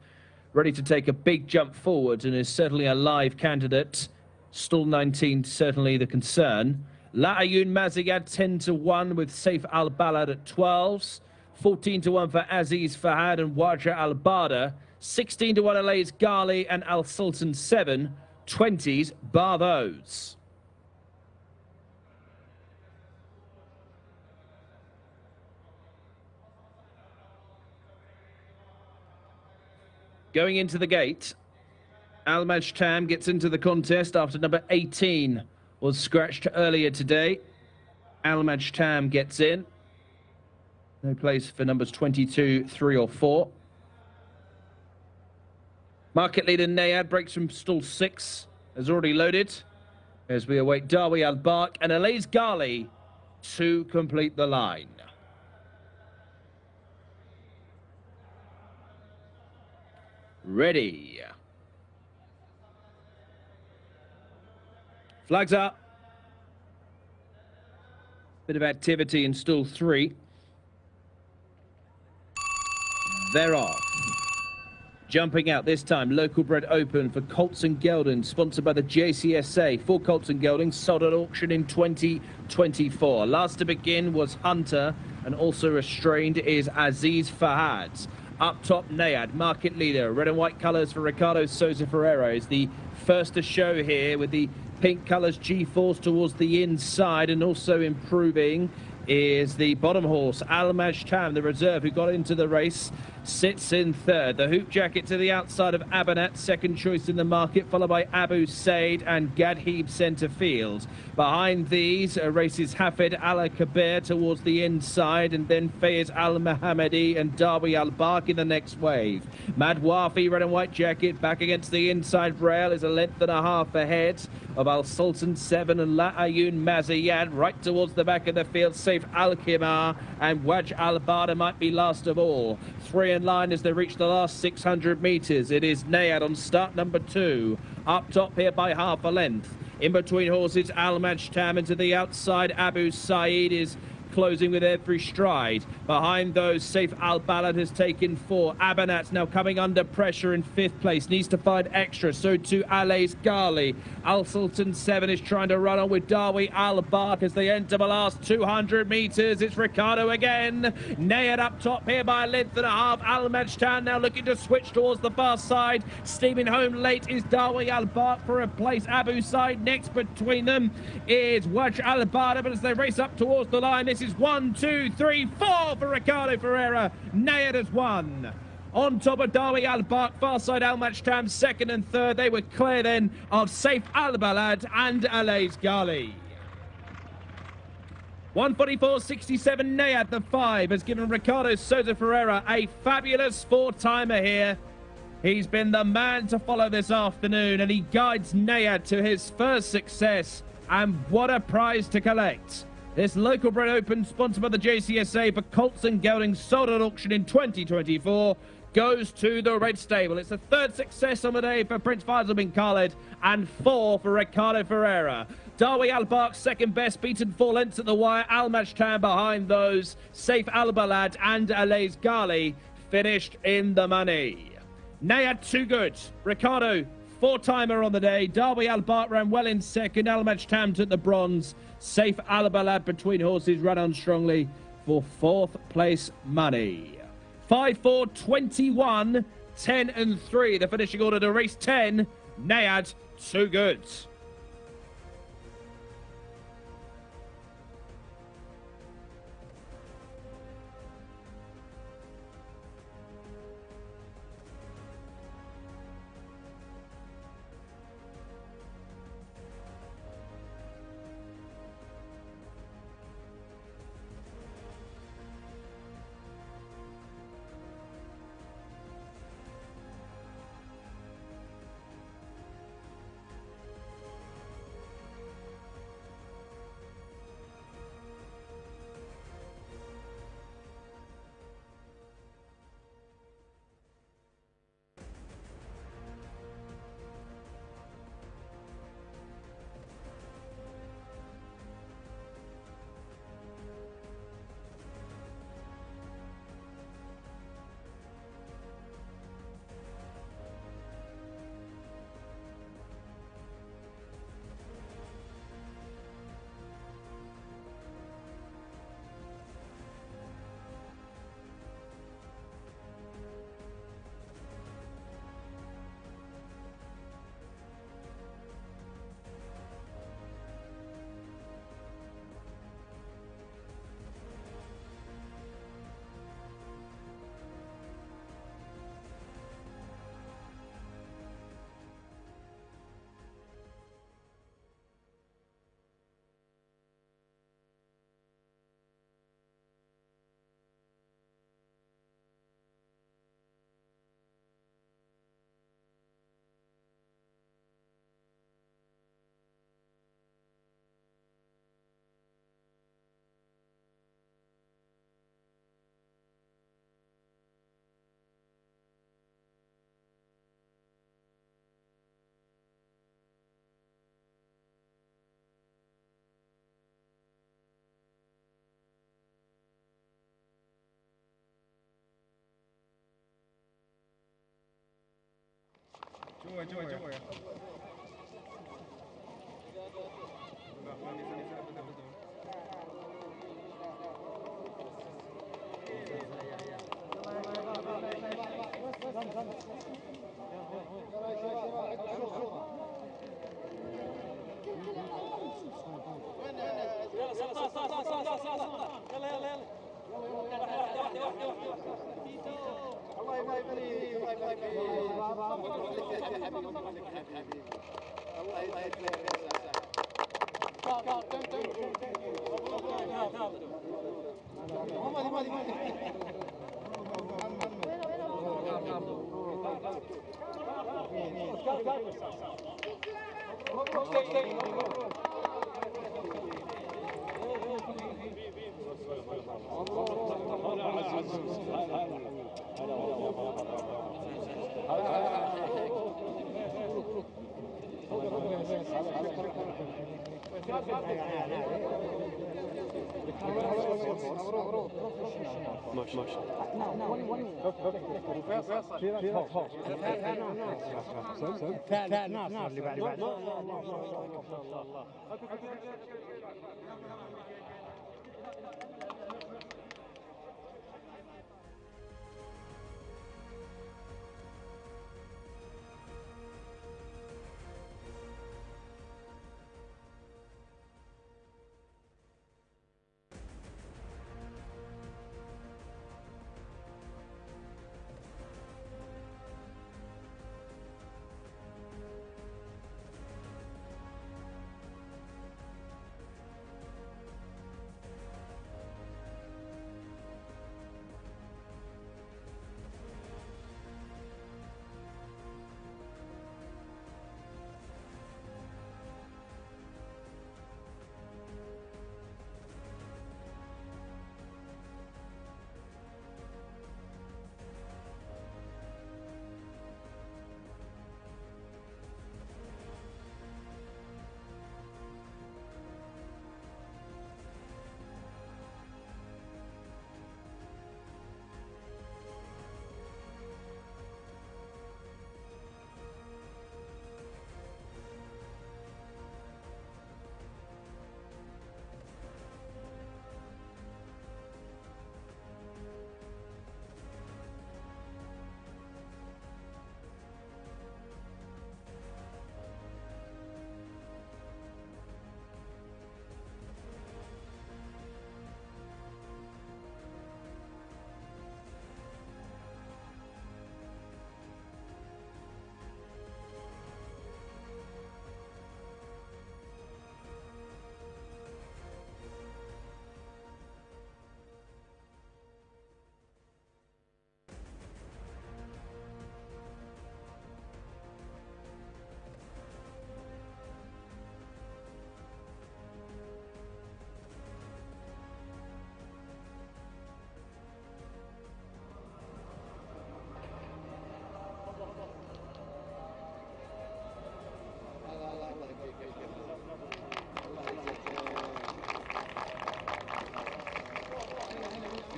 Ready to take a big jump forward and is certainly a live candidate. Stall 19, certainly the concern. La Ayun Maziyad 10-1 with Saif Al-Balad at 12s. 14-1 for Aziz Fahad and Waja Al-Bada. 16-1 Alays Ghali and Al Sultan 7. 20s bar those. Going into the gate, Almaj Tam gets into the contest after number 18 was scratched earlier today. Almaj Tam gets in. No place for numbers 22, 3 or 4. Market leader Nayad breaks from stall 6. Has already loaded. As we await Dawi Al-Bark and Alays Ghali to complete the line. Ready. Flags up. Bit of activity in stall 3. They're off. Jumping out this time, local bred open for Colts and Geldings, sponsored by the JCSA. 4 Colts and Geldings sold at auction in 2024. Last to begin was Hunter, and also restrained is Aziz Fahad. Up top, Nayad, market leader. Red and white colours for Ricardo Souza Ferreira is the first to show here, with the pink colours G-force towards the inside, and also improving is the bottom horse, Almaj Tam, the reserve, who got into the race, sits in third. The hoop jacket to the outside of Abanat, second choice in the market, followed by Abu Said and Gadhib centre field. Behind these races Hafid Al Kabir towards the inside, and then Fayez Al Mohammadi and Dawi Al Bark in the next wave. Madwafi, red and white jacket, back against the inside rail, is a length and a half ahead of Al Sultan 7 and La Ayun Maziyad, right towards the back of the field. Safe Al Khimar and Waj Al Bada might be last of all. 3 in line as they reach the last 600 metres. It is Nayad on start number 2. Up top here by half a length. In between horses, Almaj Tam, into the outside. Abu Said is closing with every stride. Behind those, Saif Al-Balad has taken 4. Abanat now coming under pressure in 5th place. Needs to find extra. So too Alays Ghali. Al Sultan 7 is trying to run on with Dawi Al-Bark as they enter the last 200 metres. It's Ricardo again. Nayad up top here by a length and a half. Al-Maj Tam now looking to switch towards the far side. Steaming home late is Dawi Al-Bark for a place. Abu Said next between them is Waj Al-Bada, but as they race up towards the line, this is 1, 2, 3, 4 for Ricardo Ferreira. Nayad has won. On top of Dawi Al-Bark, far side Almaj Tam, second and third. They were clear then of Saif Al-Balad and Alays Ghali. 144.67 Nayad, the 5, has given Ricardo Souza Ferreira a fabulous 4-timer here. He's been the man to follow this afternoon, and he guides Nayad to his first success. And what a prize to collect. This local bred open, sponsored by the JCSA for Colts and Geldings, sold at auction in 2024, goes to the Red Stable. It's the 3rd success on the day for Prince Faisal bin Khaled, and 4 for Ricardo Ferreira. Dawi Al-Bark, second best, beaten 4 lengths at the wire. Almaj Tam behind those. Saif Al-Balad and Alays Ghali finished in the money. Nayad, too good. Ricardo, 4-timer on the day. Dawi Al-Bark ran well in second. Almaj Tam took the bronze. Saif Al-Balad between horses ran on strongly for 4th place money. 5, 4, 21, 10 and 3. The finishing order to race 10. Nayad, too good. جوا الله يبارك فيك الله يبارك فيك الله يبارك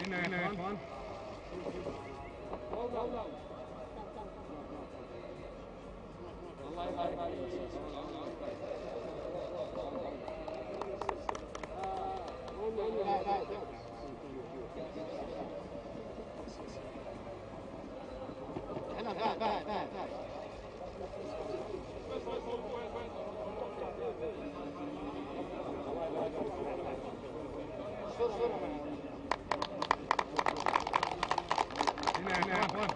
هنا يا اخوان الله يبارك هنا يا اخوان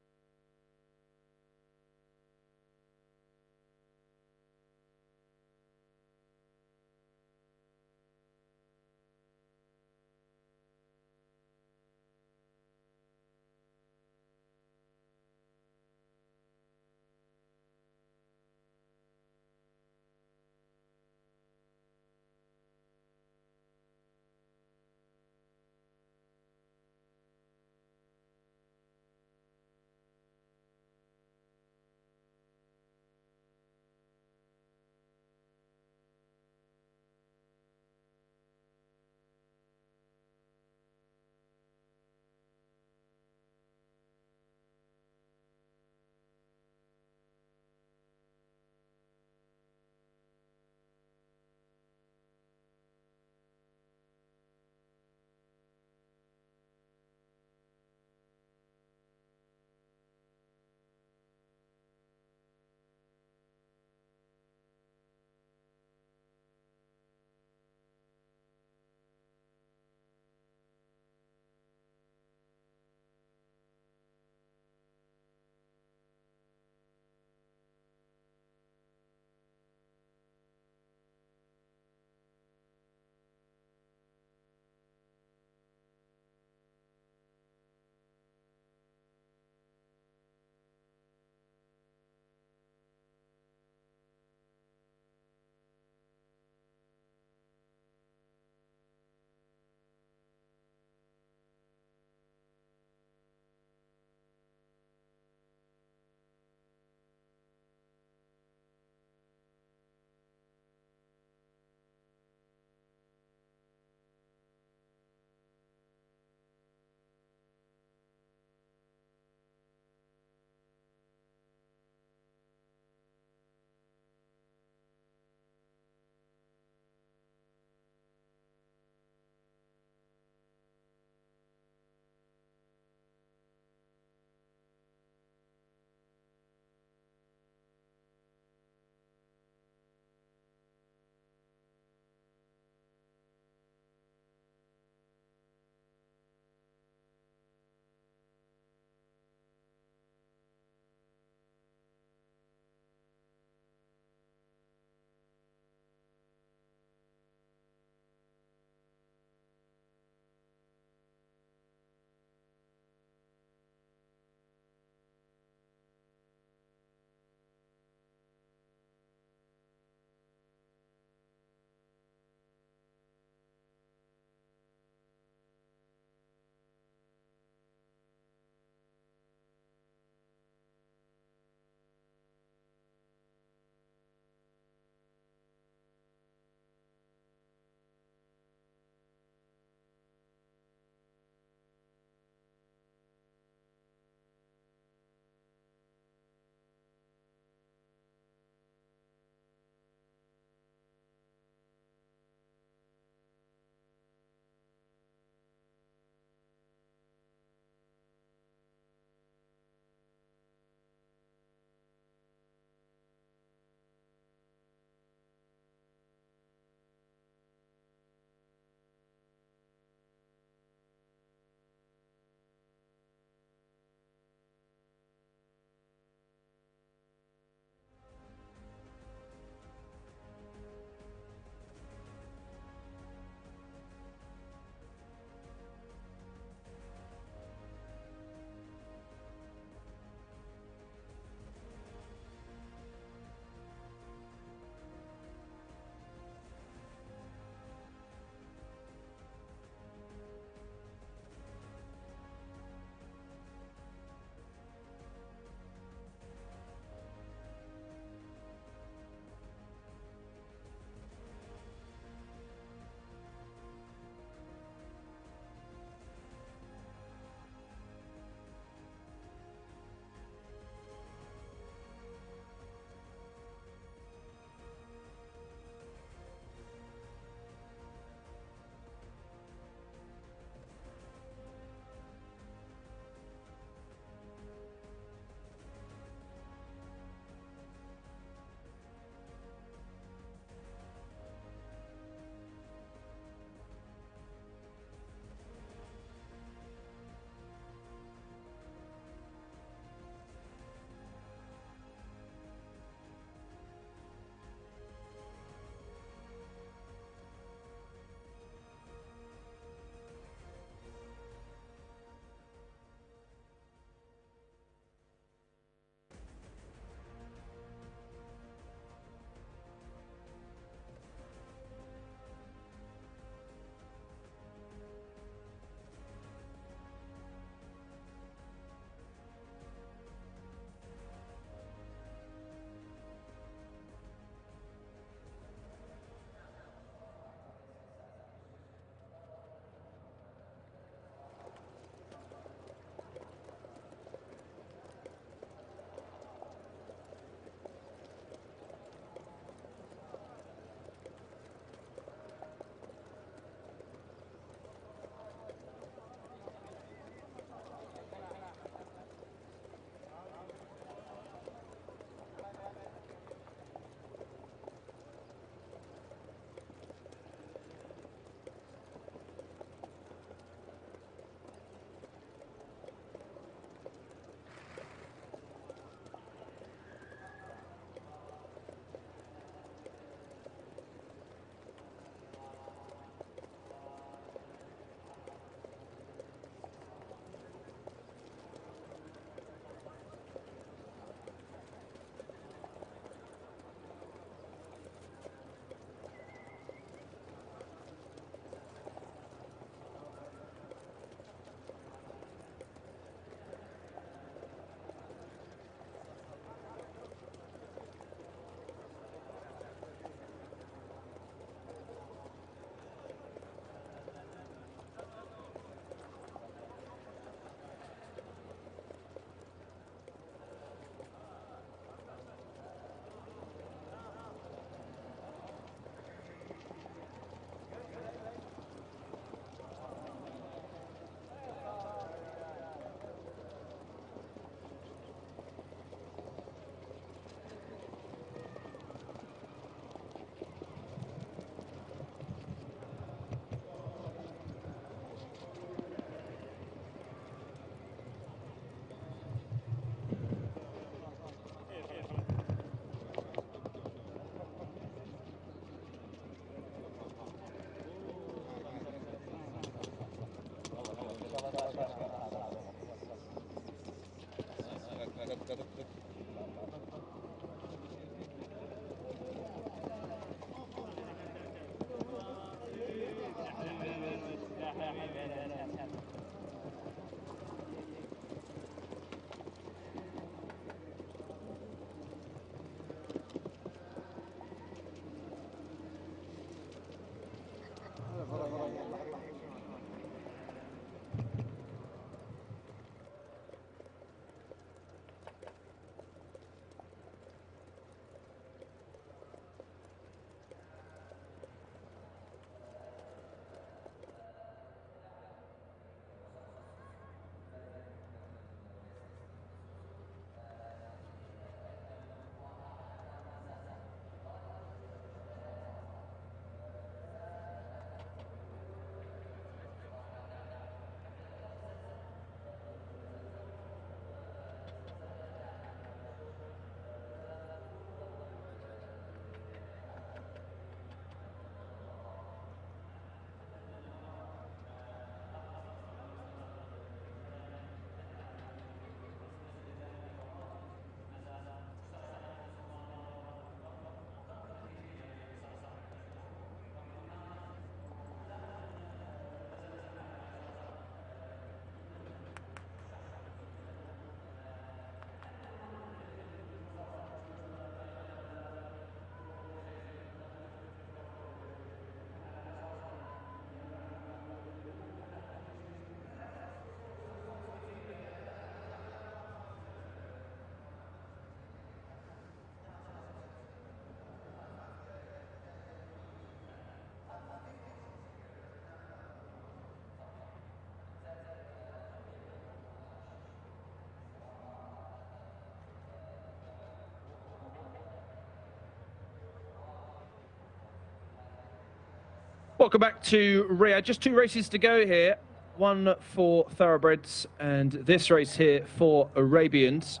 Welcome back to Riyadh. Just 2 races to go here. One for thoroughbreds and this race here for Arabians.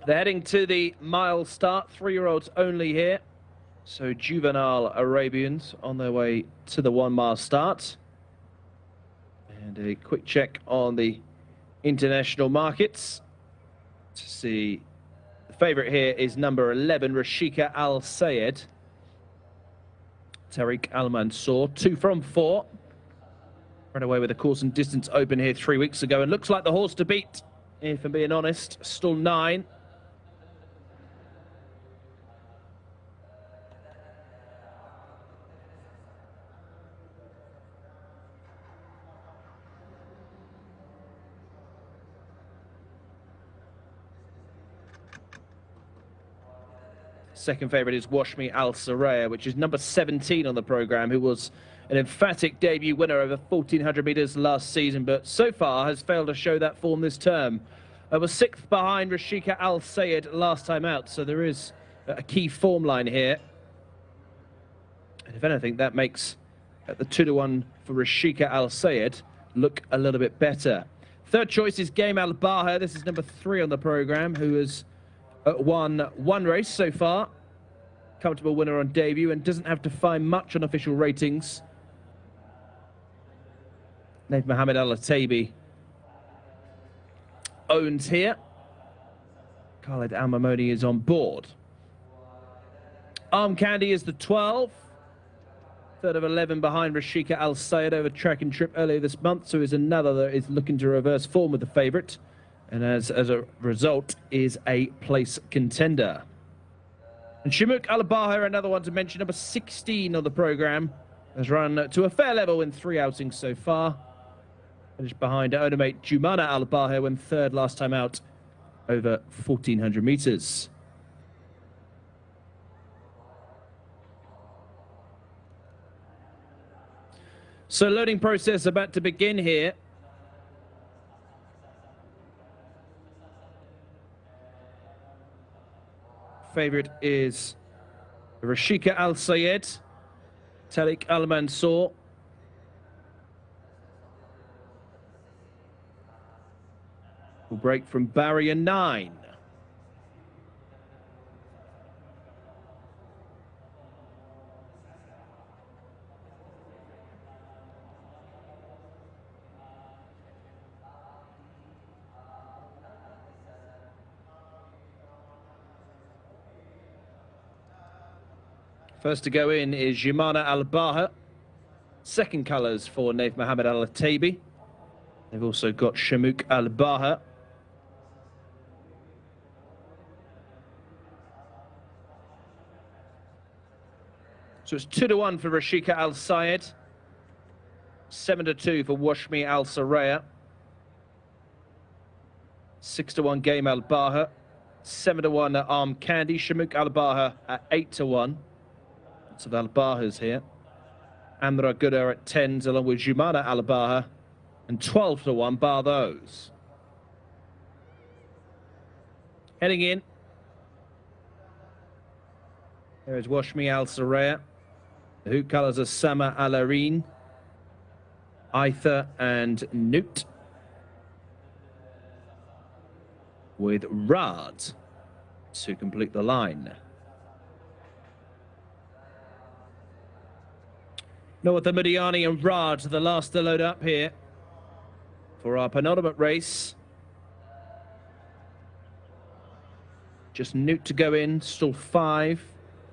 They're heading to the mile start. 3-year-olds only here. So juvenile Arabians on their way to the 1 mile start. And a quick check on the international markets to see. The favourite here is number 11, Rashika Al Sayed. Tariq Al Mansour, 2 from 4. Ran away with a course and distance open here 3 weeks ago, and looks like the horse to beat, if I'm being honest. Still 9. Second favourite is Washmi Al Saraya, which is number 17 on the programme, who was an emphatic debut winner over 1,400 metres last season, but so far has failed to show that form this term. Was 6th behind Rashika Al Sayed last time out, so there is a key form line here. And if anything, that makes the 2-to-1 for Rashika Al Sayed look a little bit better. Third choice is Game Al Baha. This is number 3 on the programme, who has won 1 race so far. Comfortable winner on debut and doesn't have to find much on official ratings. Naif Mohammed Al Ataibi owns here. Khalid Al Mamoni is on board. Arm Candy is the 12. Third of 11 behind Rashika Al Sayed over track and trip earlier this month. So is another that is looking to reverse form with the favourite. And as a result, is a place contender. And Shimuk Al-Baha, another one to mention, number 16 on the programme, has run to a fair level in 3 outings so far. Finished behind owner mate Jumana Al-Baha, when 3rd last time out over 1,400 metres. So loading process about to begin here. Favourite is Rashika Al Sayed, Tariq Al Mansour. Will break from barrier 9. First to go in is Jumana Al-Baha. Second colours for Naif Mohammed Al-Ataibi. They've also got Shamouk Al-Baha. So it's 2-1 for Rashika Al-Sayed. 7-2 for Washmi Al-Saraya. 6-1 Game Al-Baha. 7-1 Arm Candy. Shamouk Al-Baha at 8-1. Lots of Al-Bahas here. Amra Gooder at 10s along with Jumana Al-Baha. And 12-1 bar those. Heading in. There is Washmi Al-Saraya. The hoop colours are Sama Al-Areen, Aitha and Newt. With Rad to complete the line. Noah Mudiani and Rad, the last to load up here for our penultimate race. Just Newt to go in, stall 5.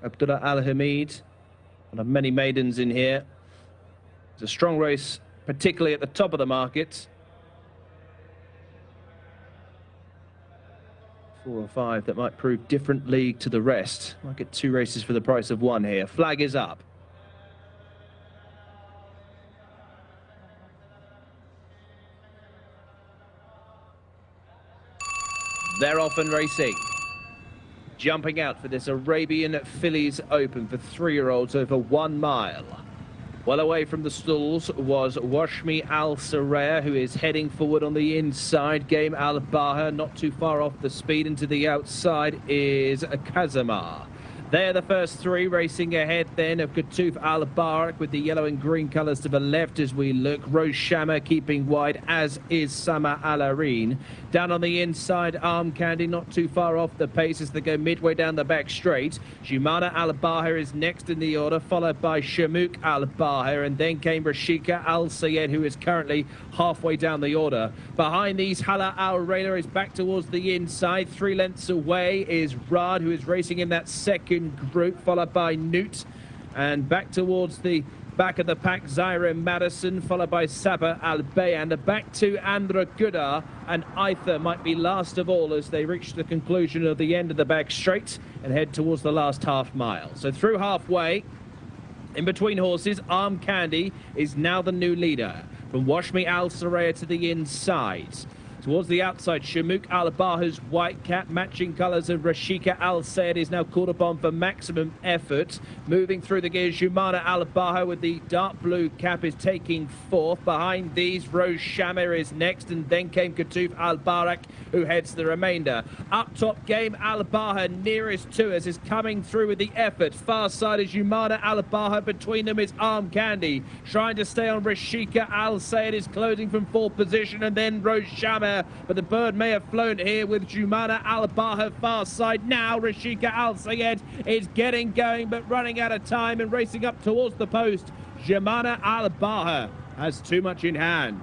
Abdullah Al-Hamid. One of many maidens in here. It's a strong race, particularly at the top of the market. 4 or 5 that might prove different league to the rest. Might get 2 races for the price of 1 here. Flag is up. They're off and racing. Jumping out for this Arabian Phillies Open for 3-year-olds over 1 mile. Well away from the stalls was Washmi Al-Saraya, who is heading forward on the inside. Game Al-Baha not too far off the speed, and to the outside is Kazama. They're the first 3 racing ahead then of Katouf Al-Barak with the yellow and green colours to the left as we look. Rose Shama keeping wide, as is Sama Al-Areen. Down on the inside, Arm Candy not too far off the pace as they go midway down the back straight. Jumana Al-Baha is next in the order, followed by Shamouk Al-Baha, and then came Rashika Al-Sayed, who is currently halfway down the order. Behind these, Hala Al-Rayla is back towards the inside. 3 lengths away is Rad, who is racing in that second group, followed by Newt, and back towards the back of the pack, Zaire Madison, followed by Saba Al-Bayan. The back to Andra Gooder and Aitha might be last of all as they reach the conclusion of the end of the back straight and head towards the last half mile. So through halfway, in between horses, Arm Candy is now the new leader. From Washmi Al-Saraya to the inside. Towards the outside, Shamouk Al-Baha's white cap, matching colours of Rashika Al-Sayed, is now called upon for maximum effort. Moving through the gears, Jumana Al-Baha with the dark blue cap is taking 4th. Behind these, Rose Shamir is next, and then came Katouf Al-Barak, who heads the remainder. Up top, Game Al-Baha nearest to us is coming through with the effort. Far side is Jumana Al-Baha. Between them is Arm Candy, trying to stay on Rashika Al-Sayed, is closing from 4th position, and then Rose Shamir. But the bird may have flown here with Jumana Al-Baha far side. Now Rashika Al-Sayed is getting going but running out of time and racing up towards the post. Jumana Al-Baha has too much in hand.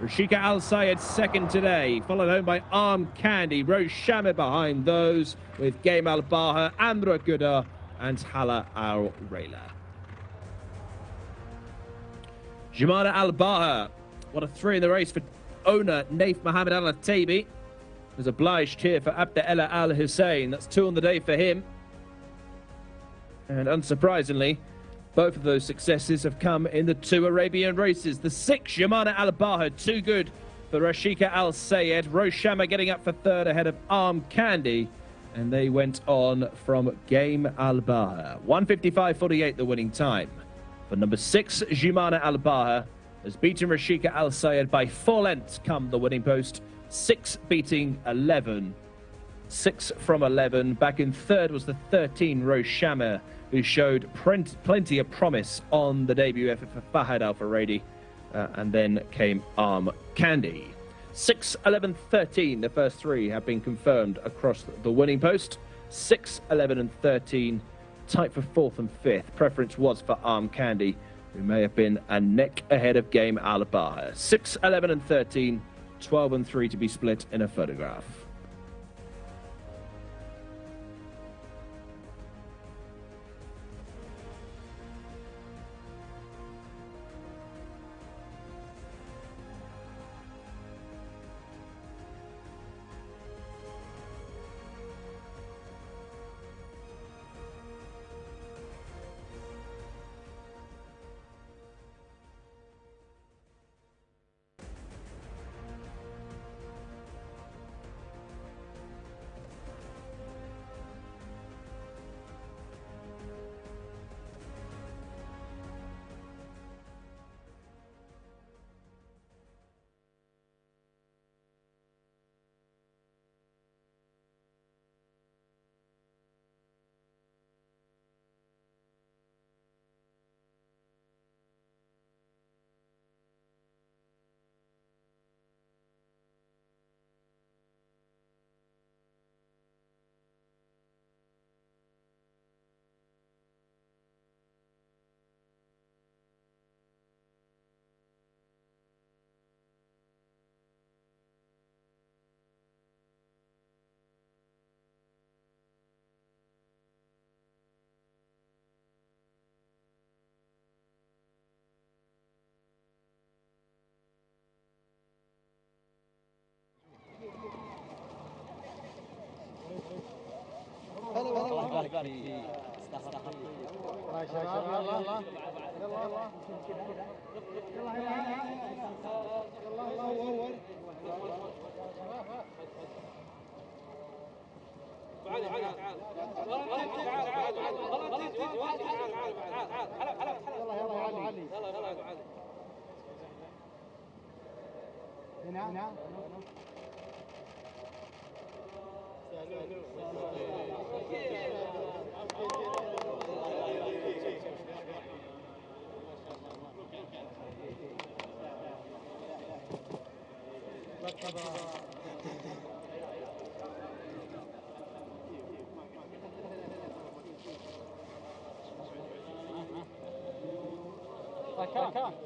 Rashika Al-Sayed second today, followed home by Arm Candy. Rose Shamir behind those with Game Al-Baha, Andra Gooder and Hala Al-Rayla. Jumana Al-Baha, what a 3 in the race for owner Naif Mohammed Al-Ataibi. Is obliged here for Abdallah Al-Hussein. That's 2 on the day for him. And unsurprisingly, both of those successes have come in the 2 Arabian races. The 6, Jumana Al-Baha, too good for Rashika Al-Sayed. Rose Shama getting up for 3rd ahead of Arm Candy. And they went on from Game Al-Baha. 1:55.48 the winning time. For number 6, Jumana Al-Baha has beaten Rashika Al-Sayed by 4 lengths come the winning post. 6 beating 11. 6 from 11. Back in 3rd was the 13 Rose Shamir, who showed plenty of promise on the debut effort for Fahad Al-Faradi. And then came Arm Candy. 6, 11, 13. The first 3 have been confirmed across the winning post. 6, 11 and 13. Tight for 4th and 5th. Preference was for Arm Candy, who may have been a neck ahead of Game Al-Baha. 6, 11 and 13, 12 and 3 to be split in a photograph. يبارك فيك. الله يا شباب يلا يلا يلا يلا هنا كم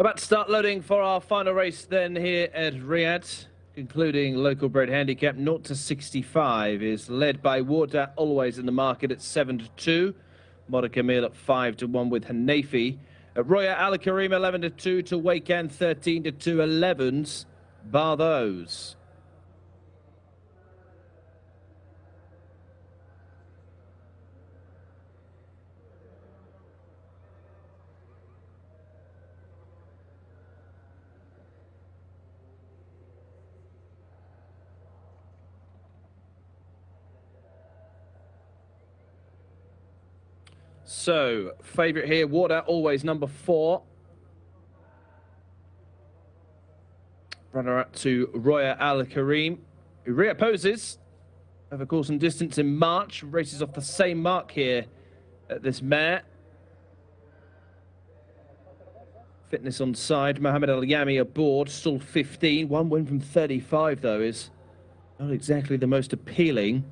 About to start loading for our final race then here at Riyadh. Concluding local bred handicap, 0 to 65 is led by Water, always in the market at 7 to 2. Modicamil at 5 to 1 with Hanafi. At Roya Al Karim 11 to 2 to Wakan 13 to 2 11s. Bar those. So, favourite here, Water, always number 4. Runner-up to Roya Al Karim, who reopposes over course and distance in March. Races off the same mark here at this mare. Fitness on side, Mohammed Al Yami aboard, still 15. 1 win from 35, though, is not exactly the most appealing.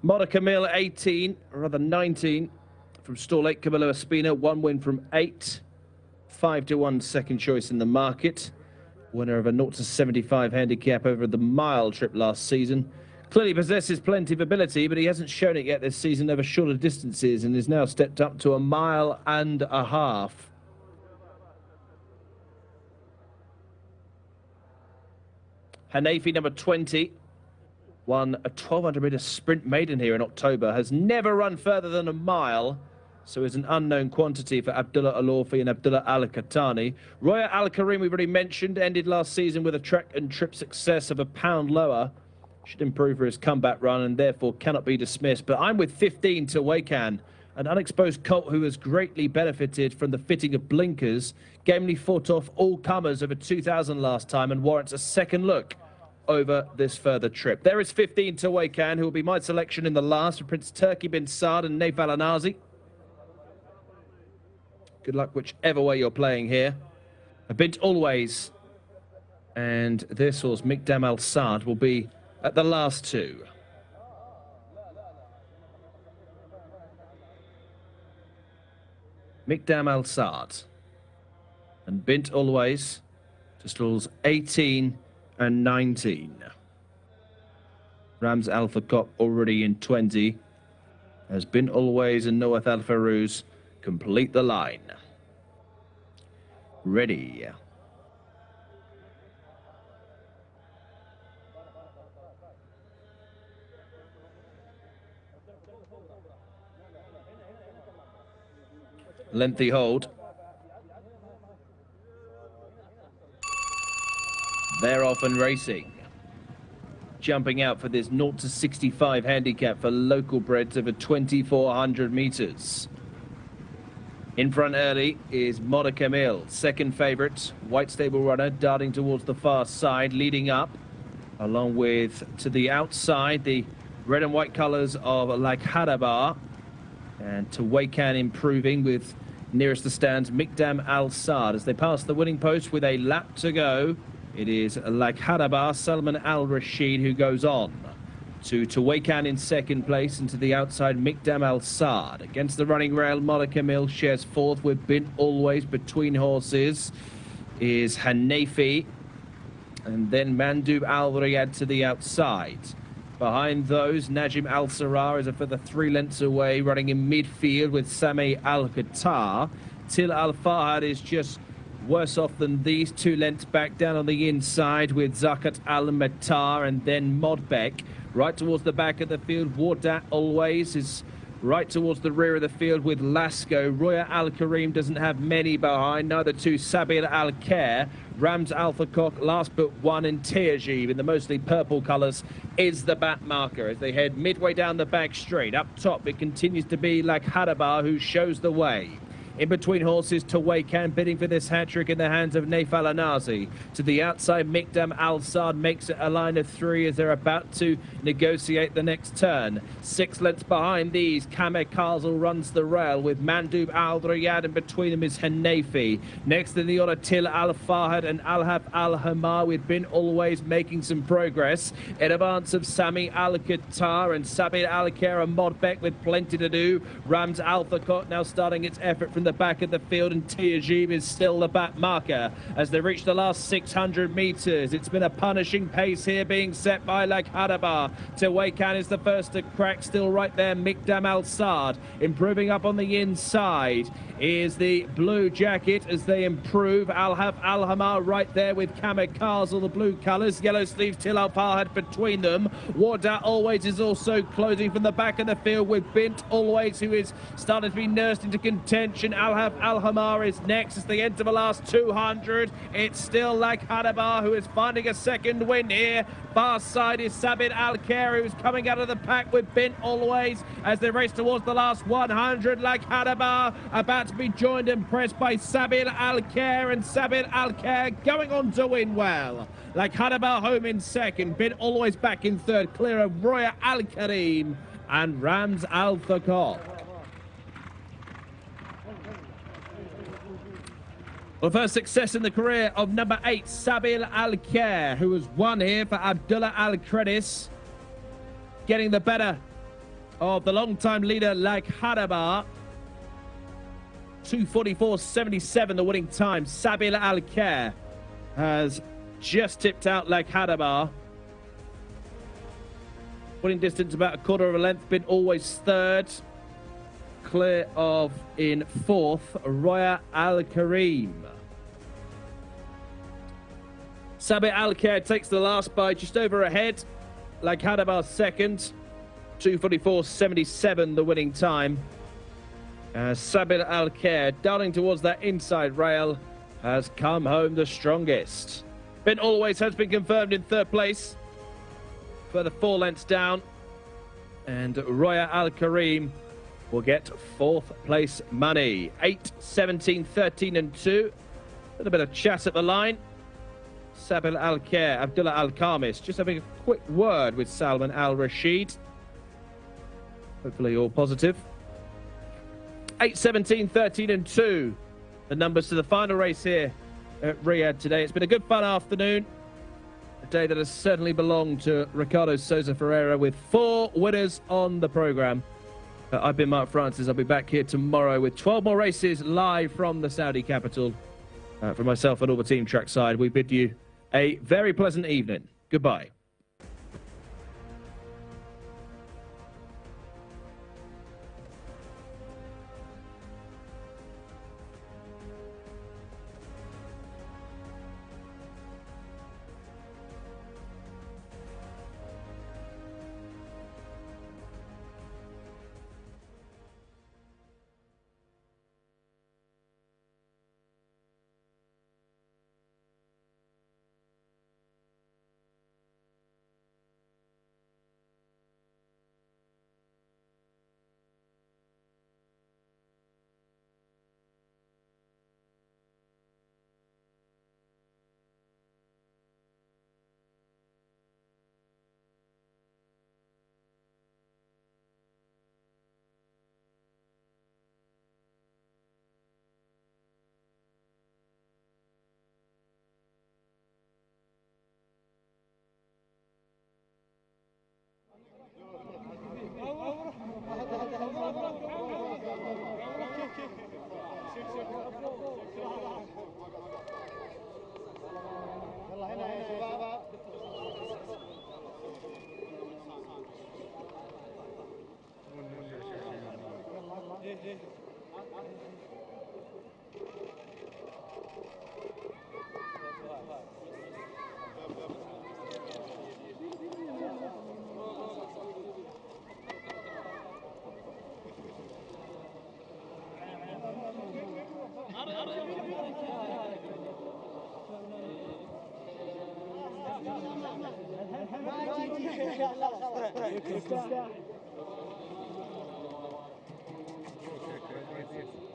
Modicamil 18, or rather 19. From stall 8, Camilo Espina, 1 win from 8. 5 to 1 second choice in the market. Winner of a 0 to 75 handicap over the mile trip last season. Clearly possesses plenty of ability, but he hasn't shown it yet this season over shorter distances and is now stepped up to 1.5 miles. Hanafi, number 20. Won a 1,200-metre sprint maiden here in October. Has never run further than 1 mile. So is an unknown quantity for Abdullah Al-Orfi and Abdullah Al-Khatani. Roya Al Karim, we've already mentioned, ended last season with a track and trip success of £1 lower. Should improve for his comeback run and therefore cannot be dismissed. But I'm with 15 to Wakan, an unexposed colt who has greatly benefited from the fitting of blinkers. Gamely fought off all comers over 2,000 last time and warrants a second look over this further trip. There is 15 to Wakan, who will be my selection in the last for Prince Turki bin Saad and Naif Al Anazi. Good luck whichever way you're playing here. A bint always. And this horse, Mikdam Al Saad, will be at the last 2. Mikdam Al Saad. And bint always to stalls 18 and 19. Rams Alpha Cop already in 20. As bint always and Noath Al Farouz complete the line. Ready. Lengthy hold. They're off and racing. Jumping out for this 0 to 65 handicap for local breds over 2,400 metres. In front early is Modicamil, second favourite, white stable runner, darting towards the far side, leading up, along with to the outside, the red and white colours of Lakhadabar, and to Wakan improving with nearest the stands, Mikdam Al Saad. As they pass the winning post with a lap to go, it is Lakhadabar, Salman Al Rashid, who goes on. To Wakan in second place, and to the outside Mikdam Al Saad. Against the running rail, Modicamil shares fourth with bint always. Between horses is Hanafi, and then Mandub Al Riyadh to the outside. Behind those, Najim Al Sarar is a further 3 lengths away, running in midfield with Sami Al Qatar. Til Al Fahad is just worse off than these, 2 lengths back down on the inside with Zakat Al Matar, and then Modbek. Right towards the back of the field, Wardat always is right towards the rear of the field with Lasco. Roya Al Karim doesn't have many behind, neither to Sabir Al Khair. Rams Alpha Cock, last but 1, and Teajib in the mostly purple colours is the bat marker as they head midway down the back straight. Up top, it continues to be Lakhadabar who shows the way. In between horses, to Wakan, bidding for this hat-trick in the hands of Naif Al Anazi. To the outside, Mikdam Al Saad makes it a line of 3 as they're about to negotiate the next turn. 6 lengths behind these, Kamer Kazel runs the rail with Mandub Al Riyadh, and between them is Hanafi. Next in the order, Til Al Fahad and Alhaf Al Hamar, with Bin always making some progress. In advance of Sami Al Qatar and Sabir Al Khair and Modbek with plenty to do. Rams Alpha Cot now starting its effort from the the back of the field, and Tiajib is still the back marker as they reach the last 600 metres. It's been a punishing pace here being set by Lakhadabar. Tewakan is the first to crack, still right there. Mikdam Al-Sad improving up on the inside is the blue jacket as they improve. Al-Hamar right there with Kamikaze, all the blue colours. Yellow sleeves, Tilal Farhad between them. Warda Always is also closing from the back of the field with Bint Always, who is starting to be nursed into contention. Al-Hamar is next as they enter the last 200. It's still Lakhadabar who is finding a second win here. Far side is Sabit Al-Khair, who's coming out of the pack with Bint Always as they race towards the last 100. Lakhadabar about to be joined and pressed by Sabit Al-Khair, and Sabit Al-Khair going on to win well. Lakhadabar home in second, Bint Always back in third, clear of Roya Al-Karim and Rams Al-Thaqaf. Well, first success in the career of number 8, Sabil Al-Khair, who has won here for Abdullah Al-Kredis, getting the better of the long-time leader Lakhadabar. 2:44.77 the winning time. Sabil Al-Khair has just tipped out Lakhadabar. Winning distance about a quarter of a length. Been always third. Clear of in fourth, Roya Al-Karim. Sabit Al-Khair takes the last by just over a head. Lakhadabar second. 2:44.77 the winning time. Sabit Al-Khair, darting towards that inside rail, has come home the strongest. Bint Always has been confirmed in third place, further 4 lengths down, and Roya Al-Karim will get fourth place money. 8, 17, 13 and 2. A little bit of chat at the line. Sabil Al-Khair, Abdullah Al-Khamis, just having a quick word with Salman Al-Rashid. Hopefully all positive. 8, 17, 13 and 2. The numbers to the final race here at Riyadh today. It's been a good fun afternoon. A day that has certainly belonged to Ricardo Souza Ferreira with 4 winners on the programme. I've been Mark Francis. I'll be back here tomorrow with 12 more races live from the Saudi capital. From myself and all the team trackside, we bid you a very pleasant evening. Goodbye.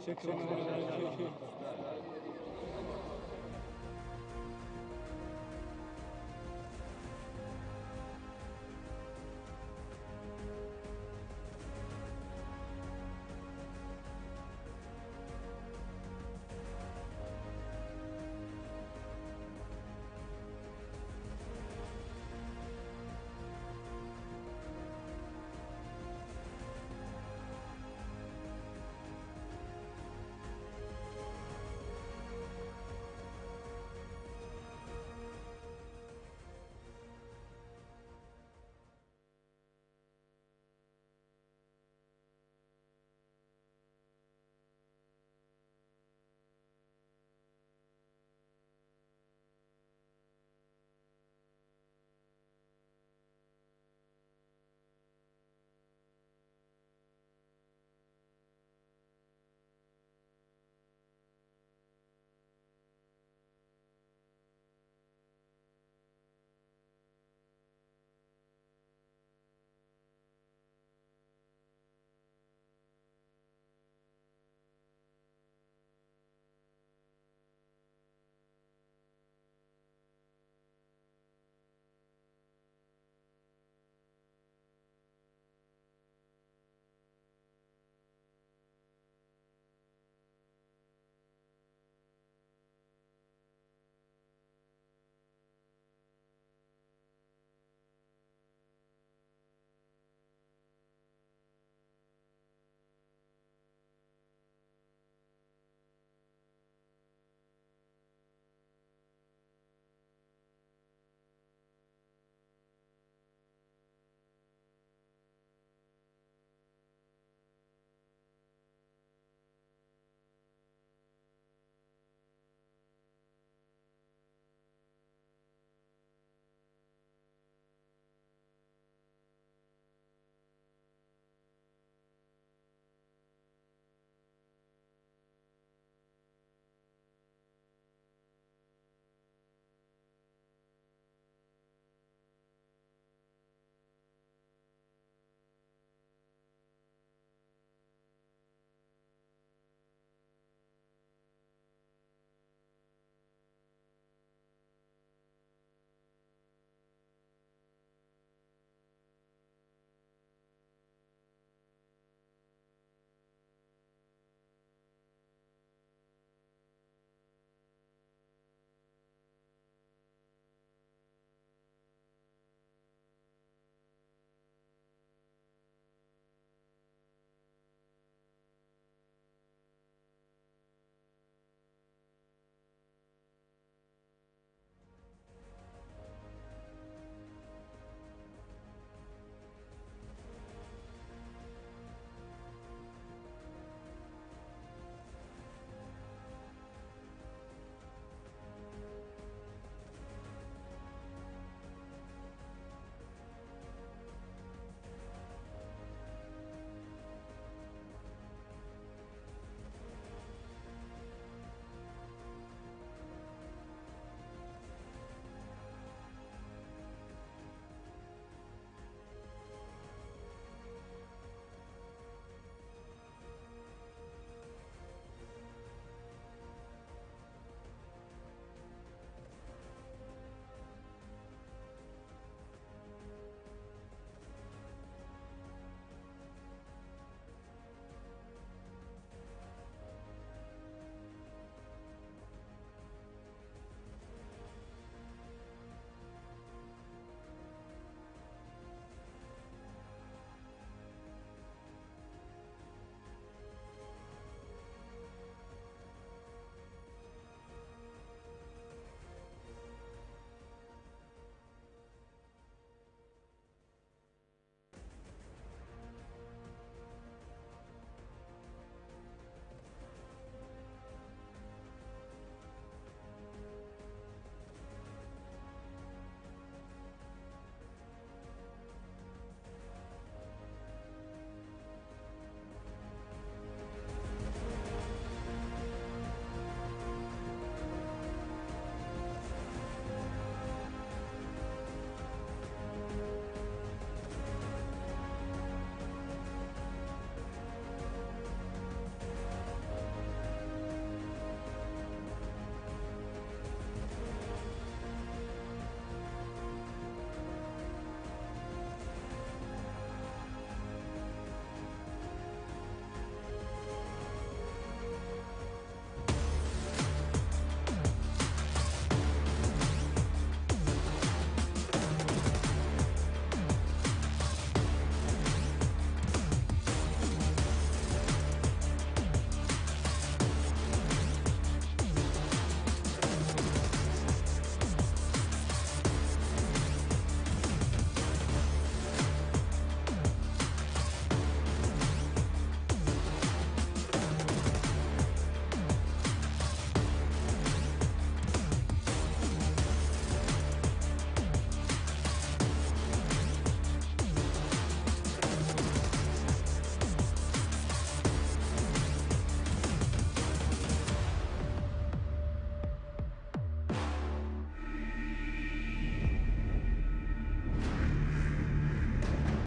شكرا